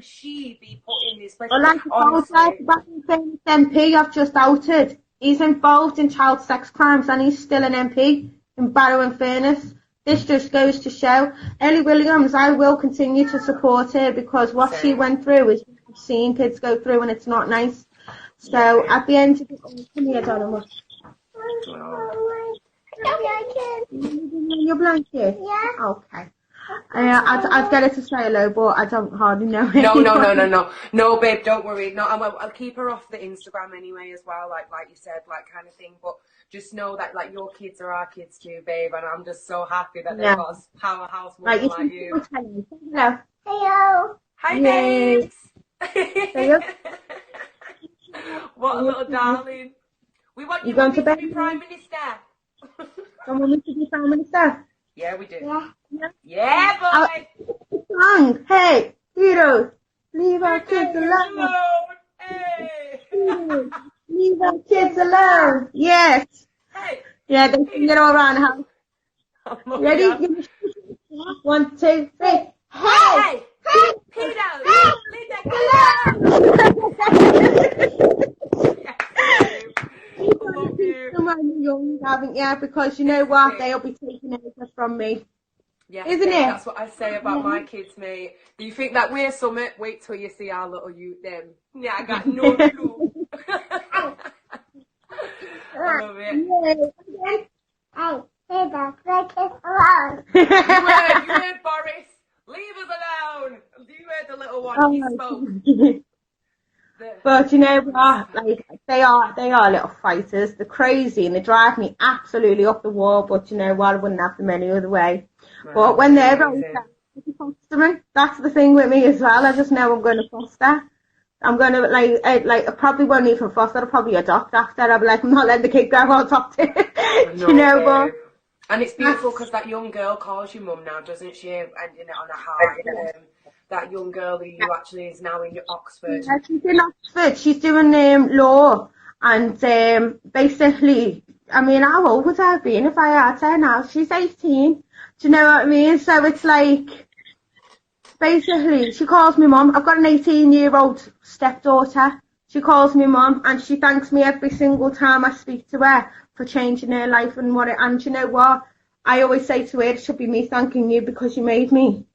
she be put in this place? Well, like the MP I've just outed, he's involved in child sex crimes and he's still an MP in Barrow and Furness. This just goes to show. Ellie Williams, I will continue to support her because what she went through is what I've seen kids go through and it's not nice. So at the end of it all, come here, darling. Your blanket? Yeah. Okay. I'd get her to say hello, but I don't hardly know her. No, babe, don't worry. No, I'll keep her off the Instagram anyway as well, like you said, like kind of thing. But just know that like your kids are our kids too, babe, and I'm just so happy that they've got a powerhouse woman like you. Hello. Hello. Hi, babes. What a little darling. We want you to be Prime Minister. Don't want me to be Prime Minister? Yeah, we do. Yeah, boy. Song. Hey, heroes, leave our kids alone. Hey. Leave our kids alone. Yes. Hey. Yeah, they sing it all around the house. Ready? 1, 2, 3. Hey. Hey. Peter, leave that alone. I love you. Someone young, haven't you? Because you know what? They'll be taking over from me. Yeah, isn't it? That's what I say about my kids, mate. Do you think that we're summit? Wait till you see our little youth then. Yeah, I got no clue. I love it. Oh, hey, that's like it's alone. You heard, Boris. Leave us alone. You heard the little one. He spoke. But you know what? Like they are little fighters. They're crazy and they drive me absolutely up the wall. But you know what? I wouldn't have them any other way. Right. But when they're fostering, that's the thing with me as well. I just know I'm going to foster. I'm going to I probably won't even foster. I'll probably adopt after. I'll be like, I'm not letting the kid go. I'll adopt it. You know, but. And it's beautiful because that young girl calls you mum now, doesn't she? Ending it on a high. That young girl who you actually is now in Oxford. Yeah, she's in Oxford. She's doing law. And basically, I mean, how old would I have been if I had her now? She's 18. Do you know what I mean? So it's like, basically, she calls me mum. I've got an 18-year-old stepdaughter. She calls me mum and she thanks me every single time I speak to her for changing her life and and you know what? I always say to her, it should be me thanking you because you made me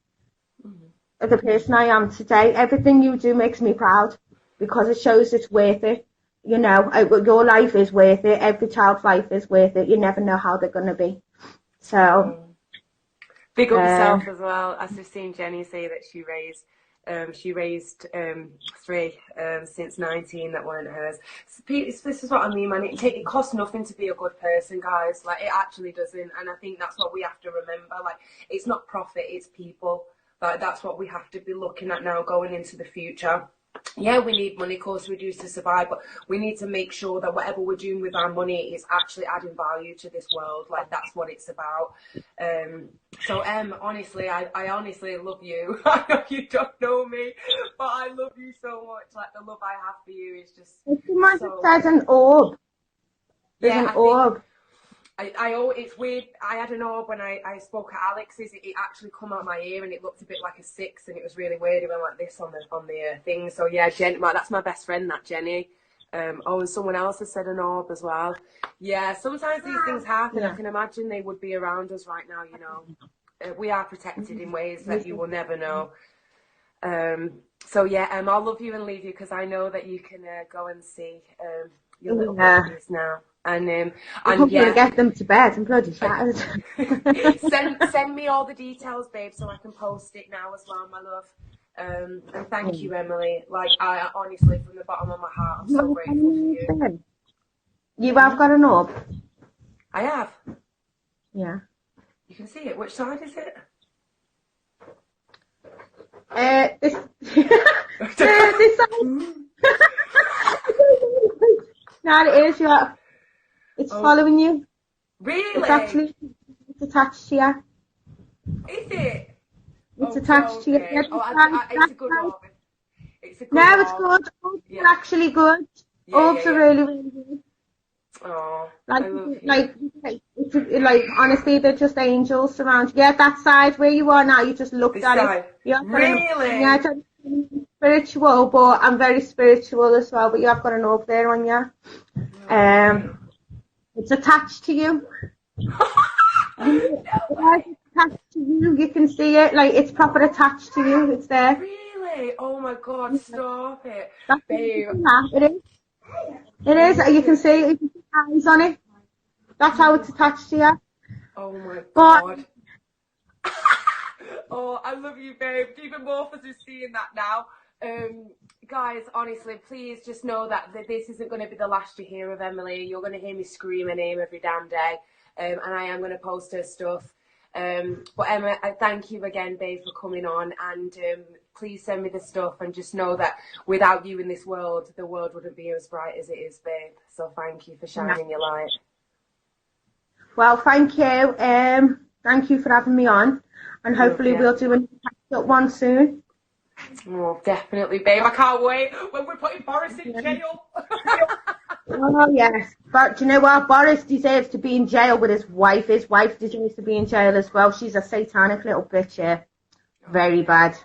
the person I am today. Everything you do makes me proud because it shows it's worth it. You know, your life is worth it. Every child's life is worth it. You never know how they're going to be. So, big up yourself as well. As we've seen Jenny say that she raised 3 since 19 that weren't hers. So, this is what I mean, man. It costs nothing to be a good person, guys. Like, it actually doesn't. And I think that's what we have to remember. Like, it's not profit, it's people. Like, that's what we have to be looking at now going into the future. Yeah, we need money, of course we do, to survive, but we need to make sure that whatever we're doing with our money is actually adding value to this world. Like, that's what it's about. So, honestly, I honestly love you. I know you don't know me, but I love you so much. Like, the love I have for you is just There's an orb. There's an orb. It's weird. I had an orb when I spoke at Alex's. It actually come out my ear and it looked a bit like a 6, and it was really weird. It went like this on the thing. So yeah, that's my best friend, that Jenny. And someone else has said an orb as well. Yeah, sometimes these things happen. Yeah. I can imagine they would be around us right now. You know, we are protected in ways that you will never know. So yeah, I'll love you and leave you because I know that you can go and see your little babies now. And yeah, get them to bed. I'm bloody shattered. send me all the details, babe, so I can post it now as well, my love. And thank you, Emily. Like, I honestly, from the bottom of my heart, I'm so grateful for you. You have got an orb? I have. Yeah. You can see it. Which side is it? This this side. No, it is. It's following you. Really? It's actually attached to you. Is it? It's It's attached to you. joking. It's a good one. It's a good No, one. it's good. Orbs Yeah. are actually good. Yeah, Orbs are really, really good. Oh, Like, I love you. like, honestly, they're just angels around you. Yeah, that side where you are now, you just looked This at it. side. You have got Really? yeah, I don't know if I'm spiritual, but I'm very spiritual as well. But you have got an orb there on you. It's attached to you. It's attached to you. You can see it. Like, it's proper attached to you. It's there. Really? Oh my God! Stop it, That's babe. it is. It is. You can see it. You can see eyes on it. That's how it's attached to you. Oh my But God. Oh, I love you, babe. Even more for just seeing that now. Guys, honestly, please just know that this isn't going to be the last you hear of Emily. You're going to hear me scream her name every damn day. And I am going to post her stuff. But Emma, I thank you again, babe, for coming on. And please send me the stuff. And just know that without you in this world, the world wouldn't be as bright as it is, babe. So thank you for shining your light. well, thank you. Thank you for having me on. And hopefully we'll do a catch-up one soon. Oh, definitely, babe. I can't wait when we're putting Boris in jail. Oh, yes. But do you know what? Boris deserves to be in jail with his wife. His wife deserves to be in jail as well. She's a satanic little bitch here. Very bad.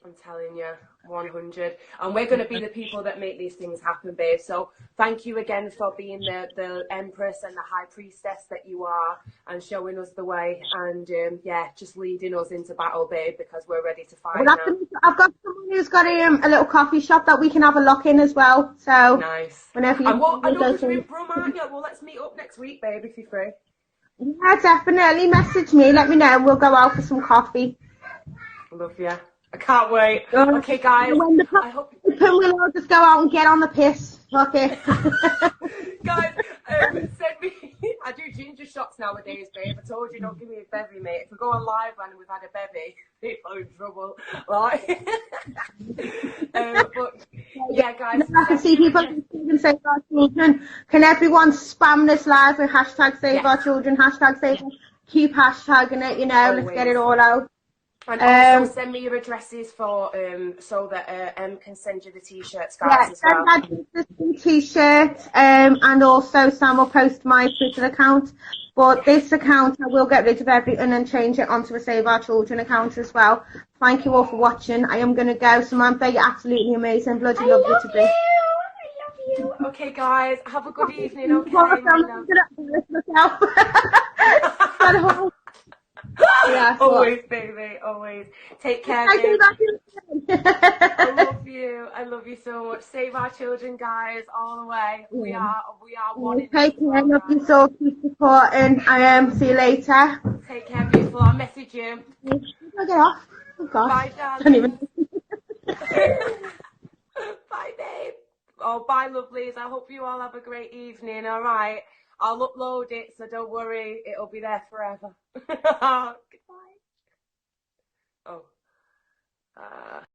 I'm telling you, 100. And we're going to be the people that make these things happen, babe. So thank you again for being the Empress and the High Priestess that you are and showing us the way. And, just leading us into battle, babe, because we're ready to fight now. I've got someone who's got a little coffee shop that we can have a look in as well. So nice. Whenever you and I know you're in Brum, aren't you? Well, let's meet up next week, babe, if you're free. Yeah, definitely. Message me. Let me know. We'll go out for some coffee. Love you. I can't wait. Okay, guys. I hope we'll all just go out and get on the piss. Okay. Guys, send me. I do ginger shots nowadays, babe. I told you, don't give me a bevy, mate. If we go on live and we've had a bevy, people are in trouble. Right? But yeah, guys. I can see people even Save Our Children. Can everyone spam this live with hashtag Save Our Children, hashtag Save Our... Keep hashtagging it, Always. Let's get it all out. And also send me your addresses for so that can send you the t-shirts, guys, as well. Yeah, the t-shirt, and also Sam will post my Twitter account. But this account, I will get rid of everything and change it onto a Save Our Children account as well. Thank you all for watching. I am going to go. Samantha, you're absolutely amazing. Bloody love you to be. I love you. Okay, guys, have a good evening. Okay, yeah, always, baby, always. Take care, babe. I love you so much. Save our children, guys, all the way. We are one in this. Take care, love you so, keep supporting. See you later. Take care, beautiful. I'll message you. I'll get off. Oh, gosh. Bye, darling. Bye, babe. Oh, bye, lovelies. I hope you all have a great evening, all right? I'll upload it, so don't worry. It'll be there forever.